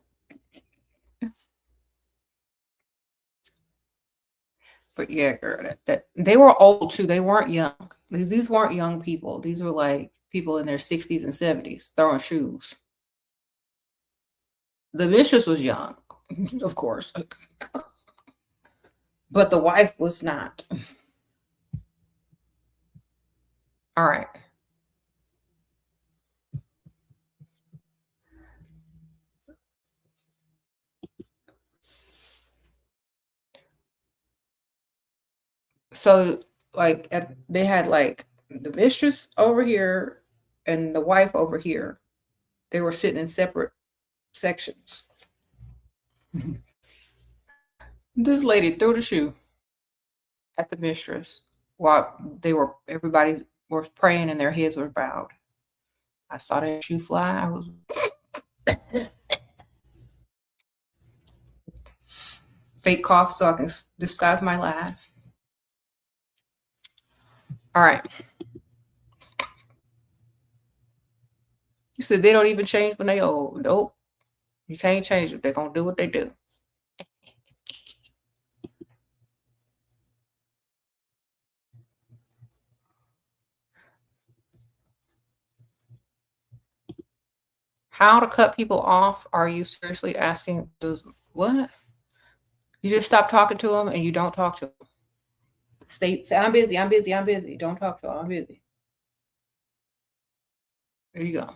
But yeah, girl, that they were old too. They weren't young. These weren't young people. These were like people in their 60s and 70s throwing shoes. The mistress was young, of course, but the wife was not. All right. So like they had like the mistress over here and the wife over here. They were sitting in separate sections. This lady threw the shoe at the mistress while everybody was praying and their heads were bowed. I saw that shoe fly. I was fake cough so I can disguise my laugh. All right. You said they don't even change when they old. Nope. You can't change it. They're going to do what they do. How to cut people off? Are you seriously asking? What? You just stop talking to them and you don't talk to them. Say, I'm busy, I'm busy, I'm busy. Don't talk to them. I'm busy. There you go.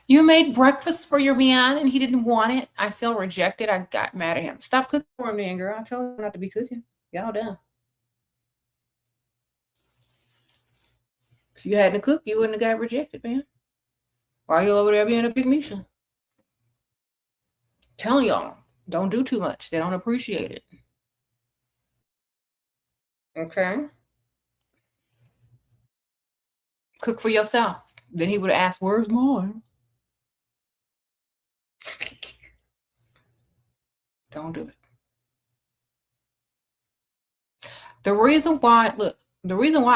You made breakfast for your man and he didn't want it. I feel rejected. I got mad at him. Stop cooking for him then, girl. I tell him not to be cooking. Y'all done. If you hadn't cooked, you wouldn't have got rejected, man. Why you over there being a big Misha? Tell y'all, don't do too much. They don't appreciate it. Okay? Cook for yourself. Then he would have asked, where's mine? Don't do it. The reason why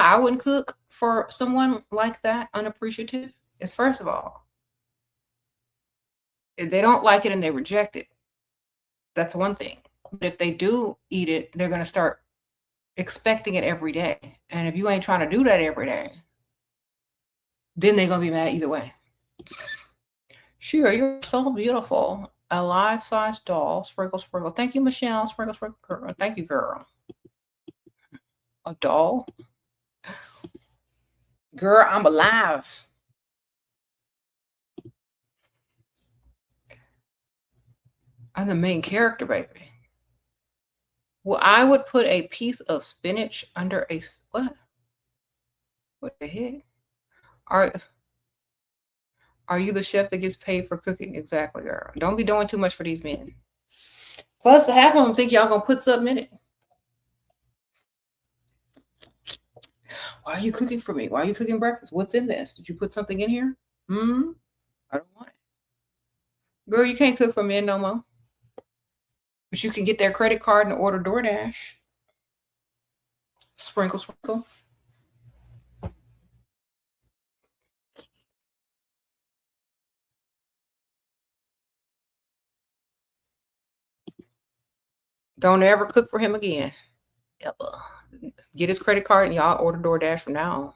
I wouldn't cook for someone like that, unappreciative, is first of all, if they don't like it and they reject it, that's one thing. But if they do eat it, they're going to start expecting it every day. And if you ain't trying to do that every day, then they're going to be mad either way. Sure, you're so beautiful. A life-size doll. Sprinkle, sprinkle. Thank you, Michelle. Sprinkle, sprinkle, girl. Thank you, girl. A doll? Girl, I'm alive. I'm the main character, baby. Well, I would put a piece of spinach under a what? What the heck? Are you the chef that gets paid for cooking? Exactly, girl. Don't be doing too much for these men. Plus, half of them think y'all gonna put something in it. Why are you cooking for me? Why are you cooking breakfast? What's in this? Did you put something in here? I don't want it. Girl, you can't cook for men no more. But you can get their credit card and order DoorDash. Sprinkle, sprinkle. Don't ever cook for him again. Ever. Get his credit card and y'all order DoorDash from now on.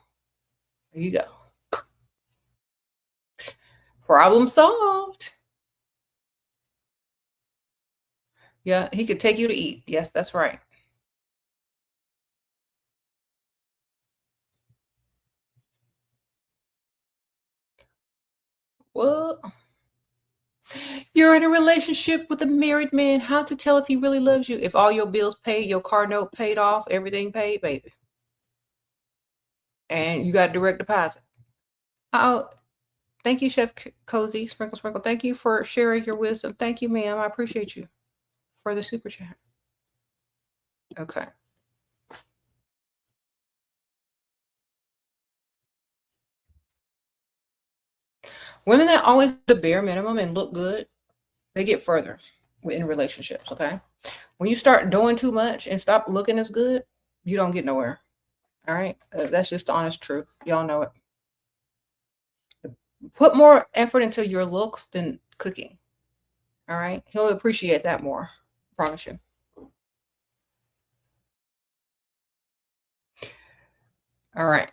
There you go. Problem solved. Yeah, he could take you to eat. Yes, that's right. What? You're in a relationship with a married man. How to tell if he really loves you? If all your bills paid, your car note paid off, everything paid, baby. And you got direct deposit. How Thank you, Chef Cozy, Sprinkle Sprinkle. Thank you for sharing your wisdom. Thank you, ma'am. I appreciate you for the super chat. Okay. Women that always do the bare minimum and look good, they get further in relationships, okay? When you start doing too much and stop looking as good, you don't get nowhere. All right? That's just the honest truth. Y'all know it. Put more effort into your looks than cooking. All right? He'll appreciate that more. I promise you. All right.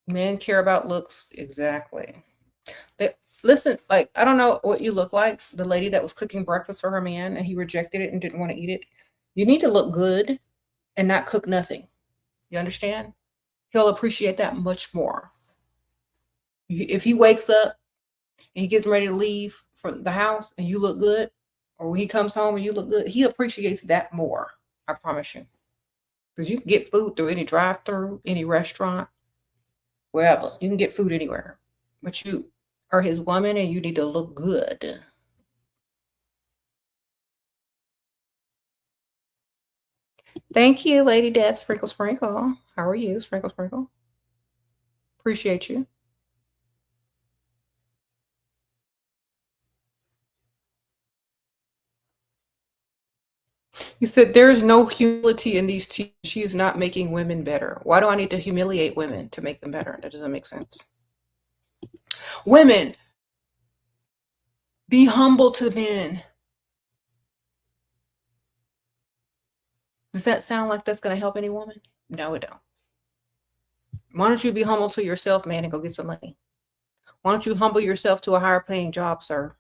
Men care about looks. Exactly. Listen, like, I don't know what you look like. The lady that was cooking breakfast for her man and he rejected it and didn't want to eat it. You need to look good and not cook nothing. You understand? He'll appreciate that much more. If he wakes up and he gets ready to leave from the house and you look good, or when he comes home and you look good, he appreciates that more. I promise you. Because you can get food through any drive-through, any restaurant, wherever. You can get food anywhere. But you are his woman and you need to look good. Thank you, Lady Death, Sprinkle Sprinkle. How are you, Sprinkle Sprinkle? Appreciate you. You said there's no humility in these teachings. She is not making women better. Why do I need to humiliate women to make them better? That doesn't make sense. Women, be humble to men. Does that sound like that's going to help any woman? No, it don't. Why don't you be humble to yourself, man, and go get some money? Why don't you humble yourself to a higher paying job, sir?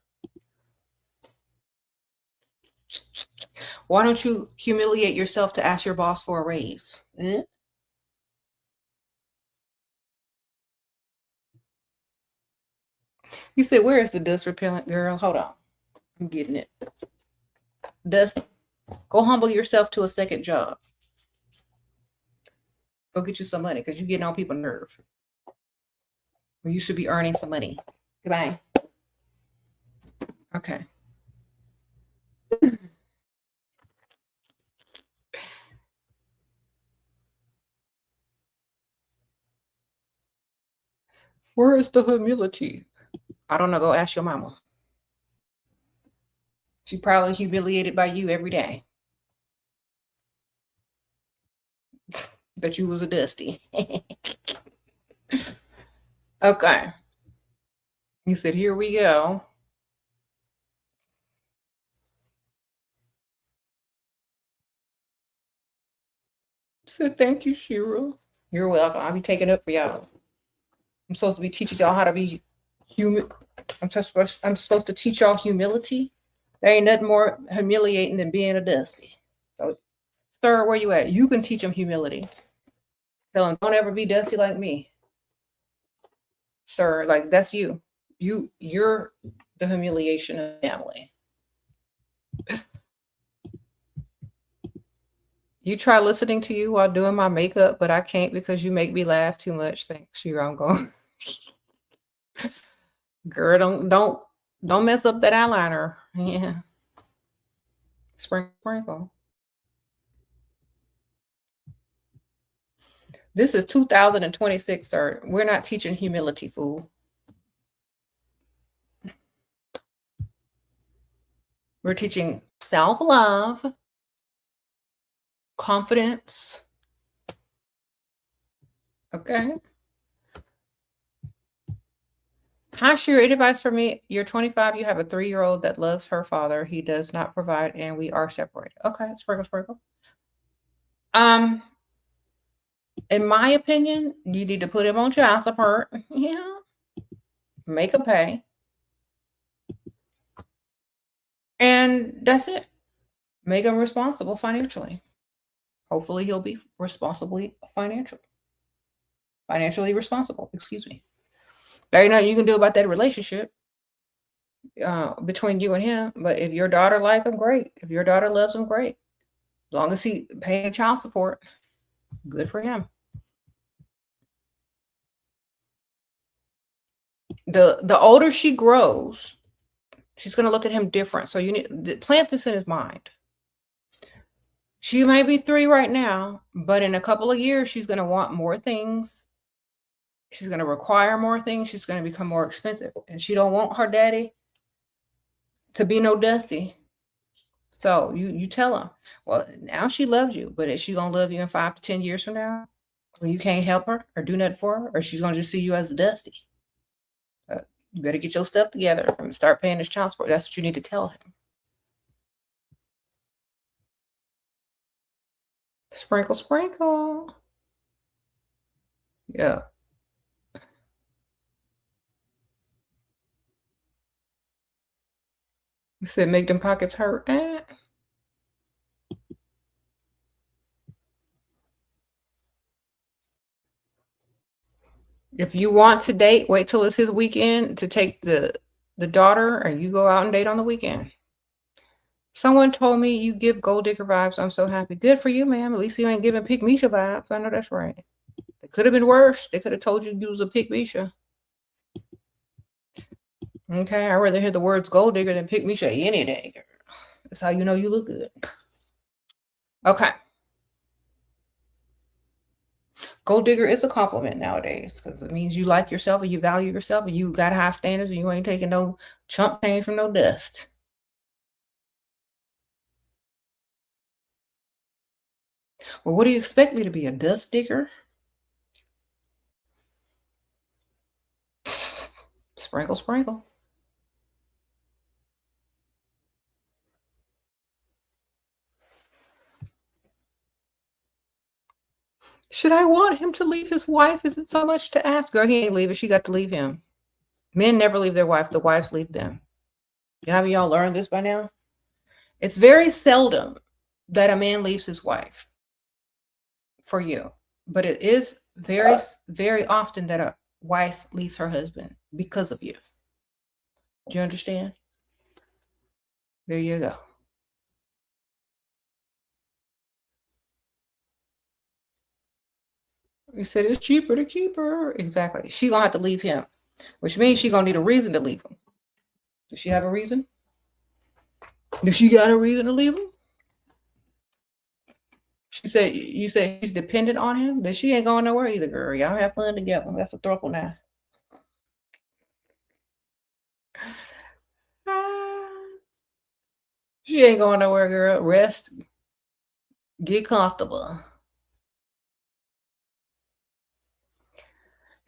Why don't you humiliate yourself to ask your boss for a raise? You said, where is the dust repellent, girl? Hold on. I'm getting it. Dust, go humble yourself to a second job. Go get you some money because you're getting on people's nerves. Well, you should be earning some money. Goodbye. Okay. Where is the humility? I don't know. Go ask your mama. She probably humiliated by you every day. That you was a dusty. Okay. You said, here we go. I said, thank you, Shira. You're welcome. I'll be taking up for y'all. I'm supposed to be teaching y'all how to be human. I'm supposed to teach y'all humility. There ain't nothing more humiliating than being a dusty. So, sir, where you at? You can teach them humility. Tell them, don't ever be dusty like me, sir. Like, that's you. You're the humiliation of the family. You try listening to you while doing my makeup, but I can't because you make me laugh too much. Thanks, you. I'm going. Girl, don't mess up that eyeliner. Yeah. Sprinkle. This is 2026, sir. We're not teaching humility, fool. We're teaching self-love, confidence. Okay. Hi, Shira. Any advice for me? You're 25. You have a 3-year-old that loves her father. He does not provide, and we are separated. Okay, sprinkle. In my opinion, you need to put him on child support. Yeah. Make him pay. And that's it. Make him responsible financially. Hopefully he'll be financially responsible. Excuse me. There ain't nothing you can do about that relationship between you and him. But if your daughter like him, great. If your daughter loves him, great. As long as he paying child support. Good for him. The older she grows, she's going to look at him different. So you need to plant this in his mind. She might be 3 right now, but in a couple of years, she's going to want more things. She's going to require more things. She's going to become more expensive. And she don't want her daddy to be no Dusty. So you tell him, well, now she loves you, but is she going to love you in 5 to 10 years from now when you can't help her or do nothing for her? Or she's going to just see you as a Dusty? You better get your stuff together and start paying his child support. That's what you need to tell him. Sprinkle, sprinkle. Yeah. You said make them pockets hurt. If you want to date, wait till it's his weekend to take the daughter, or you go out and date on the weekend. Someone told me you give gold digger vibes. I'm so happy. Good for you, ma'am. At least you ain't giving Pick Misha vibes. I know that's right. It could have been worse. They could have told you was a Pick Misha. Okay, I'd rather hear the words gold digger than Pick Misha any day. That's how you know you look good. Okay. Gold digger is a compliment nowadays because it means you like yourself and you value yourself and you got high standards and you ain't taking no chump change from no dust. Well, what do you expect me to be, a dust digger? Sprinkle, sprinkle. Should I want him to leave his wife? Is it so much to ask? Girl, he ain't leaving. She got to leave him. Men never leave their wife. The wives leave them. Haven't y'all learned this by now? It's very seldom that a man leaves his wife for you. But it is very, very often that a wife leaves her husband because of you. Do you understand? There you go. You said it's cheaper to keep her. Exactly. She gonna have to leave him, which means she gonna need a reason to leave him. Does she have a reason? Does she got a reason to leave him? She said, you said she's dependent on him? Then she ain't going nowhere either, girl. Y'all have fun together. That's a throuple now. She ain't going nowhere, girl. Rest. Get comfortable.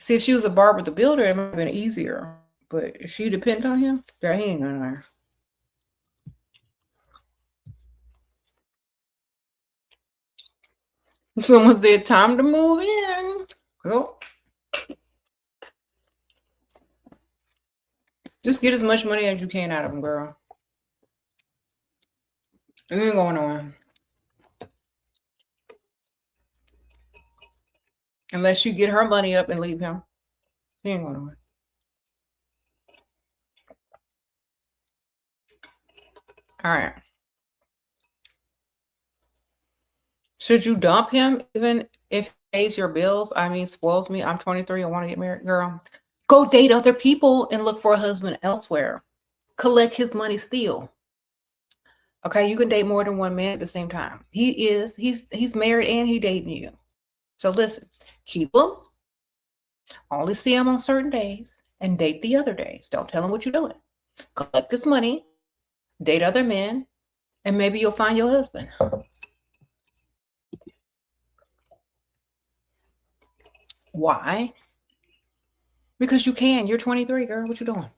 See, if she was a Barbara the Builder, it might have been easier. But if she dependent on him, girl, he ain't going nowhere. Someone said, time to move in. Well, just get as much money as you can out of him, girl. It ain't going nowhere. Unless you get her money up and leave him. He ain't going nowhere. All right. Should you dump him even if he pays your bills? I mean, spoils me. I'm 23. I want to get married. Girl, go date other people and look for a husband elsewhere. Collect his money still. Okay, you can date more than one man at the same time. He's married and he dating you. So listen, keep him. Only see him on certain days and date the other days. Don't tell him what you're doing. Collect this money, date other men, and maybe you'll find your husband. Why? Because you can. You're 23, girl. What you doing?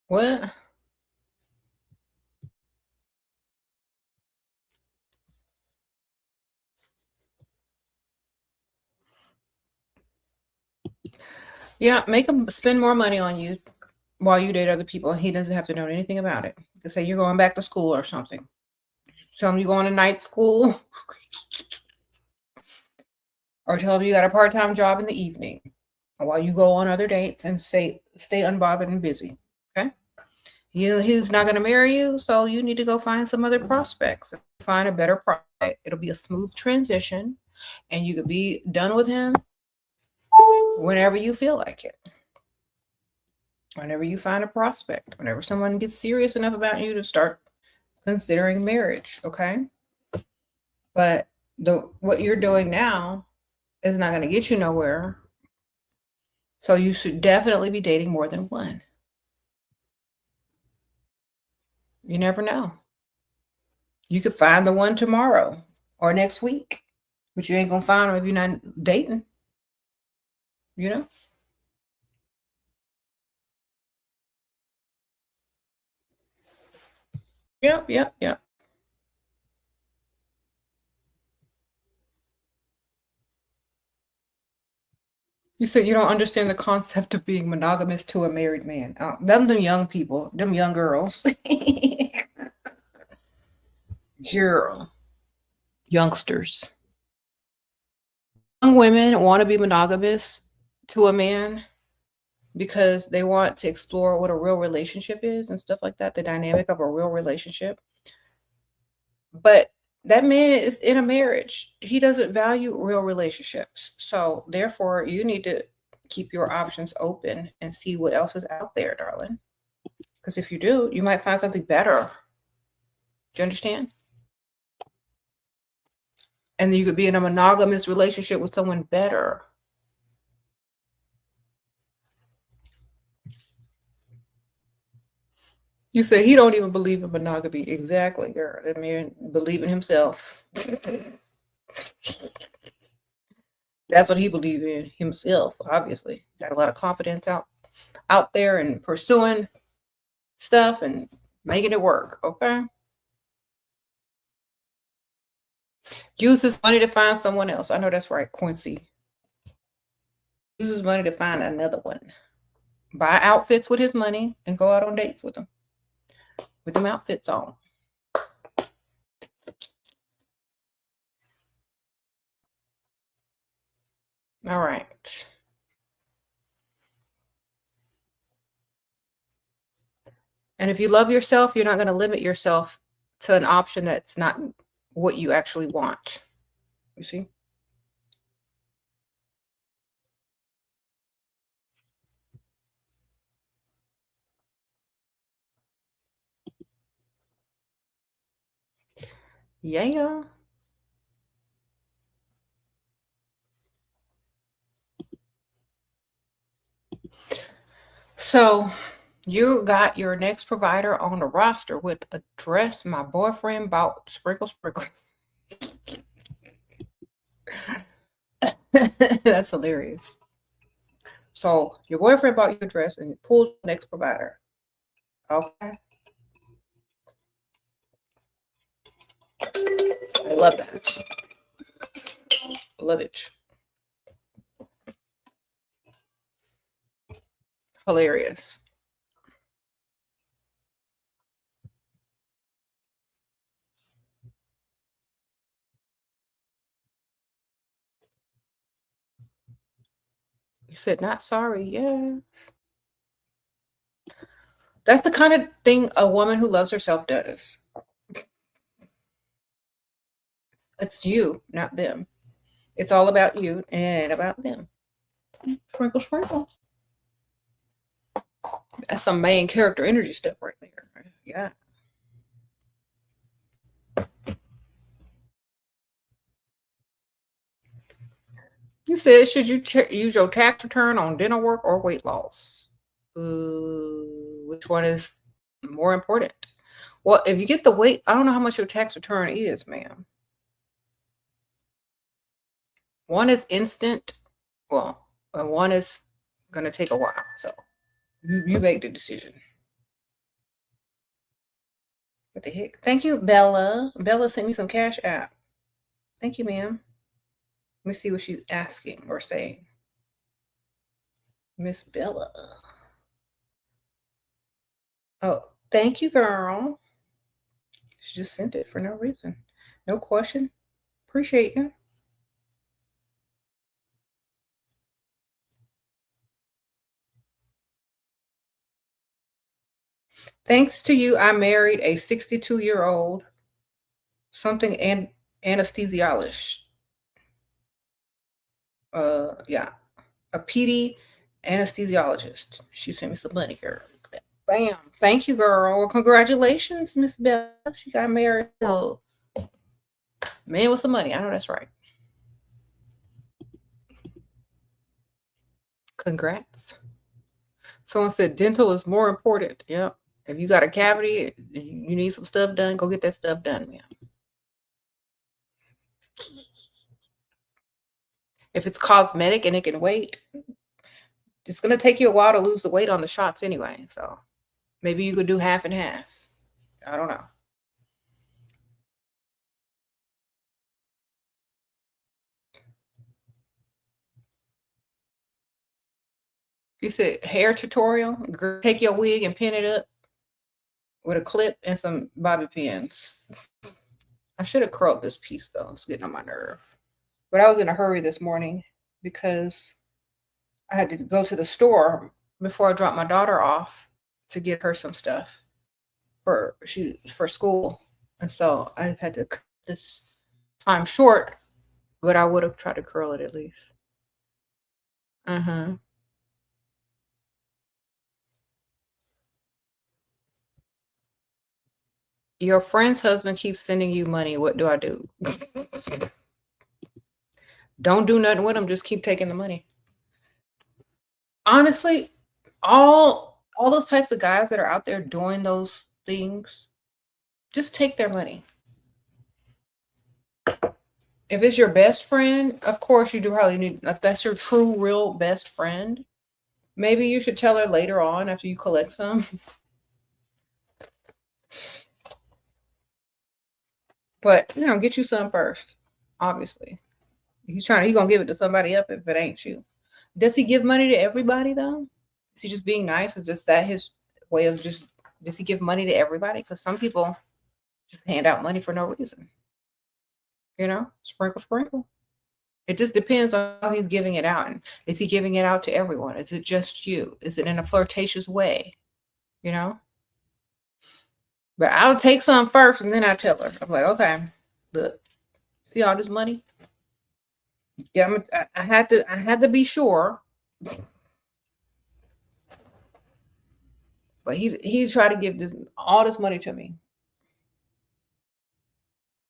What? Yeah, make him spend more money on you while you date other people. He doesn't have to know anything about it. You say you're going back to school or something. Tell him you're going to night school. or tell him you got a part-time job in the evening while you go on other dates and stay unbothered and busy. Okay. He's not going to marry you, so you need to go find some other prospects. Find a better prospect. It'll be a smooth transition, and you could be done with him whenever you feel like it. Whenever you find a prospect, whenever someone gets serious enough about you to start considering marriage, okay? But what you're doing now is not going to get you nowhere. So you should definitely be dating more than one. You never know. You could find the one tomorrow or next week, but you ain't gonna find them if you're not dating. You know? Yep, yep, yep. You said you don't understand the concept of being monogamous to a married man. Them young people, them young girls. Girl. Youngsters. Young women want to be monogamous to a man because they want to explore what a real relationship is and stuff like that, the dynamic of a real relationship. But that man is in a marriage. He doesn't value real relationships. So therefore, you need to keep your options open and see what else is out there, darling. Because if you do, you might find something better. Do you understand? And then you could be in a monogamous relationship with someone better. You say he don't even believe in monogamy. Exactly, girl. That man believe in himself. That's what he believe in himself, obviously. Got a lot of confidence out there and pursuing stuff and making it work, okay? Use his money to find someone else. I know that's right, Quincy. Use his money to find another one. Buy outfits with his money and go out on dates with them. With them outfits on. All right. And if you love yourself, you're not going to limit yourself to an option that's not what you actually want. You see? Yeah. So you got your next provider on the roster with a dress my boyfriend bought. Sprinkle, sprinkle. That's hilarious. So your boyfriend bought you a dress and you pulled the next provider. Okay. I love that. Love it. Hilarious. You said not sorry. Yeah. That's the kind of thing a woman who loves herself does. It's you, not them. It's all about you and it ain't about them. Sprinkle, sprinkle. That's some main character energy stuff right there. Yeah. You said, should you use your tax return on dental work or weight loss? Which one is more important? Well, if you get the weight, I don't know how much your tax return is, ma'am. One is instant. Well, one is going to take a while. So you make the decision. What the heck? Thank you, Bella. Bella sent me some cash app. Thank you, ma'am. Let me see what she's asking or saying. Miss Bella. Oh, thank you, girl. She just sent it for no reason. No question. Appreciate you. Thanks to you, I married a 62-year-old something and anesthesiologist. Yeah, a PD anesthesiologist. She sent me some money, girl. Bam. Thank you, girl. Well, congratulations, Miss Bella. She got married to a man with some money. I know that's right. Congrats. Someone said dental is more important. Yep. If you got a cavity, you need some stuff done, go get that stuff done, man. If it's cosmetic and it can wait, it's going to take you a while to lose the weight on the shots anyway. So maybe you could do half and half. I don't know. You said hair tutorial, take your wig and pin it up with a clip and some bobby pins. I should have curled this piece though. It's getting on my nerve. But I was in a hurry this morning because I had to go to the store before I dropped my daughter off to get her some stuff for school. And so I had to cut this time short, but I would have tried to curl it at least. Uh-huh. Your friend's husband keeps sending you money. What do I do? Don't do nothing with him. Just keep taking the money. Honestly, all those types of guys that are out there doing those things, just take their money. If it's your best friend, of course you do probably need, if that's your true, real best friend, maybe you should tell her later on after you collect some. But, get you some first, obviously. He's gonna give it to somebody else if it ain't you. Does he give money to everybody though? Is he just being nice? Is just that his way of does he give money to everybody? Because some people just hand out money for no reason. Sprinkle, sprinkle. It just depends on how he's giving it out. And is he giving it out to everyone? Is it just you? Is it in a flirtatious way? But I'll take some first and then I tell her. I'm like, okay, look, see all this money? Yeah, I had to be sure. But he tried to give all this money to me.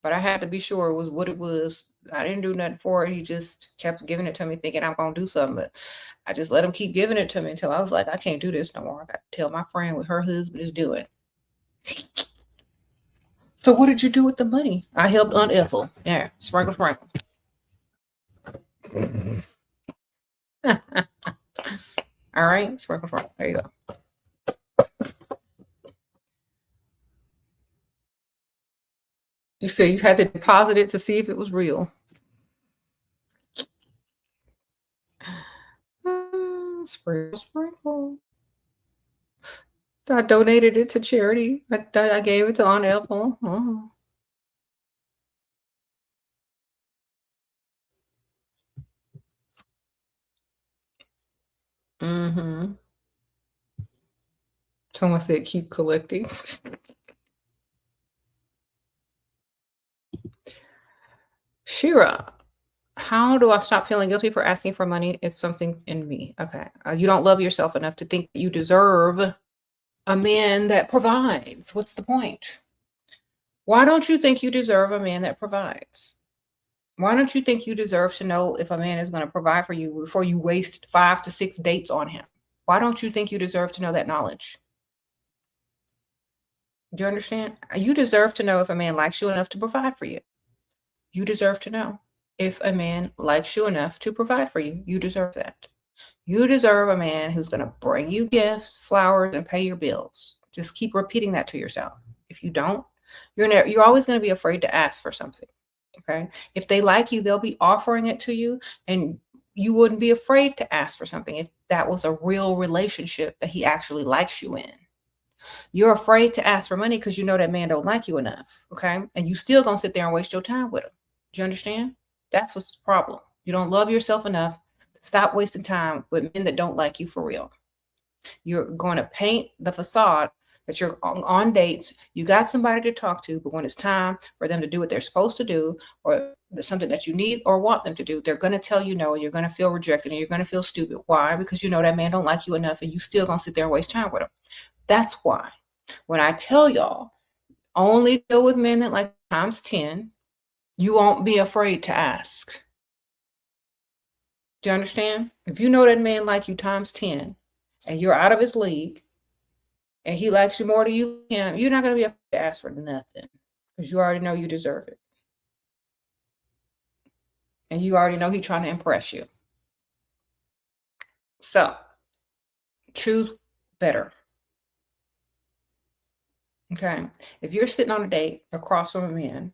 But I had to be sure it was what it was. I didn't do nothing for it. He just kept giving it to me thinking I'm going to do something. But I just let him keep giving it to me until I was like, I can't do this no more. I got to tell my friend what her husband is doing. So what did you do with the money? I helped Aunt Ethel. Yeah, sprinkle, sprinkle. All right, sprinkle, sprinkle. There you go. You said you had to deposit it to see if it was real. Sprinkle, sprinkle. I donated it to charity. I gave it to Aunt Ethel. Oh. Mm-hmm. Someone said keep collecting. Shira, how do I stop feeling guilty for asking for money? It's something in me. Okay. You don't love yourself enough to think that you deserve a man that provides. What's the point? Why don't you think you deserve a man that provides? Why don't you think you deserve to know if a man is going to provide for you before you waste 5 to 6 dates on him? Why don't you think you deserve to know that knowledge? Do you understand? You deserve to know if a man likes you enough to provide for you. You deserve to know if a man likes you enough to provide for you. You deserve that. You deserve a man who's going to bring you gifts, flowers, and pay your bills. Just keep repeating that to yourself. If you don't, you're always going to be afraid to ask for something. Okay? If they like you, they'll be offering it to you, and you wouldn't be afraid to ask for something if that was a real relationship that he actually likes you in. You're afraid to ask for money because you know that man don't like you enough. Okay? And you still going to sit there and waste your time with him. Do you understand? That's what's the problem. You don't love yourself enough. Stop wasting time with men that don't like you for real. You're going to paint the facade that you're on dates, you got somebody to talk to, but when it's time for them to do what they're supposed to do, or something that you need or want them to do, they're going to tell you no, and you're going to feel rejected, and you're going to feel stupid. Why? Because you know that man don't like you enough, and you still going to sit there and waste time with him. That's why when I tell y'all, only deal with men that like times 10, you won't be afraid to ask. Do you understand? If you know that man like you times 10 and you're out of his league and he likes you more than you can, you're not going to be afraid to ask for nothing because you already know you deserve it. And you already know he's trying to impress you. So choose better. Okay. If you're sitting on a date across from a man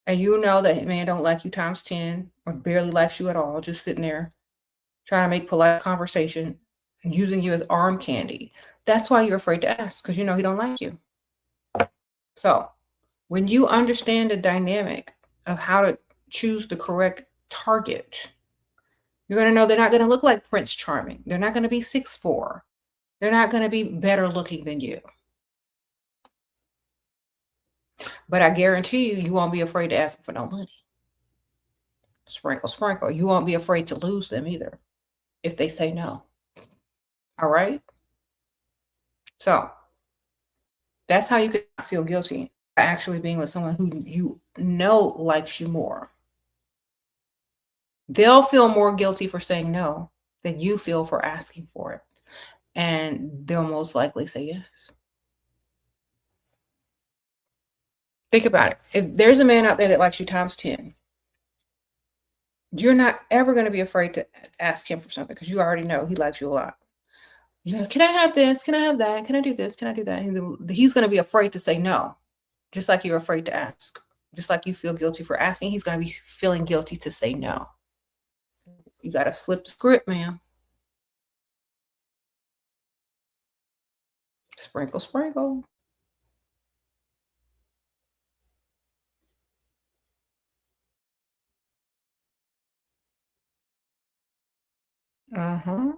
and you know that man don't like you times 10 or barely likes you at all, just sitting there trying to make polite conversation, using you as arm candy, that's why you're afraid to ask, because you know he don't like you. So when you understand the dynamic of how to choose the correct target, you're going to know they're not going to look like Prince Charming. They're not going to be 6'4". They're not going to be better looking than you. But I guarantee you, you won't be afraid to ask for no money. Sprinkle, sprinkle. You won't be afraid to lose them either if they say no. All right? So that's how you can feel guilty actually being with someone who you know likes you more. They'll feel more guilty for saying no than you feel for asking for it. And they'll most likely say yes. Think about it. If there's a man out there that likes you times 10, you're not ever going to be afraid to ask him for something because you already know he likes you a lot. You know, can I have this? Can I have that? Can I do this? Can I do that? And he's going to be afraid to say no, just like you're afraid to ask. Just like you feel guilty for asking, he's going to be feeling guilty to say no. You got to flip the script, man. Sprinkle, sprinkle. Uh-huh.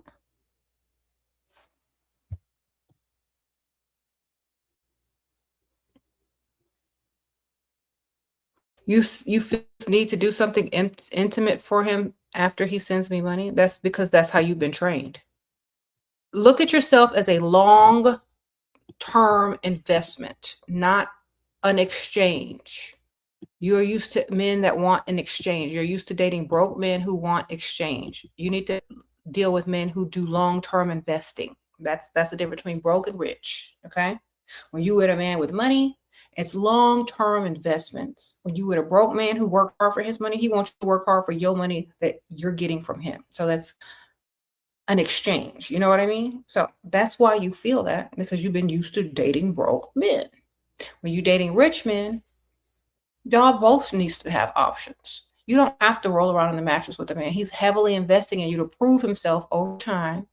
You feel this need to do something intimate for him after he sends me money? That's because that's how you've been trained. Look at yourself as a long-term investment, not an exchange. You're used to men that want an exchange. You're used to dating broke men who want exchange. You need to deal with men who do long-term investing. That's the difference between broke and rich, okay? When you with a man with money, it's long-term investments. When you with a broke man who worked hard for his money, he wants you to work hard for your money that you're getting from him. So that's an exchange. You know what I mean? So that's why you feel that, because you've been used to dating broke men. When you're dating rich men, y'all both needs to have options. You don't have to roll around on the mattress with a man. He's heavily investing in you to prove himself over time.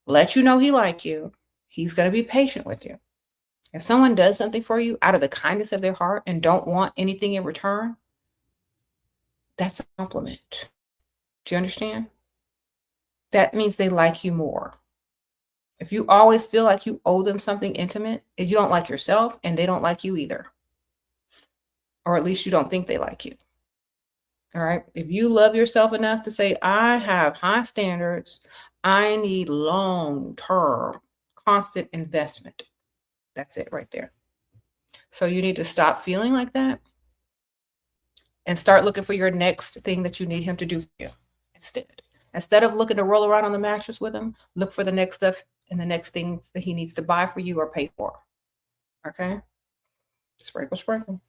Let you know he like you. He's going to be patient with you. If someone does something for you out of the kindness of their heart and don't want anything in return, that's a compliment. Do you understand? That means they like you more. If you always feel like you owe them something intimate, if you don't like yourself and they don't like you either, or at least you don't think they like you. All right. If you love yourself enough to say, I have high standards, I need long-term, constant investment. That's it right there. So you need to stop feeling like that and start looking for your next thing that you need him to do for you instead. Instead of looking to roll around on the mattress with him, look for the next stuff and the next things that he needs to buy for you or pay for. Okay? Sprinkle, sprinkle.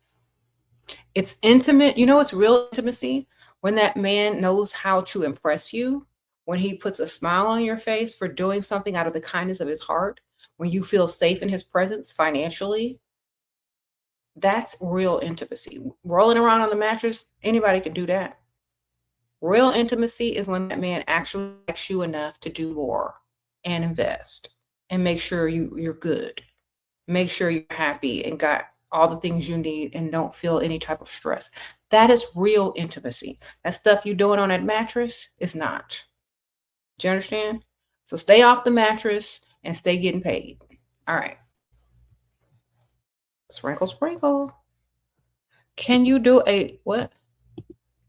It's intimate. You know, it's real intimacy when that man knows how to impress you, when he puts a smile on your face for doing something out of the kindness of his heart, when you feel safe in his presence financially. That's real intimacy. Rolling around on the mattress, anybody can do that. Real intimacy is when that man actually likes you enough to do more and invest and make sure you're good. Make sure you're happy and got all the things you need and don't feel any type of stress. That is real intimacy. That stuff you're doing on that mattress is not. Do you understand? So stay off the mattress and stay getting paid. All right. Sprinkle, sprinkle. Can you do a what?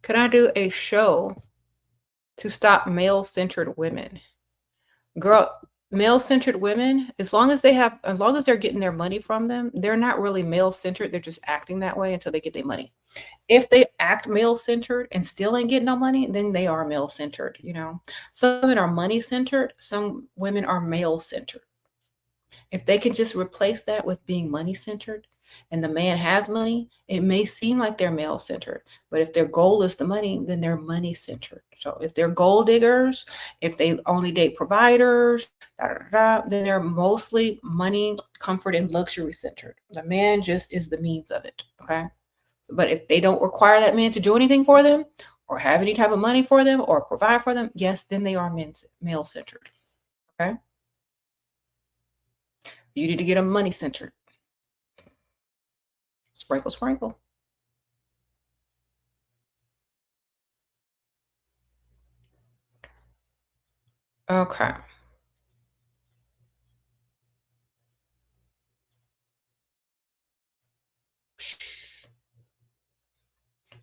Can I do a show to stop male-centered women? Girl, male-centered women, as long as they're getting their money from them, they're not really male-centered. They're just acting that way until they get their money. If they act male-centered and still ain't getting no money, then they are male-centered, you know. Some women are money-centered, some women are male-centered. If they can just replace that with being money-centered and the man has money, it may seem like they're male-centered. But if their goal is the money, then they're money-centered. So if they're gold diggers, if they only date providers, then they're mostly money, comfort, and luxury-centered. The man just is the means of it, okay? But if they don't require that man to do anything for them or have any type of money for them or provide for them, yes, then they are male-centered, okay? You need to get them money-centered. Sprinkle, sprinkle. Okay.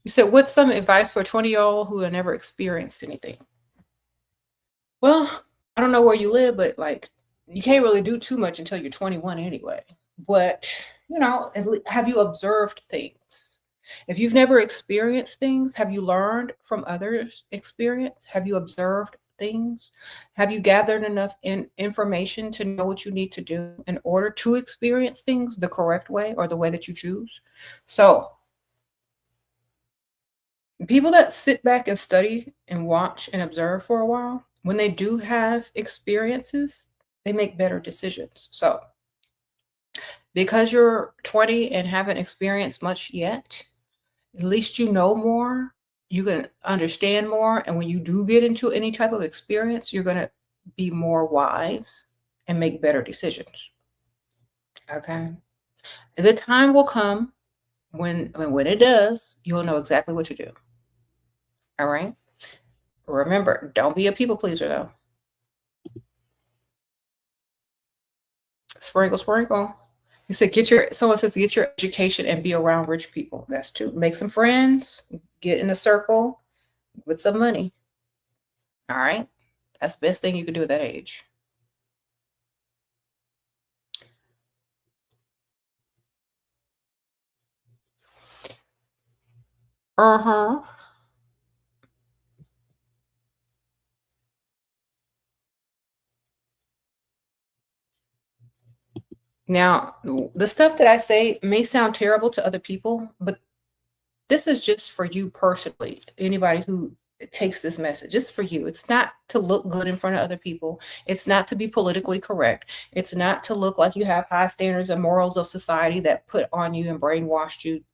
You said, what's some advice for a 20-year-old who had never experienced anything? Well, I don't know where you live, but like you can't really do too much until you're 21 anyway. But, you know, have you observed things? If you've never experienced things, have you learned from others' experience? Have you observed things? Have you gathered enough information to know what you need to do in order to experience things the correct way or the way that you choose? So, people that sit back and study and watch and observe for a while, when they do have experiences, they make better decisions. So, because you're 20 and haven't experienced much yet, at least you know more, you can understand more, and when you do get into any type of experience, you're going to be more wise and make better decisions. Okay? The time will come when it does, you'll know exactly what to do. All right? Remember, don't be a people pleaser though. Sprinkle, sprinkle. You said someone says get your education and be around rich people. That's true. Make some friends, get in a circle with some money. All right. That's the best thing you can do at that age. Uh-huh. Now, the stuff that I say may sound terrible to other people, but this is just for you personally. Anybody who takes this message, it's for you. It's not to look good in front of other people. It's not to be politically correct. It's not to look like you have high standards and morals of society that put on you and brainwashed you.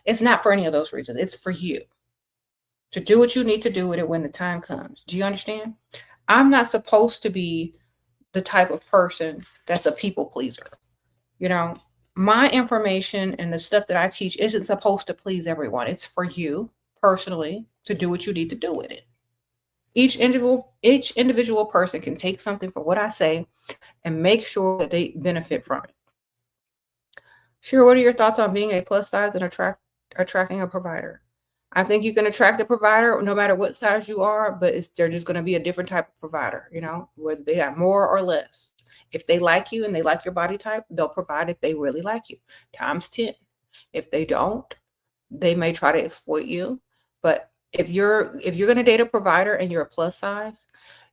It's not for any of those reasons. It's for you to do what you need to do with it when the time comes. Do you understand? I'm not supposed to be the type of person that's a people pleaser. You know, my information and the stuff that I teach isn't supposed to please everyone. It's for you personally to do what you need to do with it. Each individual person can take something from what I say and make sure that they benefit from it. Sure, what are your thoughts on being a plus size and attracting a provider? I think you can attract a provider no matter what size you are, but they're just going to be a different type of provider, you know, whether they have more or less. If they like you and they like your body type, they'll provide if they really like you, times 10. If they don't, they may try to exploit you. But if you're going to date a provider and you're a plus size,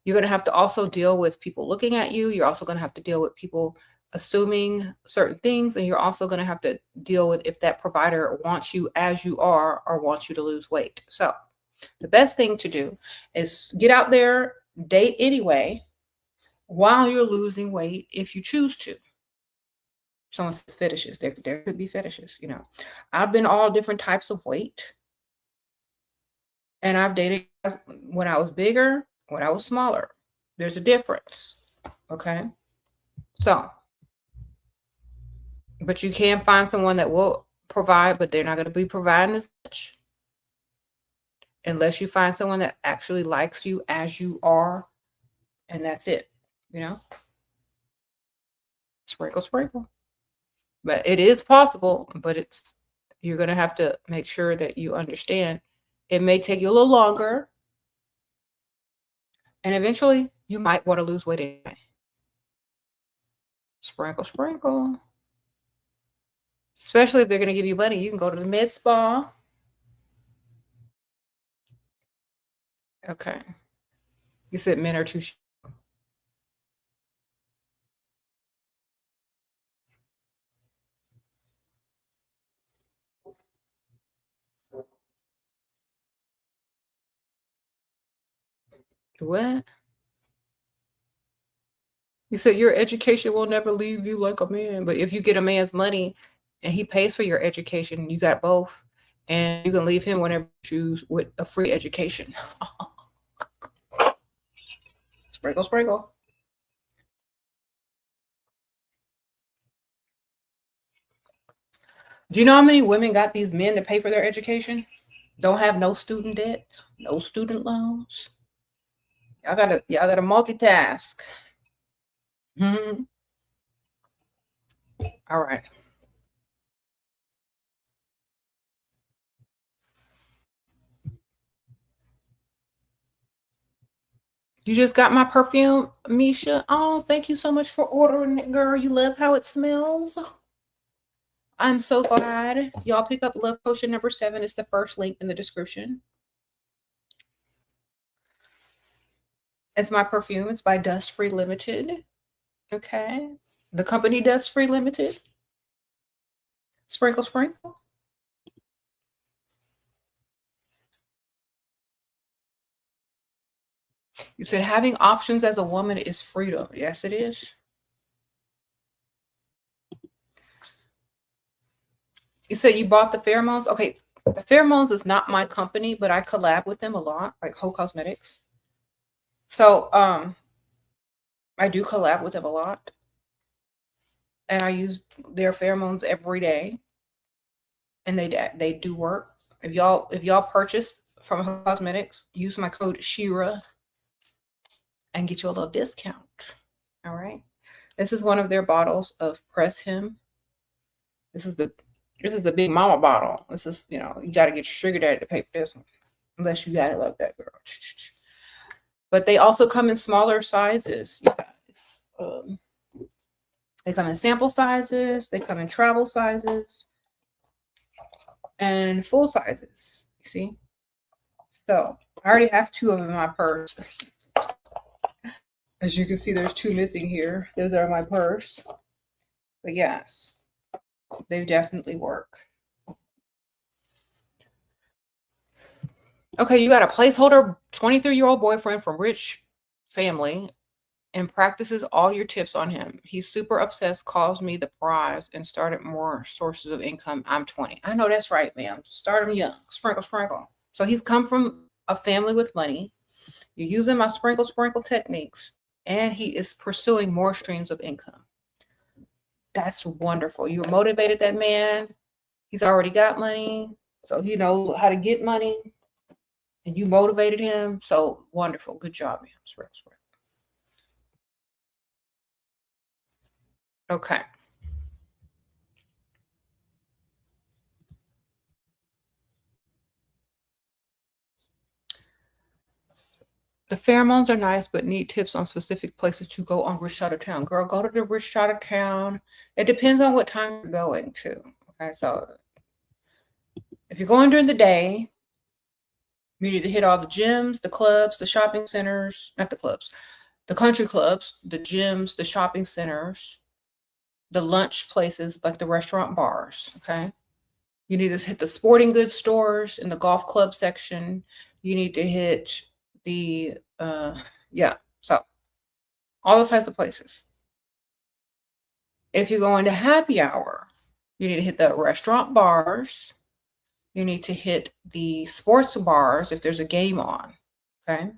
you're going to have to also deal with people looking at you. You're also going to have to deal with people assuming certain things, and you're also going to have to deal with if that provider wants you as you are or wants you to lose weight. So the best thing to do is get out there, date anyway, while you're losing weight if you choose to. Someone says fetishes. There could be fetishes, you know. I've been all different types of weight, and I've dated when I was bigger, when I was smaller. There's a difference. Okay. So, but you can find someone that will provide, but they're not going to be providing as much unless you find someone that actually likes you as you are and that's it, you know? Sprinkle, sprinkle. But it is possible, but you're going to have to make sure that you understand. It may take you a little longer, and eventually you might want to lose weight anyway. Sprinkle, sprinkle. Especially if they're going to give you money, you can go to the med spa. Okay. You said men are too what? You said your education will never leave you like a man, but if you get a man's money and he pays for your education, you got both, and you can leave him whenever you choose with a free education. Sprinkle, sprinkle. Do you know how many women got these men to pay for their education? Don't have no student debt, no student loans. Y'all gotta multitask. Mhm. All right. You just got my perfume, Misha. Oh, thank you so much for ordering it, girl. You love how it smells. I'm so glad. Y'all pick up Love Potion number 7. It's the first link in the description. It's my perfume. It's by Dust Free Limited. Okay. The company Dust Free Limited. Sprinkle, sprinkle. You said having options as a woman is freedom. Yes, it is. You said you bought the pheromones. Okay. The pheromones is not my company, but I collab with them a lot, like Whole Cosmetics. So I do collab with them a lot. And I use their pheromones every day. And they do work. If y'all purchase from Whole Cosmetics, use my code Shira and get you a little discount. All right. This is one of their bottles of Press Him. This is the big mama bottle. This is, you got to get your sugar daddy to pay for this one. Unless you got it like that, girl. But they also come in smaller sizes, you guys. They come in sample sizes. They come in travel sizes. And full sizes, you see? So I already have 2 of them in my purse. As you can see, there's 2 missing here. Those are my purse. But yes, they definitely work. Okay, you got a placeholder 23-year-old boyfriend from rich family and practices all your tips on him. He's super obsessed, calls me the prize, and started more sources of income. I'm 20. I know that's right, ma'am. Start him young. Sprinkle, sprinkle. So he's come from a family with money. You're using my sprinkle, sprinkle techniques, and he is pursuing more streams of income. That's wonderful. You motivated that man. He's already got money, so he knows how to get money, and you motivated him. So wonderful. Good job, ma'am. Sprinkle, sprinkle. Okay. The pheromones are nice, but need tips on specific places to go on rich side of town. Girl, go to the rich side of town. It depends on what time you're going to. Okay, so if you're going during the day, you need to hit all the gyms, the clubs, the shopping centers, not the clubs, the country clubs, the gyms, the shopping centers, the lunch places like the restaurant bars. Okay. You need to hit the sporting goods stores in the golf club section. You need to hit the, so all those types of places. If you're going to happy hour, you need to hit the restaurant bars. You need to hit the sports bars if there's a game on. Okay.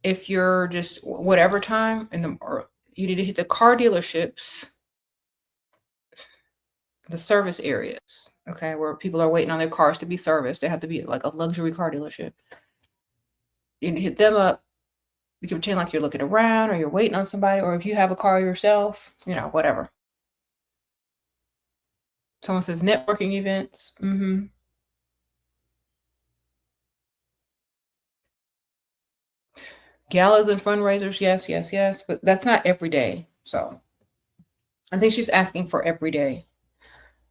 If you're just whatever time you need to hit the car dealerships, the service areas, okay, where people are waiting on their cars to be serviced. They have to be like a luxury car dealership. You hit them up. You can pretend like you're looking around or you're waiting on somebody, or if you have a car yourself, whatever. Someone says networking events. Galas and fundraisers. Yes, yes, yes. But that's not every day. So I think she's asking for every day.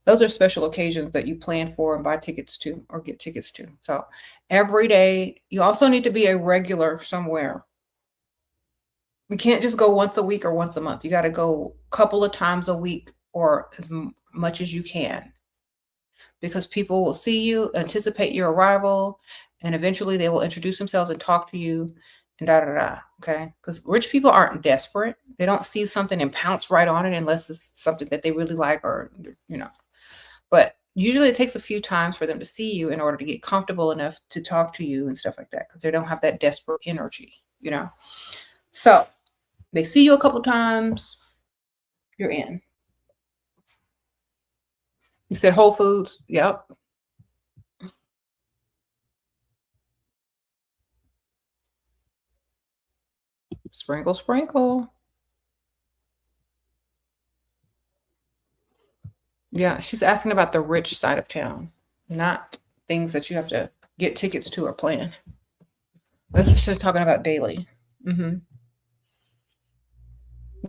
Those are special occasions that you plan for and buy tickets to or get tickets to. So every day, you also need to be a regular somewhere. You can't just go once a week or once a month. You got to go a couple of times a week or as much as you can, because people will see you, anticipate your arrival, and eventually they will introduce themselves and talk to you and da da da. Okay. Because rich people aren't desperate. They don't see something and pounce right on it unless it's something that they really like or. But usually it takes a few times for them to see you in order to get comfortable enough to talk to you and stuff like that, because they don't have that desperate energy. So they see you a couple times, you're in. You said Whole Foods. Yep. Sprinkle, sprinkle. Yeah, she's asking about the rich side of town, not things that you have to get tickets to or plan. This is just talking about daily. You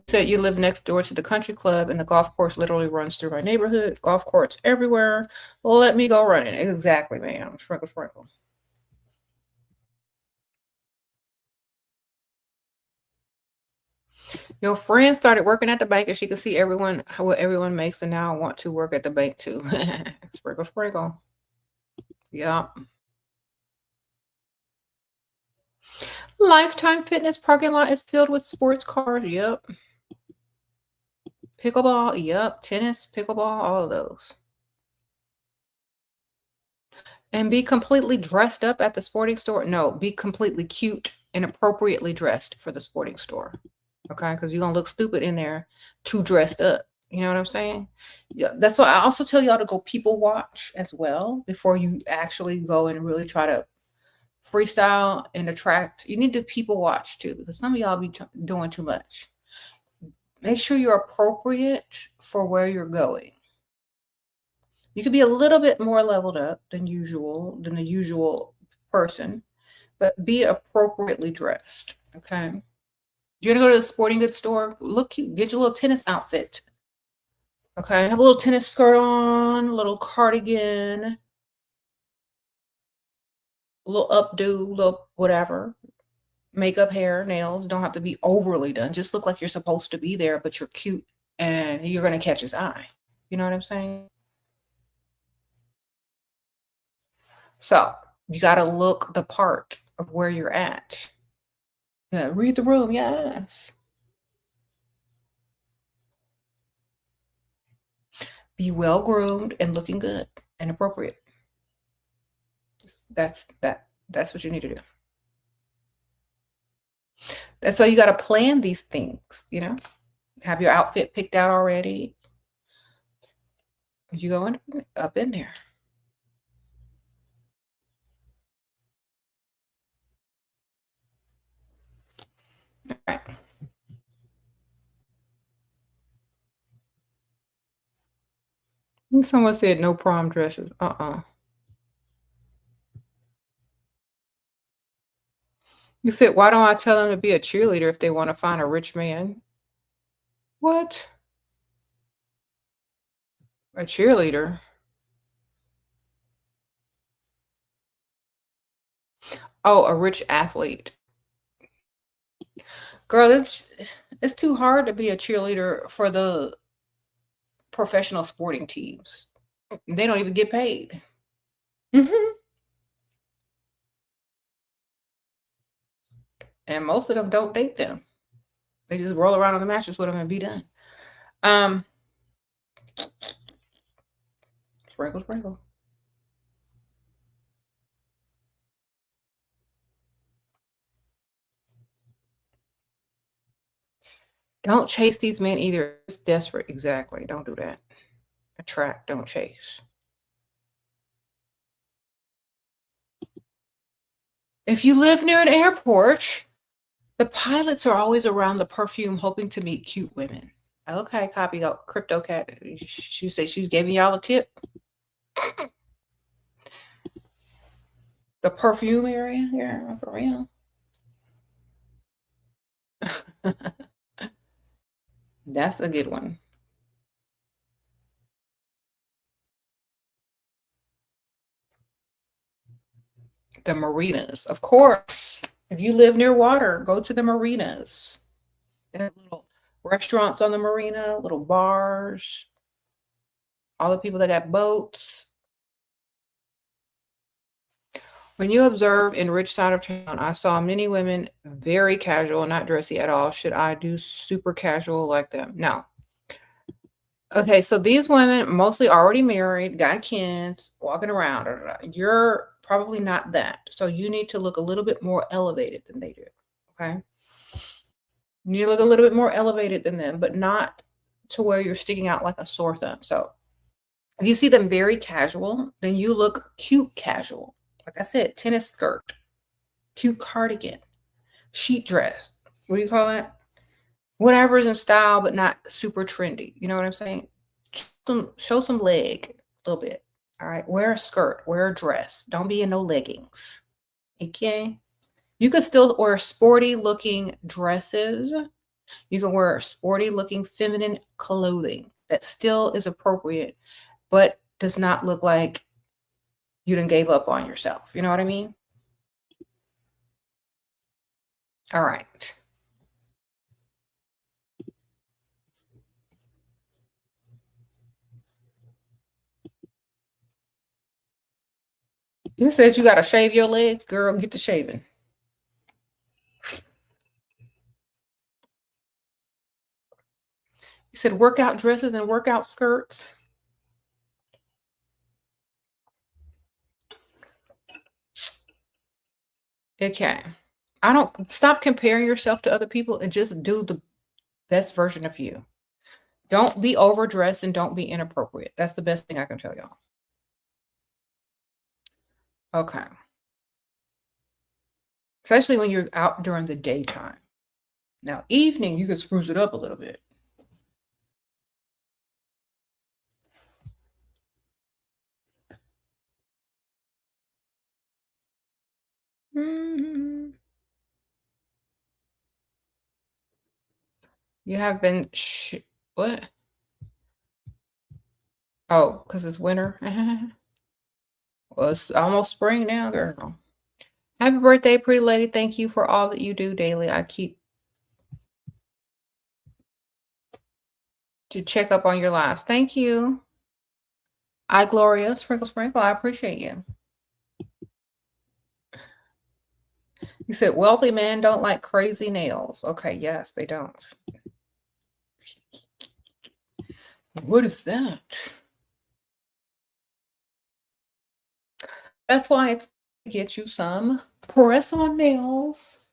said you live next door to the country club and the golf course literally runs through my neighborhood. Golf courts everywhere. Well, let me go running. Exactly, ma'am. Sprinkle, sprinkle. Your friend started working at the bank and she could see what everyone makes, and now I want to work at the bank too. Sprinkle, sprinkle. Yep. Lifetime Fitness parking lot is filled with sports cars. Yep. Pickleball. Yep. Tennis, pickleball, all of those. And be completely dressed up at the sporting store? No, be completely cute and appropriately dressed for the sporting store. Okay? Because you're going to look stupid in there too dressed up. You know what I'm saying? Yeah, that's why I also tell y'all to go people watch as well before you actually go and really try to freestyle and attract. You need to people watch too, because some of y'all be doing too much. Make sure you're appropriate for where you're going. You could be a little bit more leveled up than the usual person, but be appropriately dressed. Okay. You're gonna go to the sporting goods store, look cute, get your little tennis outfit. Okay. Have a little tennis skirt on, a little cardigan, a little updo, little whatever. Makeup, hair, nails don't have to be overly done. Just look like you're supposed to be there, but you're cute and you're gonna catch his eye. You know what I'm saying? So you gotta look the part of where you're at. Yeah, read the room, yes. Be well groomed and looking good and appropriate. That's what you need to do. That's why you got to plan these things. Have your outfit picked out already. You going up in there. All right. And someone said no prom dresses. You said, why don't I tell them to be a cheerleader if they want to find a rich man? What? A cheerleader? Oh, a rich athlete. Girl, it's too hard to be a cheerleader for the professional sporting teams. They don't even get paid. And most of them don't date them. They just roll around on the mattress with them and be done. Um, Sprinkle, sprinkle. Don't chase these men either. It's desperate. Exactly. Don't do that. Attract, don't chase. If you live near an airport, the pilots are always around the Perfume hoping to meet cute women. Okay, copy out Crypto Cat. She said she's giving y'all a tip. The Perfume area, yeah, for real. That's a good one. The marinas, of course. If you live near water, go to the marinas. They have little restaurants on the marina, little bars, all the people that got boats. When you observe in rich side of town, I saw many women very casual, not dressy at all. Should I do super casual like them? No. Okay, so these women mostly already married, got kids, walking around. You're probably not that. So you need to look a little bit more elevated than they do. Okay. You look a little bit more elevated than them, but not to where you're sticking out like a sore thumb. So if you see them very casual, then you look cute casual. Like I said, tennis skirt, cute cardigan, sheet dress. What do you call that? Whatever is in style, but not super trendy. You know what I'm saying? Show some leg a little bit. All right. Wear a skirt, wear a dress. Don't be in no leggings. Okay. You could still wear sporty looking dresses. You can wear sporty looking feminine clothing that still is appropriate, but does not look like you done gave up on yourself. You know what I mean? All right. You said you got to shave your legs. Girl, get to shaving. You said workout dresses and workout skirts. Okay. I don't stop comparing yourself to other people and just do the best version of you. Don't be overdressed and don't be inappropriate. That's the best thing I can tell y'all. Okay. Especially when you're out during the daytime. Now, evening, you can spruce it up a little bit. Mhm. You have been what? Oh, because it's winter. Well, it's almost spring now, girl. Happy birthday, pretty lady. Thank you for all that you do daily. I keep to check up on your lives. Thank you. I Gloria, sprinkle, sprinkle. I appreciate you. You said wealthy men don't like crazy nails. Okay, yes, they don't. What is that? That's why it's get you some press-on nails.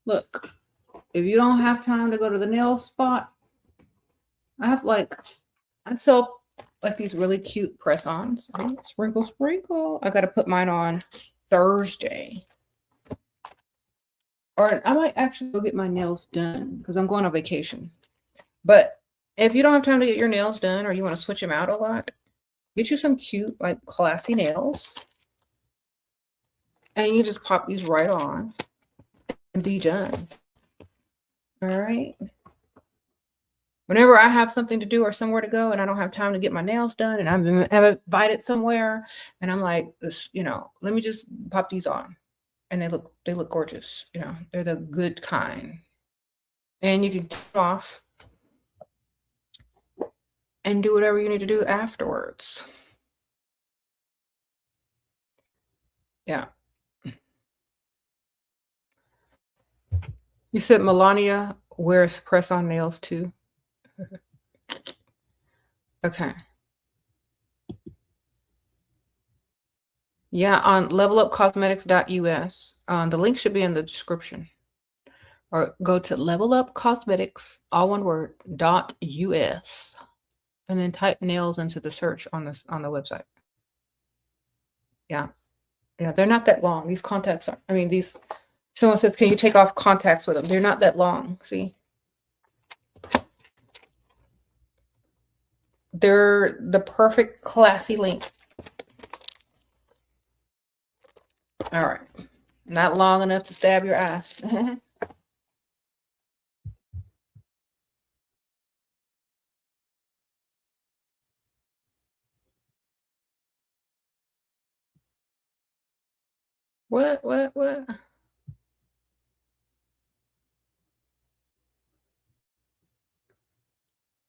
Look, if you don't have time to go to the nail spot, I sell like these really cute press-ons. Sprinkle, sprinkle. I got to put mine on Thursday. Or I might actually go get my nails done because I'm going on vacation. But if you don't have time to get your nails done or you want to switch them out a lot, get you some cute, like classy nails. And you just pop these right on and be done. All right. Whenever I have something to do or somewhere to go and I don't have time to get my nails done and I'm invited somewhere and I'm like, let me just pop these on. And they look gorgeous. They're the good kind. And you can take off and do whatever you need to do afterwards. Yeah. You said Melania wears press-on nails too. Okay. Yeah, on levelupcosmetics.us. The link should be in the description. Or go to levelupcosmetics, all one word, .us. And then type nails into the search on the website. Yeah. Yeah, they're not that long. These contacts are, I mean, these, someone says, can you take off contacts with them? They're not that long. See, they're the perfect classy length. All right. Not long enough to stab your eye. What?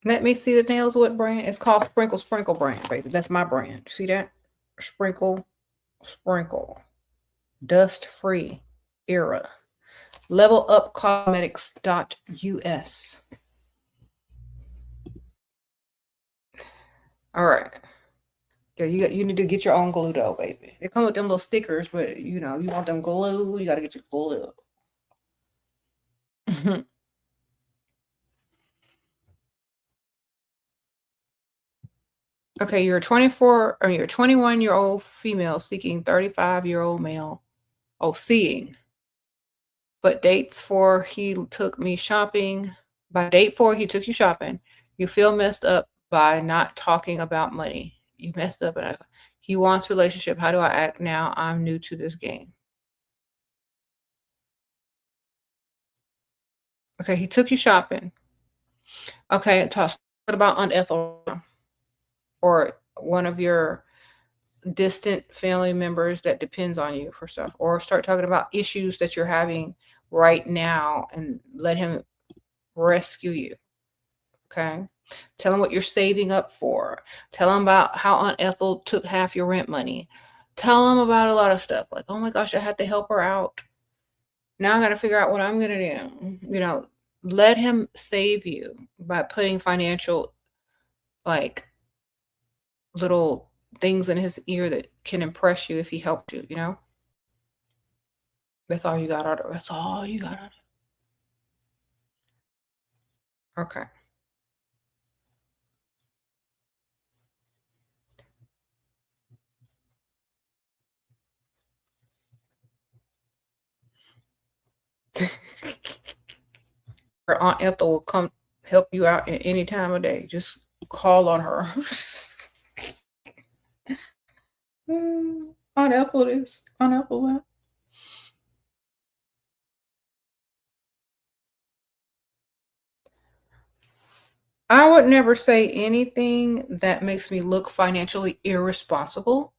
Let me see the nails. What brand? It's called Sprinkle brand, baby. That's my brand. See that? Sprinkle. Dust free era. Level Up Cosmetics.us. All right. Yeah, you need to get your own glue though, baby. They come with them little stickers, but you know, you want them glue, you gotta get your glue. Okay, you're a 24 or you're a 21-year-old female seeking 35-year-old male. Oh, seeing. But dates for he took me shopping. By date 4, he took you shopping. You feel messed up by not talking about money. You messed up and he wants relationship. How do I act now? I'm new to this game. Okay, he took you shopping. Okay, talk about unethical or one of your distant family members that depends on you for stuff, or start talking about issues that you're having right now and let him rescue you. Okay. Tell him what you're saving up for. Tell him about how Aunt Ethel took half your rent money. Tell him about a lot of stuff like, oh my gosh, I had to help her out. Now I got to figure out what I'm going to do. You know, let him save you by putting financial, like, little things in his ear that can impress you if he helped you, you know? That's all you got out of it. That's all you got out of it. Okay. Her Aunt Ethel will come help you out at any time of day. Just call on her. Aunt Ethel this, Aunt Ethel that. I would never say anything that makes me look financially irresponsible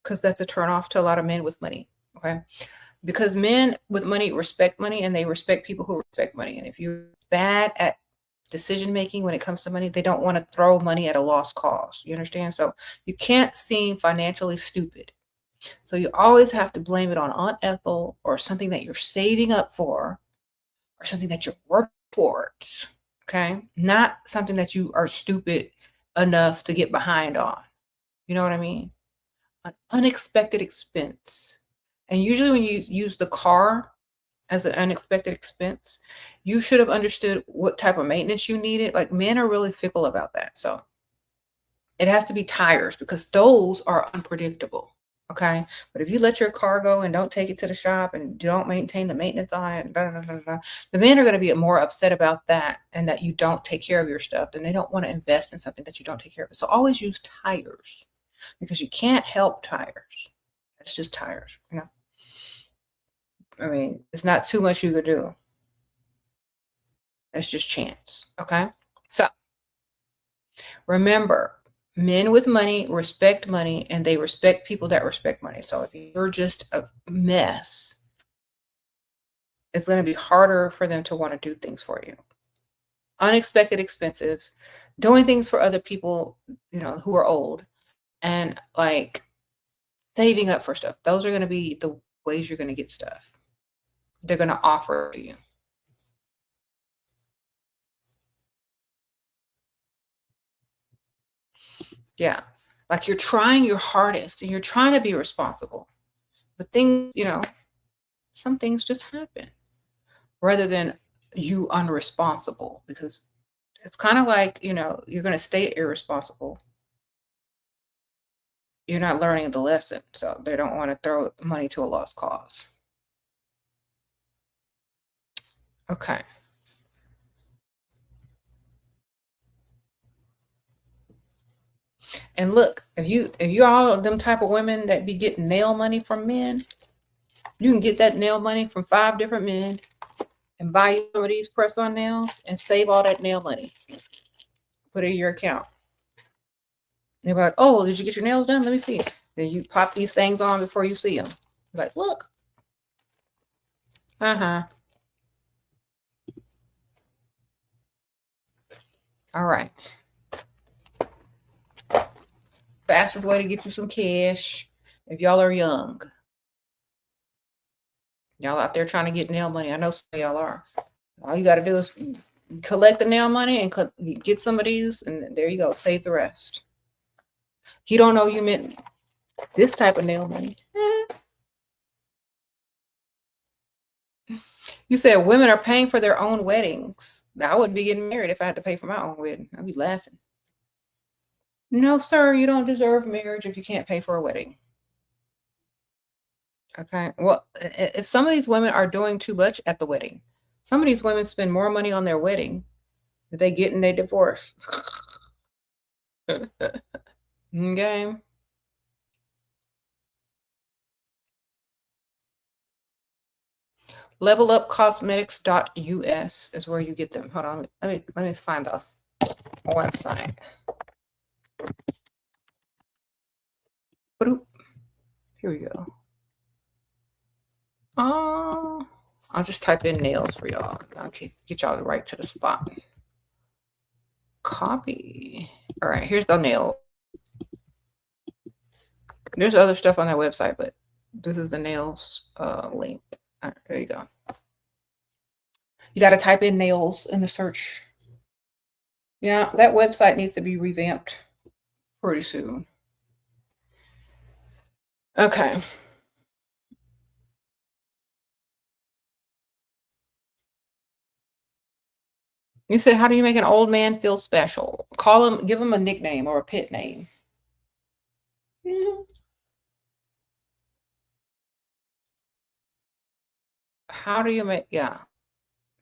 because that's a turn off to a lot of men with money. Okay. Because men with money respect money and they respect people who respect money. And if you're bad at decision making when it comes to money, they don't want to throw money at a lost cause. You understand? So you can't seem financially stupid. So you always have to blame it on Aunt Ethel or something that you're saving up for or something that you're working towards. Okay. Not something that you are stupid enough to get behind on. You know what I mean? An unexpected expense. And usually when you use the car as an unexpected expense, you should have understood what type of maintenance you needed. Like men are really fickle about that. So it has to be tires because those are unpredictable. Okay. But if you let your car go and don't take it to the shop and don't maintain the maintenance on it, the men are going to be more upset about that and that you don't take care of your stuff. And they don't want to invest in something that you don't take care of. So always use tires because you can't help tires. It's just tires, you know. I mean, it's not too much you could do. It's just chance. Okay. So remember, men with money and they respect people that respect money. So if you're just a mess, it's going to be harder for them to want to do things for you. Unexpected expenses, doing things for other people, you know, who are old, and like saving up for stuff. Those are going to be the ways you're going to get stuff. They're going to offer to you. Yeah. Like you're trying your hardest and you're trying to be responsible. But things, you know, some things just happen rather than you unresponsible because it's kind of like, you know, you're going to stay irresponsible you're not learning the lesson. So they don't want to throw money to a lost cause. Okay. And look, if you all them type of women that be getting nail money from men, you can get that nail money from 5 different men and buy you some of these press-on nails and save all that nail money. Put it in your account. They're like, oh, did you get your nails done? Let me see. Then you pop these things on before you see them. Like, look. Uh-huh. All right. Fastest way to get you some cash if y'all are young. Y'all out there trying to get nail money. I know some of y'all are. All you got to do is collect the nail money and get some of these, and there you go. Save the rest. He don't know you meant this type of nail money. You said women are paying for their own weddings. I wouldn't be getting married if I had to pay for my own wedding. I'd be laughing. No, sir, you don't deserve marriage if you can't pay for a wedding. Okay. Well, if some of these women are doing too much at the wedding, some of these women spend more money on their wedding than they get in their divorce. Okay. Levelupcosmetics.us is where you get them. Hold on. Let me find the website. Here we go. I'll just type in nails for y'all. I'll get y'all right to the spot. Copy. All right, here's the nail. There's other stuff on that website, but this is the nails link. All right, there you go. You got to type in nails in the search. Yeah, that website needs to be revamped pretty soon. Okay. You said, how do you make an old man feel special? Call him, give him a nickname or a pet name. How do you make, yeah,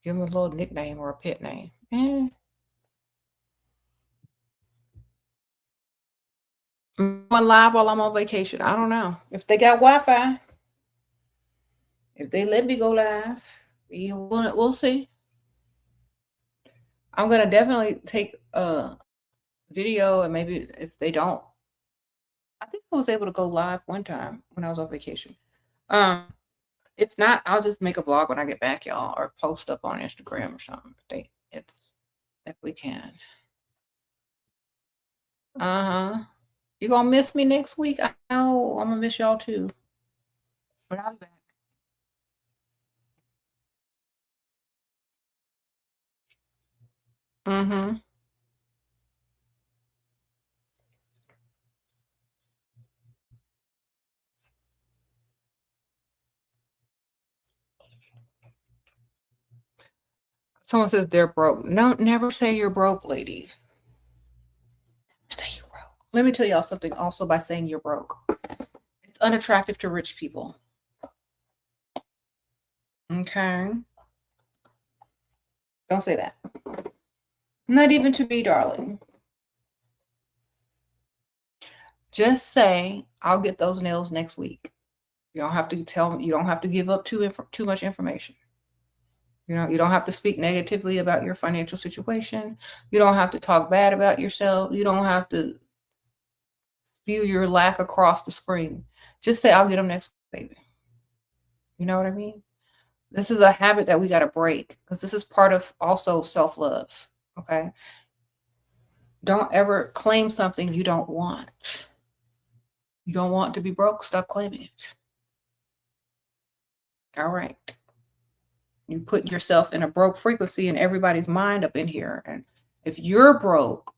give him a little nickname or a pet name. I'm going live while I'm on vacation. I don't know. If they got Wi-Fi, if they let me go live, we'll see. I'm going to definitely take a video, and maybe if they don't, I think I was able to go live one time when I was on vacation. If not, I'll just make a vlog when I get back, y'all, or post up on Instagram or something. If we can. You gonna miss me next week? I know I'm gonna miss y'all too. But I'll be back. Someone says they're broke. No, never say you're broke, ladies. Say you're broke. Let me tell y'all something also by saying you're broke. It's unattractive to rich people. Okay. Don't say that. Not even to me, darling. Just say, I'll get those nails next week. You don't have to tell me, you don't have to give up too much information. You know, you don't have to speak negatively about your financial situation. You don't have to talk bad about yourself. You don't have to spew your lack across the screen. Just say, I'll get them next week, baby. You know what I mean? This is a habit that we got to break, because this is part of also self-love. Okay. Don't ever claim something you don't want. You don't want to be broke, stop claiming it. All right. You put yourself in a broke frequency in everybody's mind up in here. And if you're broke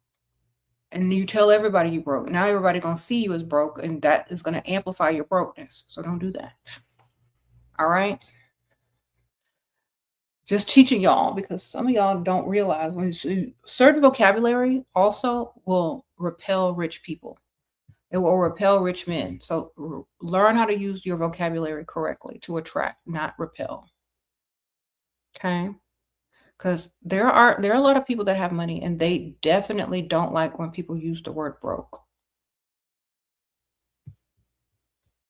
and you tell everybody you broke, now everybody gonna see you as broke, and that is gonna amplify your brokenness. So don't do that. All right. Just teaching y'all, because some of y'all don't realize when certain vocabulary also will repel rich people. It will repel rich men. So learn how to use your vocabulary correctly to attract, not repel. Okay? Because there are a lot of people that have money and they definitely don't like when people use the word broke.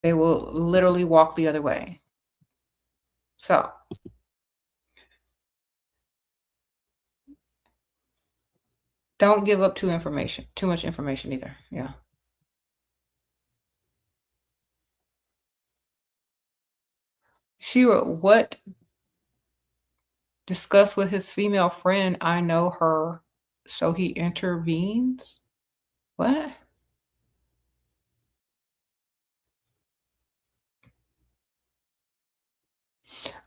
They will literally walk the other way. So don't give up too much information either. Yeah. Shira, what discuss with his female friend? I know her, so he intervenes. What?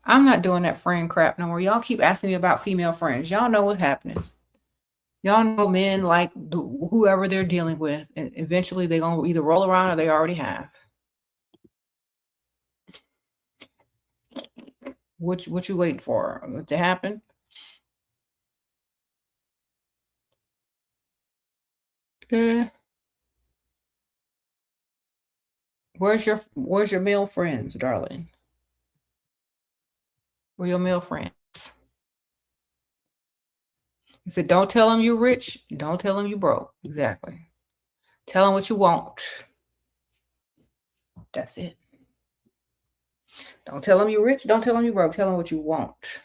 I'm not doing that friend crap no more. Y'all keep asking me about female friends. Y'all know what's happening. Y'all know men like whoever they're dealing with, and eventually they're gonna either roll around or they already have. What you waiting for to happen? Eh. Where's your male friends, darling? Where your male friends? He said, "Don't tell him you're rich. Don't tell him you broke." Exactly. Tell him what you want. That's it. Don't tell him you're rich. Don't tell him you broke. Tell him what you want.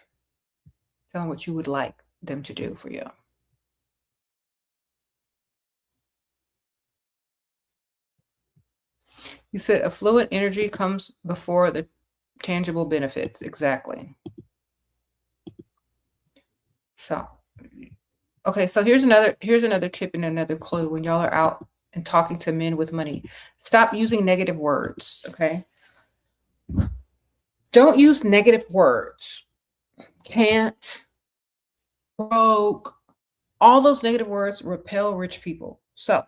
Tell him what you would like them to do for you. You said affluent energy comes before the tangible benefits. Exactly. So, okay, so here's another tip and another clue when y'all are out and talking to men with money. Stop using negative words, okay? Don't use negative words. Can't, broke, all those negative words repel rich people. So,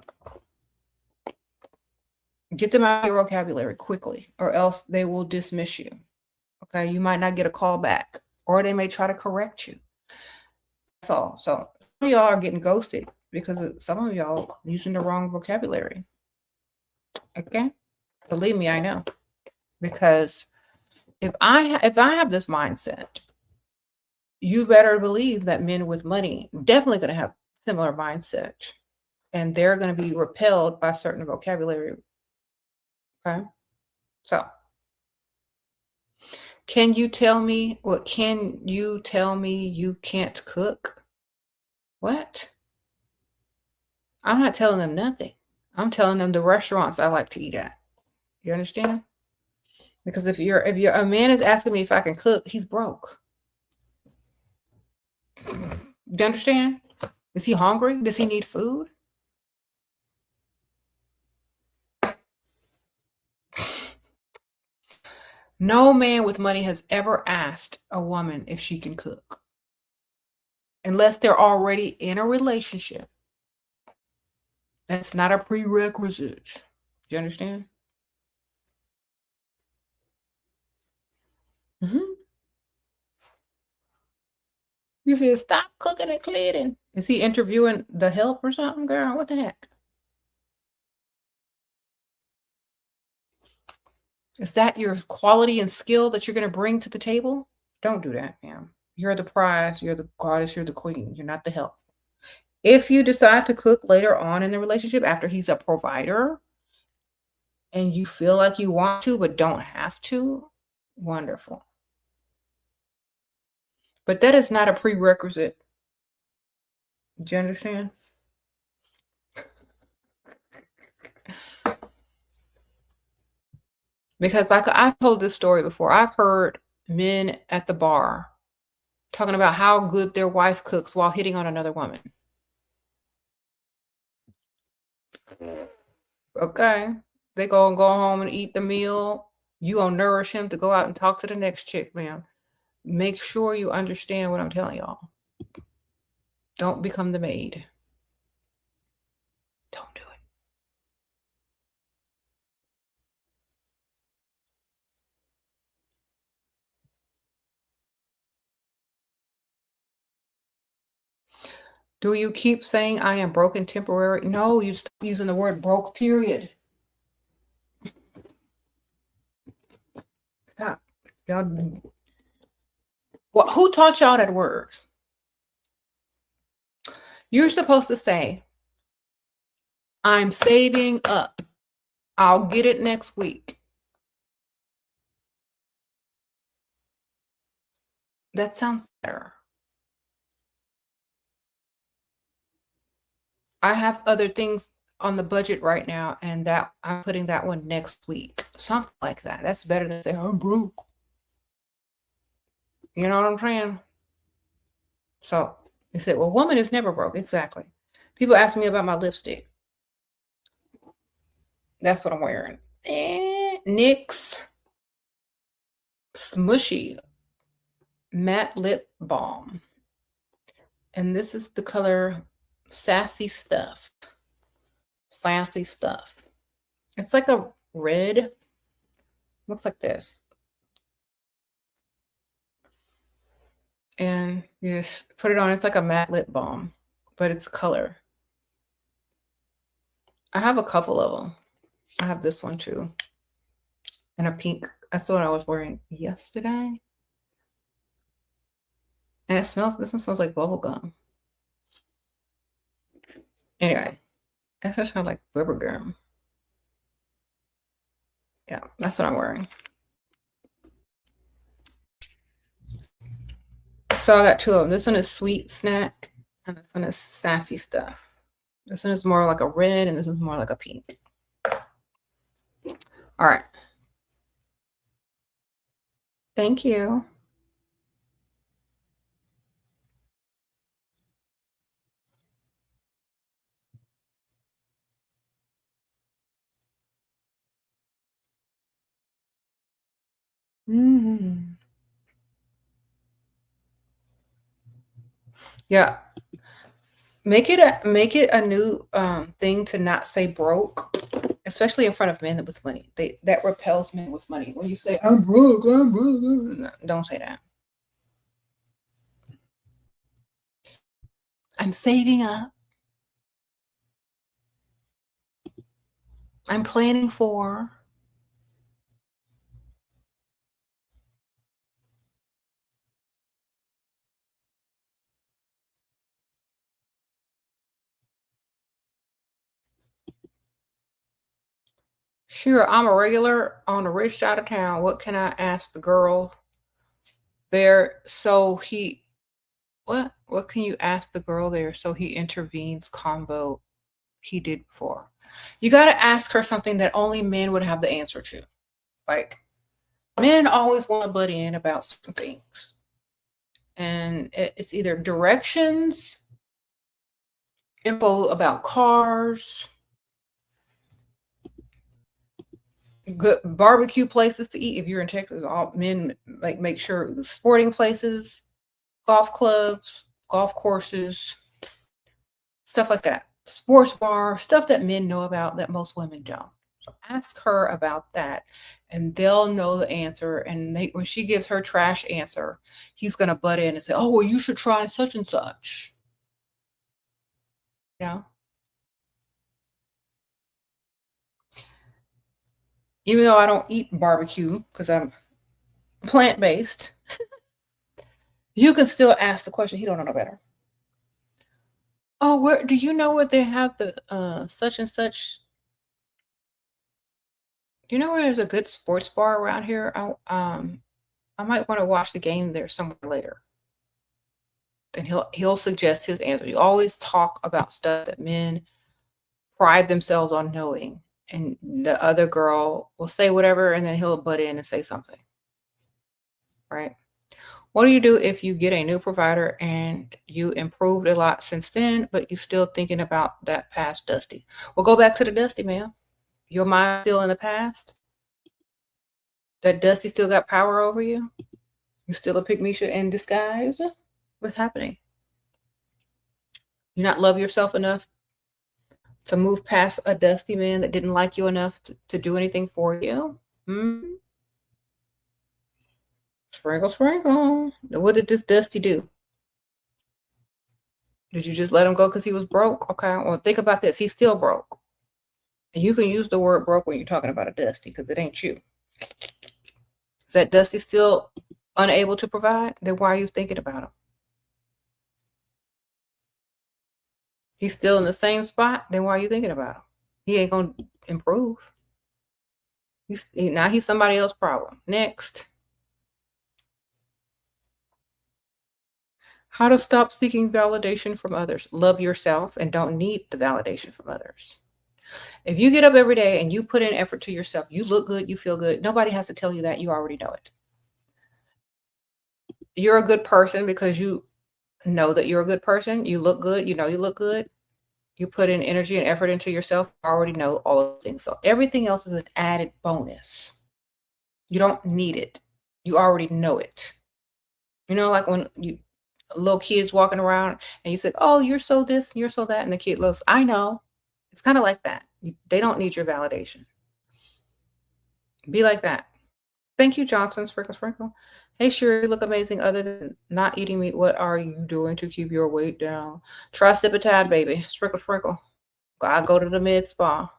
get them out of your vocabulary quickly, or else they will dismiss you. Okay, you might not get a call back, or they may try to correct you. That's all. So some of y'all are getting ghosted because some of y'all using the wrong vocabulary. Okay, believe me, I know. Because if I have this mindset, you better believe that men with money definitely going to have similar mindset, and they're going to be repelled by certain vocabulary. Okay, so can you tell me you can't cook? What? I'm not telling them nothing. I'm telling them the restaurants I like to eat at. You understand? Because if a man is asking me if I can cook, he's broke. You understand? Is he hungry? Does he need food? No man with money has ever asked a woman if she can cook unless they're already in a relationship. That's not a prerequisite. Do you understand? Hmm. You said, stop cooking and cleaning. Is he interviewing the help or something, girl? What the heck? Is that your quality and skill that you're going to bring to the table? Don't do that, ma'am. You're the prize. You're the goddess. You're the queen. You're not the help. If you decide to cook later on in the relationship after he's a provider and you feel like you want to but don't have to, wonderful. But that is not a prerequisite. Do you understand? Because like I've told this story before, I've heard men at the bar talking about how good their wife cooks while hitting on another woman. Okay. They go home and eat the meal. You gonna nourish him to go out and talk to the next chick, ma'am. Make sure you understand what I'm telling y'all. Don't become the maid. Don't do it. Do you keep saying I am broken temporary? No, you stop using the word broke, period. Y'all, well, who taught y'all that word? You're supposed to say, I'm saving up. I'll get it next week. That sounds better. I have other things on the budget right now, and that I'm putting that one next week. Something like that. That's better than saying I'm broke. You know what I'm saying? So they said, well, woman is never broke. Exactly. People ask me about my lipstick. That's what I'm wearing. NYX Smushy Matte Lip Balm. And this is the color Sassy Stuff. Sassy Stuff. It's like a red. Looks like this. And you just put it on. It's like a matte lip balm, but it's color. I have a couple of them. I have this one too. And a pink. That's what I was wearing yesterday. And this one smells like bubble gum. Anyway, that's just kind of like bubble gum. Yeah, that's what I'm wearing. So I got two of them. This one is Sweet Snack, and this one is Sassy Stuff. This one is more like a red, and this is more like a pink. All right. Thank you. Yeah. Make it a new thing to not say broke, especially in front of men with money. That repels men with money. When you say I'm broke, no, don't say that. I'm saving up. I'm planning for. Sure, I'm a regular on the rich side of town. What can I ask the girl there? So he, what? What can you ask the girl there so he intervenes combo he did before? You got to ask her something that only men would have the answer to. Like, men always want to butt in about certain things. And it's either directions, info about cars, good barbecue places to eat. If you're in Texas, all men like make sure sporting places, golf clubs, golf courses, stuff like that. Sports bar, stuff that men know about that most women don't. So ask her about that, and they'll know the answer. And when she gives her trash answer, he's gonna butt in and say, "Oh, well, you should try such and such." You know, even though I don't eat barbecue because I'm plant based, you can still ask the question. He don't know no better. Oh, where do you know where they have the such and such? Do you know where there's a good sports bar around here? I might want to watch the game there somewhere later. Then he'll suggest his answer. You always talk about stuff that men pride themselves on knowing, and the other girl will say whatever, and then he'll butt in and say something. Right? What do you do if you get a new provider and you improved a lot since then, but you still thinking about that past Dusty? Well, go back to the Dusty, man. Your mind still in the past? That Dusty still got power over you? You still a pygmisha in disguise? What's happening? You not love yourself enough to move past a Dusty man that didn't like you enough to do anything for you? Hmm? Sprinkle, sprinkle. What did this Dusty do? Did you just let him go because he was broke? Okay, well, think about this. He's still broke. And you can use the word broke when you're talking about a Dusty because it ain't you. Does that Dusty still unable to provide? Then why are you thinking about him? He's still in the same spot. Then why are you thinking about him? He ain't gonna improve. Now he's somebody else's problem. Next. How to stop seeking validation from others. Love yourself and don't need the validation from others. If you get up every day and you put in effort to yourself, you look good, you feel good. Nobody has to tell you that. You already know it. You're a good person because you know that you're a good person. You look good. You know you look good. You put in energy and effort into yourself. You already know all of those things. So everything else is an added bonus. You don't need it. You already know it. You know, like when you little kids walking around and you say, "Oh, you're so this, you're so that," and the kid looks, "I know." It's kind of like that. They don't need your validation. Be like that. Thank you, Johnson. Sprinkle, sprinkle. Hey, sure, you look amazing. Other than not eating meat, what are you doing to keep your weight down? Tricipitad, baby. Sprinkle, sprinkle. I go to the mid spa.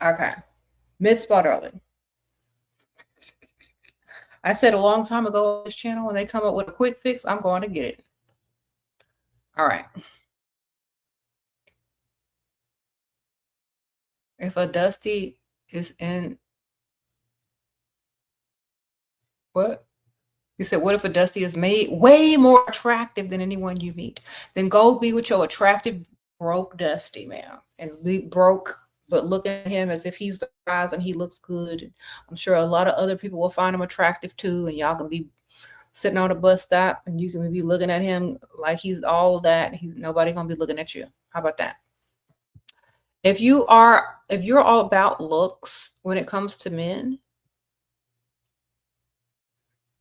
Okay. Mid spa, darling. I said a long time ago on this channel, when they come up with a quick fix, I'm going to get it. All right. If a Dusty is in, what? You said, what if a Dusty is made way more attractive than anyone you meet? Then go be with your attractive, broke Dusty, man. And be broke, but look at him as if he's the prize and he looks good. I'm sure a lot of other people will find him attractive too. And y'all can be sitting on a bus stop and you can be looking at him like he's all of that. Nobody gonna be looking at you. How about that? If you're all about looks when it comes to men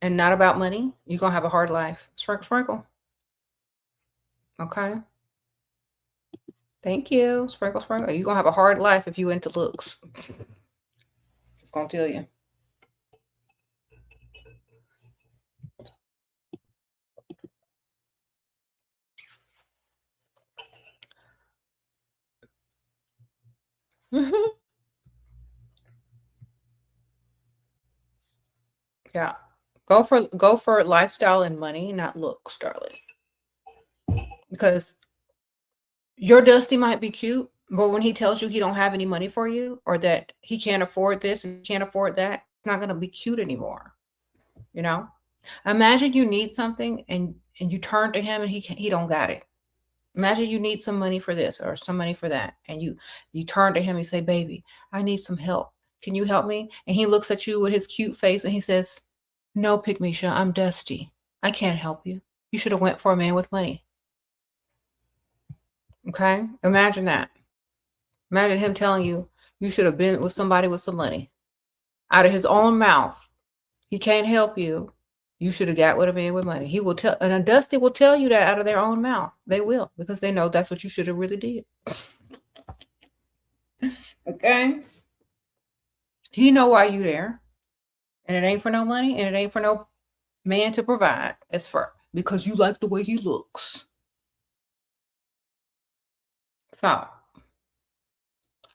and not about money, you're gonna have a hard life. Sprinkle, sprinkle. Okay. Thank you. Sprinkle, sprinkle. You're gonna have a hard life if you into looks. Just gonna tell you. Yeah. Go for lifestyle and money, not looks, darling. Because your Dusty might be cute, but when he tells you he don't have any money for you or that he can't afford this and can't afford that, it's not gonna be cute anymore. You know? Imagine you need something and you turn to him and he don't got it. Imagine you need some money for this or some money for that, and you turn to him and you say, "Baby, I need some help. Can you help me?" And he looks at you with his cute face and he says, "No, Pygmisha, I'm Dusty. I can't help you. You should have went for a man with money." Okay? Imagine that. Imagine him telling you you should have been with somebody with some money. Out of his own mouth. He can't help you. You should have got with a man with money. He will tell, and a Dusty will tell you that out of their own mouth. They will, because they know that's what you should have really did. Okay? He know why you there. And it ain't for no money, and it ain't for no man to provide. It's for because you like the way he looks. So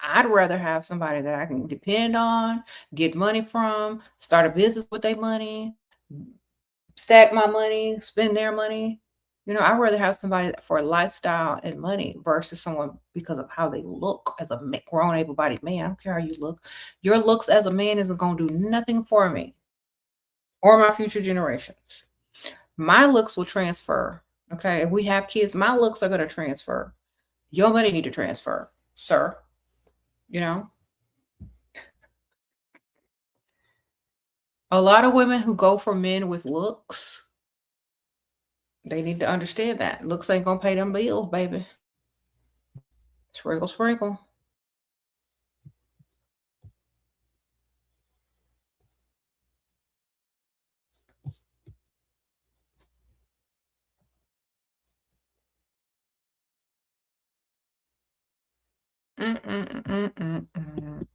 I'd rather have somebody that I can depend on, get money from, start a business with their money, stack my money, spend their money. I'd rather have somebody for lifestyle and money versus someone because of how they look as a grown, able-bodied man. I don't care how you look. Your looks as a man isn't going to do nothing for me or my future generations. My looks will transfer. Okay. If we have kids, my looks are going to transfer. Your money need to transfer, sir. A lot of women who go for men with looks, they need to understand that looks ain't gonna pay them bills, baby. Sprinkle, sprinkle. Mm-mm-mm-mm-mm.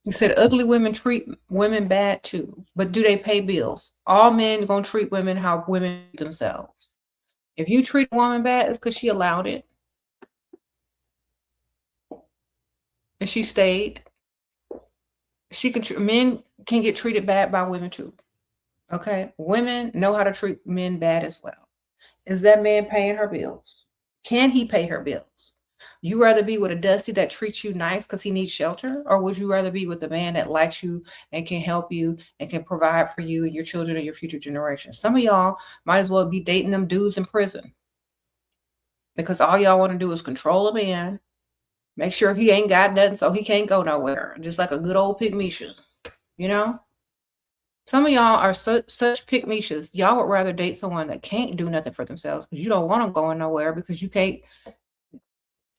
You said ugly women treat women bad too, but do they pay bills? All men gonna treat women how women treat themselves. If you treat a woman bad, it's because she allowed it and she stayed. Men can get treated bad by women too. Okay, women know how to treat men bad as well. Is that man paying her bills? Can he pay her bills? You rather be with a Dusty that treats you nice because he needs shelter, or would you rather be with a man that likes you and can help you and can provide for you and your children and your future generations? Some of y'all might as well be dating them dudes in prison because all y'all want to do is control a man, make sure he ain't got nothing so he can't go nowhere, just like a good old pygmisha, you know? Some of y'all are such pygmishas. Y'all would rather date someone that can't do nothing for themselves because you don't want them going nowhere because you can't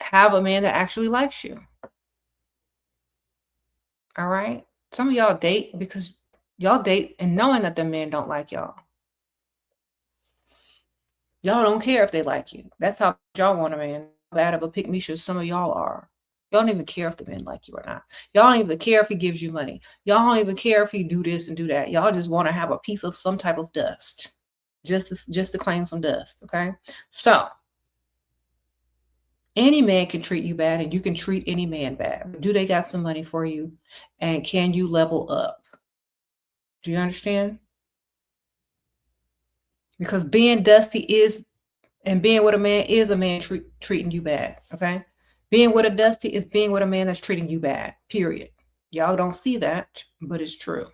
have a man that actually likes you. All right? Some of y'all date because y'all date and knowing that the men don't like y'all. Y'all don't care if they like you. That's how y'all want a man. How bad of a pygmisha some of y'all are. Y'all don't even care if the men like you or not. Y'all don't even care if he gives you money. Y'all don't even care if he do this and do that. Y'all just want to have a piece of some type of dust. Just to claim some dust, okay? So any man can treat you bad and you can treat any man bad. Do they got some money for you? And can you level up? Do you understand? Because being dusty is, and being with a man is a man treating you bad, okay? Being with a dusty is being with a man that's treating you bad, period. Y'all don't see that, but it's true.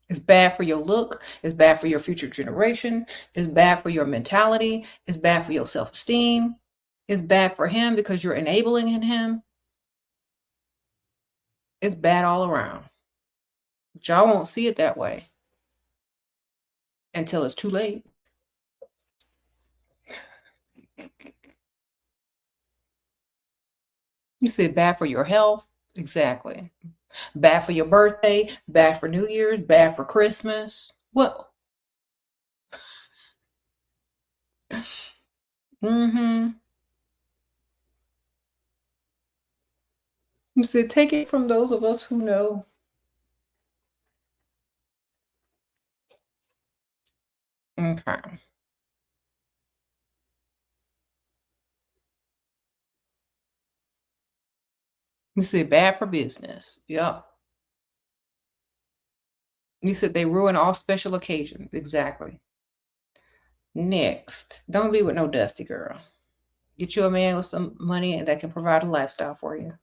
It's bad for your look. It's bad for your future generation. It's bad for your mentality. It's bad for your self-esteem. It's bad for him because you're enabling in him. It's bad all around. But y'all won't see it that way until it's too late. You said bad for your health. Exactly. Bad for your birthday. Bad for New Year's. Bad for Christmas. What? Mm-hmm. You said take it from those of us who know. Okay. You said bad for business. Yep. You said they ruin all special occasions. Exactly. Next, don't be with no dusty girl. Get you a man with some money and that can provide a lifestyle for you.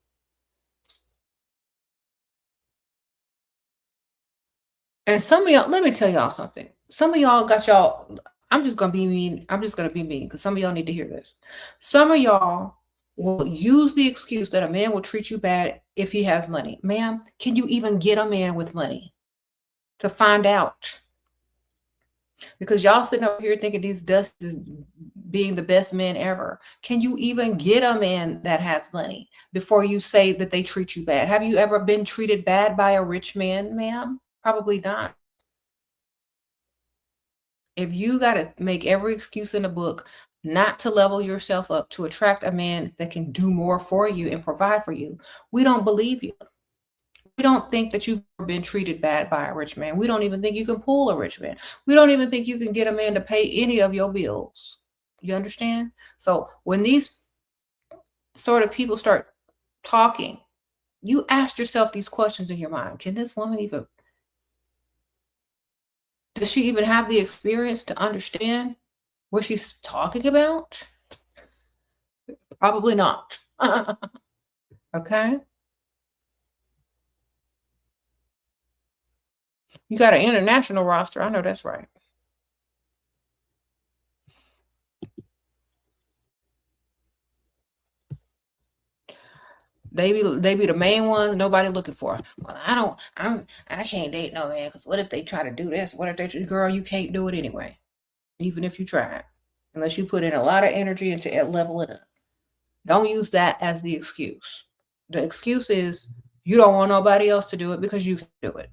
And some of y'all, let me tell y'all something. Some of y'all got y'all, I'm just gonna be mean. I'm just gonna be mean because some of y'all need to hear this. Some of y'all will use the excuse that a man will treat you bad if he has money. Ma'am, can you even get a man with money to find out? Because y'all sitting up here thinking these dust is being the best men ever. Can you even get a man that has money before you say that they treat you bad? Have you ever been treated bad by a rich man, ma'am? Probably not. If you got to make every excuse in the book not to level yourself up to attract a man that can do more for you and provide for you, we don't believe you. We don't think that you've been treated bad by a rich man. We don't even think you can pull a rich man. We don't even think you can get a man to pay any of your bills. You understand? So when these sort of people start talking, you ask yourself these questions in your mind. Can this woman even, does she even have the experience to understand what she's talking about? Probably not. Okay. You got an international roster. I know that's right. They be the main ones nobody looking for. Well, I can't date no man because what if they try to do this? What if they, girl, you can't do it anyway, even if you try, unless you put in a lot of energy into leveling up. Don't use that as the excuse. The excuse is you don't want nobody else to do it because you can do it.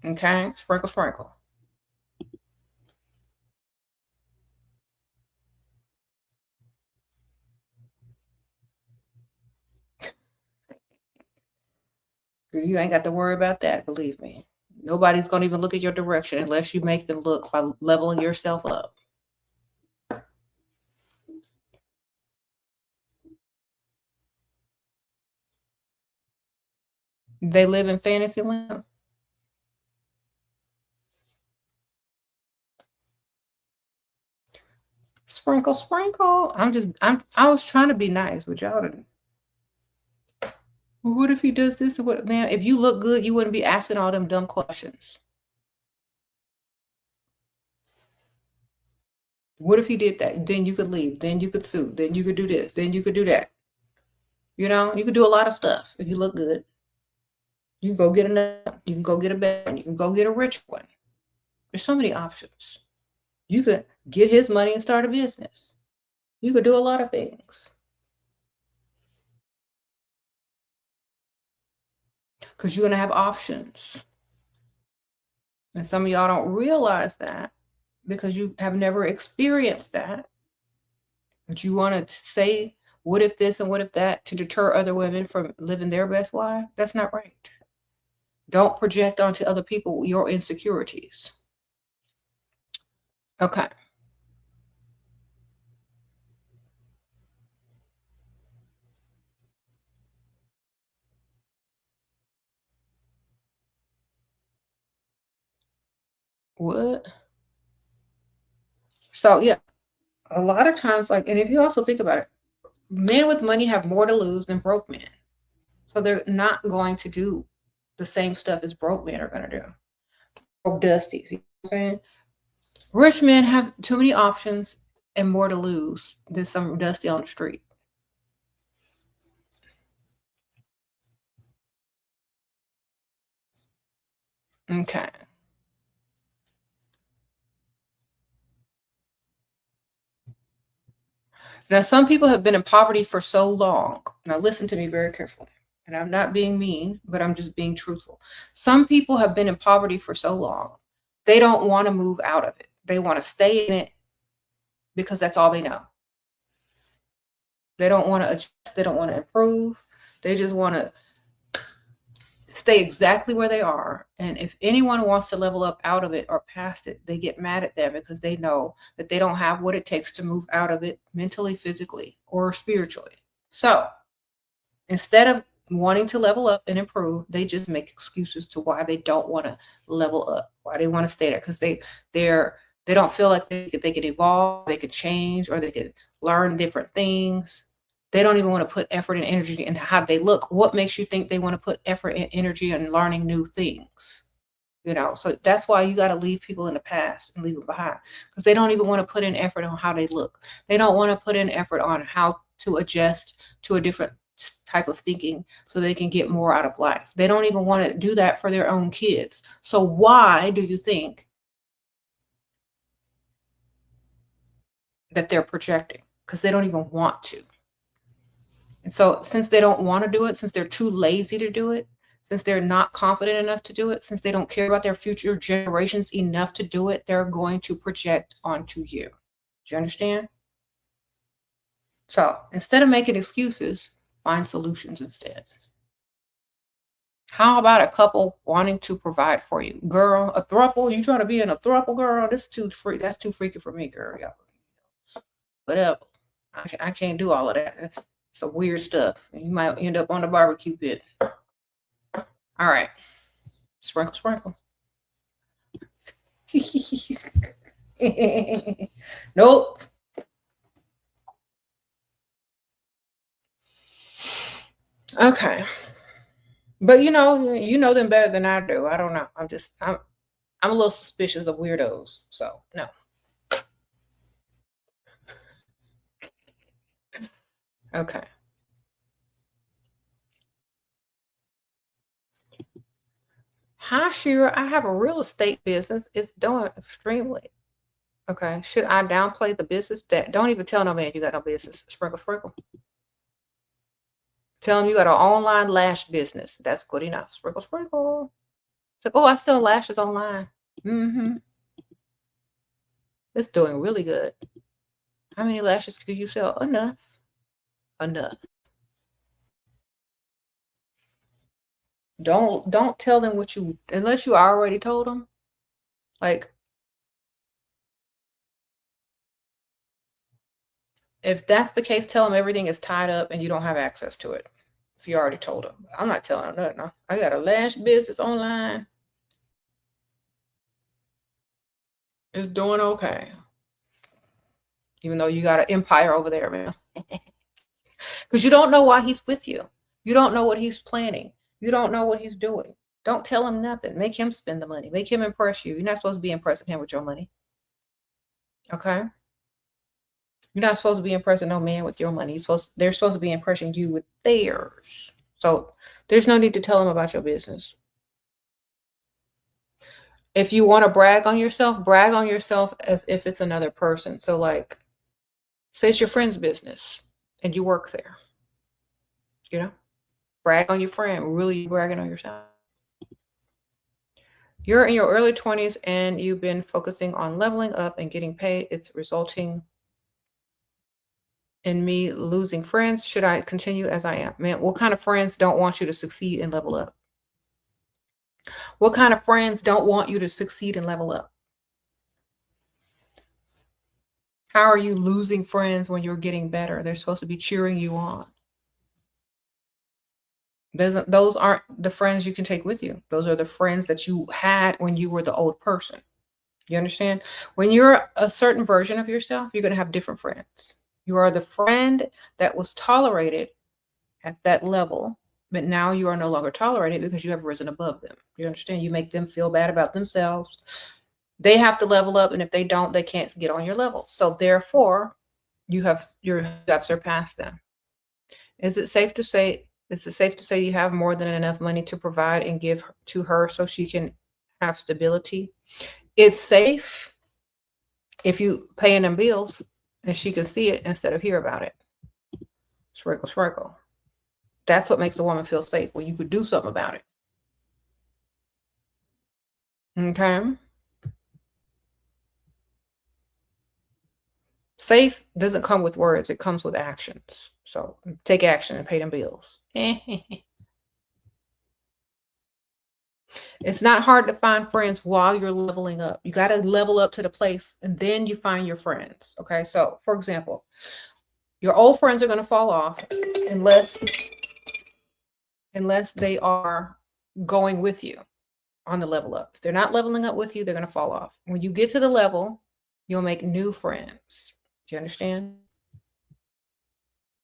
Okay, sprinkle, sprinkle. You ain't got to worry about that. Believe me, nobody's gonna even look at your direction unless you make them look by leveling yourself up. They live in fantasy land. Sprinkle, sprinkle. I was trying to be nice, but y'all didn't. Well, what if he does this? Or what, man? If you look good, you wouldn't be asking all them dumb questions. What if he did that? Then you could leave. Then you could sue. Then you could do this. Then you could do that. You could do a lot of stuff if you look good. You can go get another. You can go get a better one. You can go get a rich one. There's so many options. You could get his money and start a business. You could do a lot of things. Because you're going to have options. And some of y'all don't realize that because you have never experienced that. But you want to say, what if this and what if that to deter other women from living their best life? That's not right. Don't project onto other people your insecurities. Okay. What? So, yeah, a lot of times, like, and if you also think about it, men with money have more to lose than broke men. So they're not going to do the same stuff as broke men are going to do. Broke dusties. You know what I'm saying? Rich men have too many options and more to lose than some dusty on the street. Okay. Now, some people have been in poverty for so long. Now, listen to me very carefully. And I'm not being mean, but I'm just being truthful. Some people have been in poverty for so long, they don't want to move out of it. They want to stay in it because that's all they know. They don't want to adjust. They don't want to improve. They just want to stay exactly where they are. And if anyone wants to level up out of it or past it, they get mad at them because they know that they don't have what it takes to move out of it mentally, physically, or spiritually. So instead of wanting to level up and improve, they just make excuses to why they don't want to level up, why they want to stay there, because they don't feel like they could evolve, they could change, or they could learn different things. They don't even want to put effort and energy into how they look. What makes you think they want to put effort and energy in learning new things? So that's why you got to leave people in the past and leave them behind, because they don't even want to put in effort on how they look. They don't want to put in effort on how to adjust to a different type of thinking so they can get more out of life. They don't even want to do that for their own kids. So why do you think that they're projecting? Because they don't even want to. And so since they don't want to do it, since they're too lazy to do it, since they're not confident enough to do it, since they don't care about their future generations enough to do it, they're going to project onto you. Do you understand? So instead of making excuses, find solutions instead. How about a couple wanting to provide for you? Girl, a throuple? You trying to be in a throuple, girl? That's too freaky for me, girl. Yeah. Whatever. I can't do all of that. That's some weird stuff. You might end up on the barbecue pit. All right. Sprinkle, sprinkle. Nope. Okay. But you know them better than I do. I don't know. I'm a little suspicious of weirdos. So no. Okay. Hi, Shira. I have a real estate business. It's doing extremely. Okay. Should I downplay the business? Don't even tell no man you got no business. Sprinkle, sprinkle. Tell them you got an online lash business. That's good enough. Sprinkle, sprinkle. It's like, oh, I sell lashes online. Mm-hmm. It's doing really good. How many lashes do you sell? Enough. Enough. Don't tell them what you unless you already told them. Like, if that's the case, tell them everything is tied up and you don't have access to it. If you already told them. I'm not telling them nothing. No. I got a lash business online. It's doing okay. Even though you got an empire over there, man. Because you don't know why he's with you. You don't know what he's planning. You don't know what he's doing. Don't tell him nothing. Make him spend the money. Make him impress you. You're not supposed to be impressing him with your money. Okay? You're not supposed to be impressing no man with your money. They're supposed to be impressing you with theirs. So there's no need to tell them about your business. If you want to brag on yourself as if it's another person. So like, say it's your friend's business and you work there. You know? Brag on your friend. Really bragging on yourself. You're in your early 20s and you've been focusing on leveling up and getting paid. It's resulting in me losing friends. Should I continue as I am? Man, what kind of friends don't want you to succeed and level up? What kind of friends don't want you to succeed and level up? How are you losing friends when you're getting better? They're supposed to be cheering you on. Those aren't the friends you can take with you. Those are the friends that you had when you were the old person. You understand? When you're a certain version of yourself, you're going to have different friends. You are the friend that was tolerated at that level, but now you are no longer tolerated because you have risen above them. You understand? You make them feel bad about themselves. They have to level up, and if they don't, they can't get on your level. So therefore, you have surpassed them. Is it safe to say you have more than enough money to provide and give to her so she can have stability? It's safe if you paying them bills and she can see it instead of hear about it. Sprinkle, sprinkle. That's what makes a woman feel safe, when you could do something about it. Okay. Safe doesn't come with words. It comes with actions. So take action and pay them bills. It's not hard to find friends while you're leveling up. You got to level up to the place and then you find your friends. Okay. So for example, your old friends are going to fall off unless they are going with you on the level up. If they're not leveling up with you, they're going to fall off. When you get to the level, you'll make new friends. Do you understand?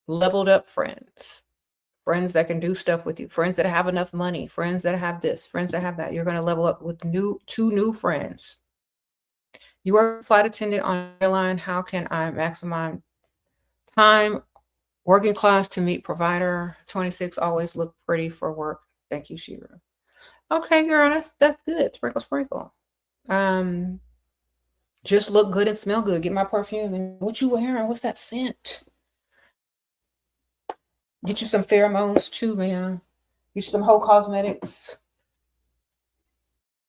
Leveled up friends. Friends that can do stuff with you. Friends that have enough money. Friends that have this. Friends that have that. You're going to level up with two new friends. You are a flight attendant on an airline. How can I maximize time? Working class to meet provider. 26, always look pretty for work. Thank you, Shira. Okay, girl, that's good. Sprinkle, sprinkle. Just look good and smell good. Get my perfume. What you wearing? What's that scent? Get you some pheromones too, man. Get you some whole cosmetics.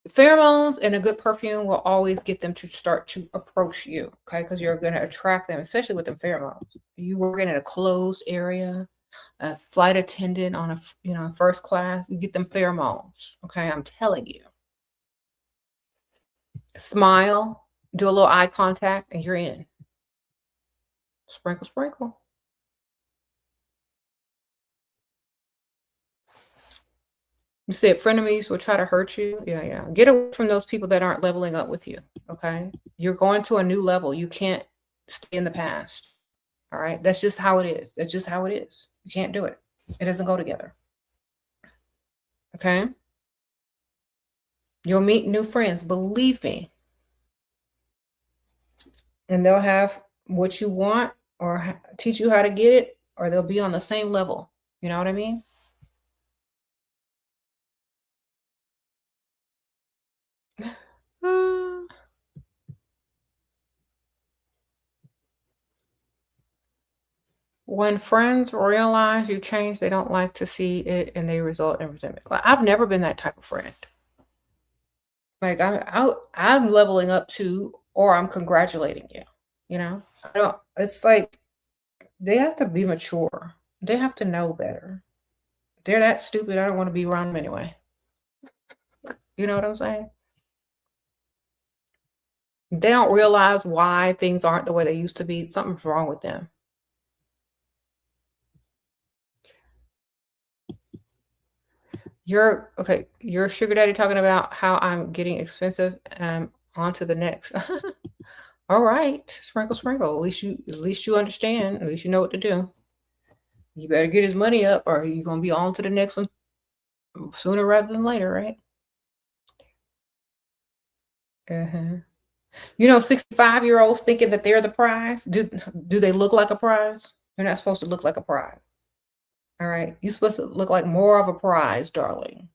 Pheromones and a good perfume will always get them to start to approach you, okay? Because you're going to attract them, especially with them pheromones. You working in a closed area, a flight attendant on a first class, you get them pheromones, okay? I'm telling you. Smile, do a little eye contact, and you're in. Sprinkle, sprinkle. You said frenemies will try to hurt you. Yeah. Get away from those people that aren't leveling up with you, okay? You're going to a new level. You can't stay in the past, all right? That's just how it is. That's just how it is. You can't do it. It doesn't go together, okay? You'll meet new friends, believe me. And they'll have what you want or teach you how to get it, or they'll be on the same level. You know what I mean? When friends realize you change, they don't like to see it and they result in resentment. Like, I've never been that type of friend. Like I'm leveling up to, or I'm congratulating you. You know, it's like they have to be mature. They have to know better. They're that stupid. I don't want to be around them anyway. You know what I'm saying? They don't realize why things aren't the way they used to be. Something's wrong with them. Your sugar daddy talking about how I'm getting expensive. On to the next. All right, sprinkle, sprinkle. At least you understand. At least you know what to do. You better get his money up, or you're gonna be on to the next one sooner rather than later, right? Uh-huh. 65-year-olds thinking that they're the prize. Do they look like a prize? You're not supposed to look like a prize. All right. You're supposed to look like more of a prize, darling.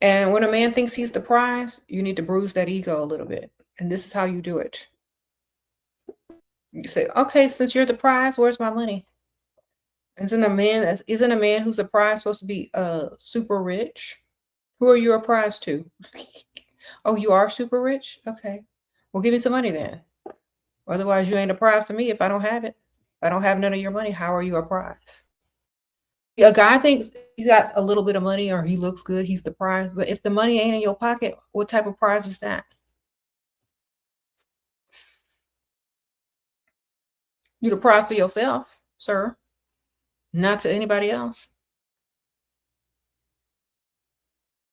And when a man thinks he's the prize, you need to bruise that ego a little bit. And this is how you do it. You say, okay, since you're the prize, where's my money? Isn't a man who's a prize supposed to be super rich? Who are you a prize to? Oh, you are super rich? Okay. Well, give me some money then. Otherwise, you ain't a prize to me if I don't have it. If I don't have none of your money, how are you a prize? A guy thinks he got a little bit of money or he looks good, he's the prize. But if the money ain't in your pocket, what type of prize is that? You the prize to yourself, sir, not to anybody else.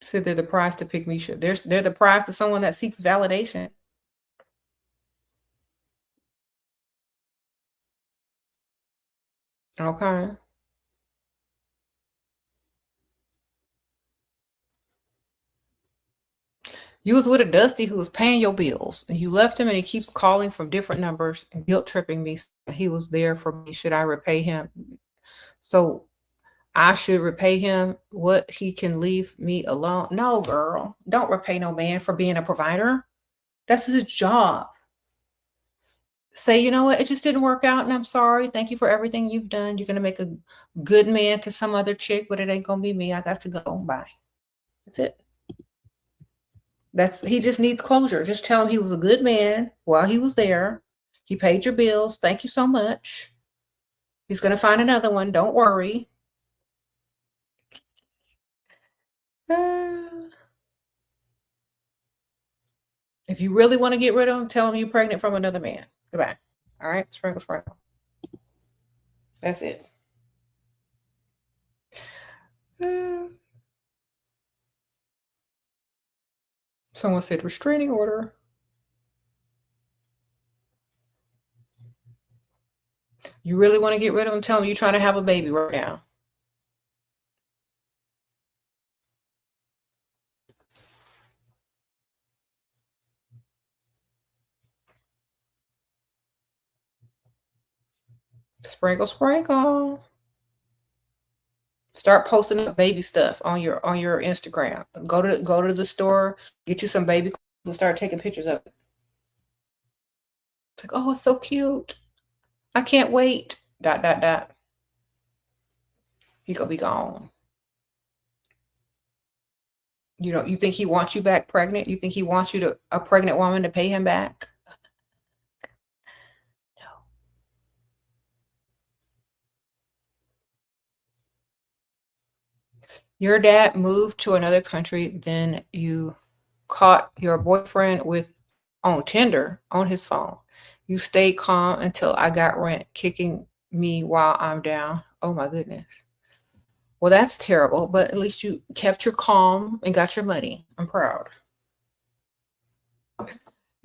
Said they're the prize to pick me. They're the prize to someone that seeks validation. Okay. You was with a Dusty who was paying your bills, and you left him, and he keeps calling from different numbers and guilt tripping me. He was there for me. Should I repay him? So I should repay him what he can leave me alone. No, girl, don't repay no man for being a provider. That's his job. Say, you know what, it just didn't work out, and I'm sorry. Thank you for everything you've done. You're gonna make a good man to some other chick, but it ain't gonna be me. I got to go. Bye. That's it. He just needs closure. Just tell him he was a good man while he was there. He paid your bills. Thank you so much. He's gonna find another one. Don't worry. Uh, if you really want to get rid of him, tell him you're pregnant from another man. Goodbye. All right, sprinkle, sprinkle. That's it. Uh, Someone said restraining order. You really want to get rid of him? Tell him you're trying to have a baby right now. Sprinkle, sprinkle. Start posting up baby stuff on your Instagram. Go to the store, get you some baby clothes, and start taking pictures of it. It's like, oh, it's so cute. I can't wait. Dot dot dot. He gonna be gone. You think he wants you back pregnant? You think he wants a pregnant woman to pay him back? No. Your dad moved to another country, then you caught your boyfriend with on Tinder on his phone. You stayed calm until I got rent kicking me while I'm down. Oh my goodness. Well, that's terrible, but at least you kept your calm and got your money. I'm proud.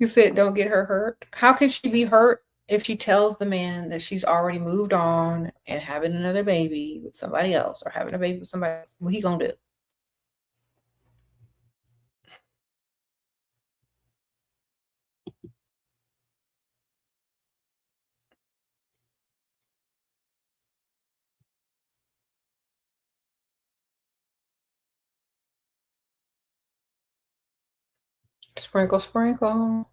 You said don't get her hurt. How can she be hurt if she tells the man that she's already moved on and having another baby with somebody else or having a baby with somebody else? What he gonna do? Sprinkle, sprinkle.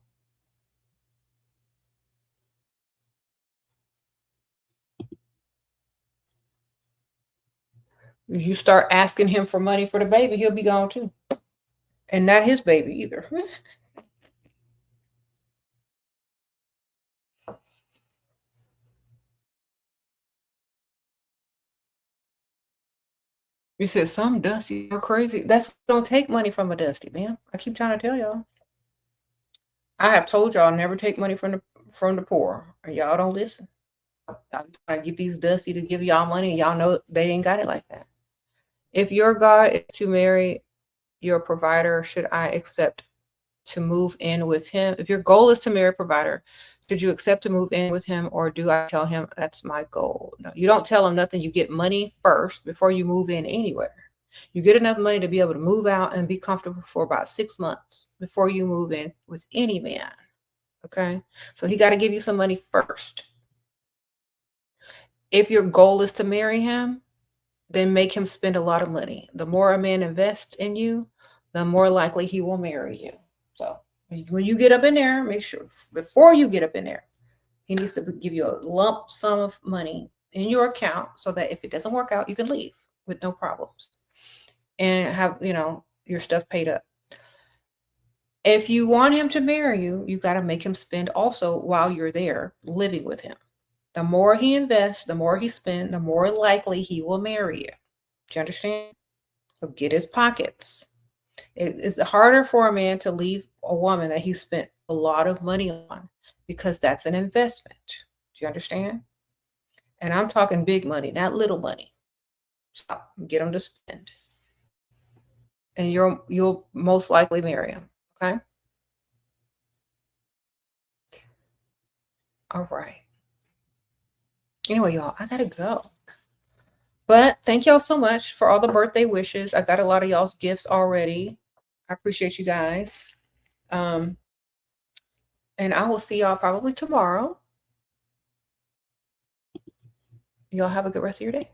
You start asking him for money for the baby, he'll be gone too. And not his baby either. You said some Dusty, you're crazy. That's don't take money from a Dusty, man. I keep trying to tell y'all. I have told y'all never take money from the poor, and y'all don't listen. Y'all trying to get these dusty to give y'all money, and y'all know they ain't got it like that. If your God is to marry your provider, should I accept to move in with him? If your goal is to marry a provider, should you accept to move in with him, or do I tell him that's my goal? No, you don't tell him nothing. You get money first before you move in anywhere. You get enough money to be able to move out and be comfortable for about 6 months before you move in with any man. Okay? So he got to give you some money first. If your goal is to marry him, then make him spend a lot of money. The more a man invests in you, the more likely he will marry you. So when you get up in there, make sure before you get up in there, he needs to give you a lump sum of money in your account so that if it doesn't work out, you can leave with no problems and have, your stuff paid up. If you want him to marry you, you got to make him spend also while you're there living with him. The more he invests, the more he spends, the more likely he will marry you. Do you understand? So get his pockets. It's harder for a man to leave a woman that he spent a lot of money on because that's an investment. Do you understand? And I'm talking big money, not little money. So get him to spend. And you'll most likely marry him. Okay? All right. Anyway, y'all, I gotta go. But thank y'all so much for all the birthday wishes. I got a lot of y'all's gifts already. I appreciate you guys. And I will see y'all probably tomorrow. Y'all have a good rest of your day.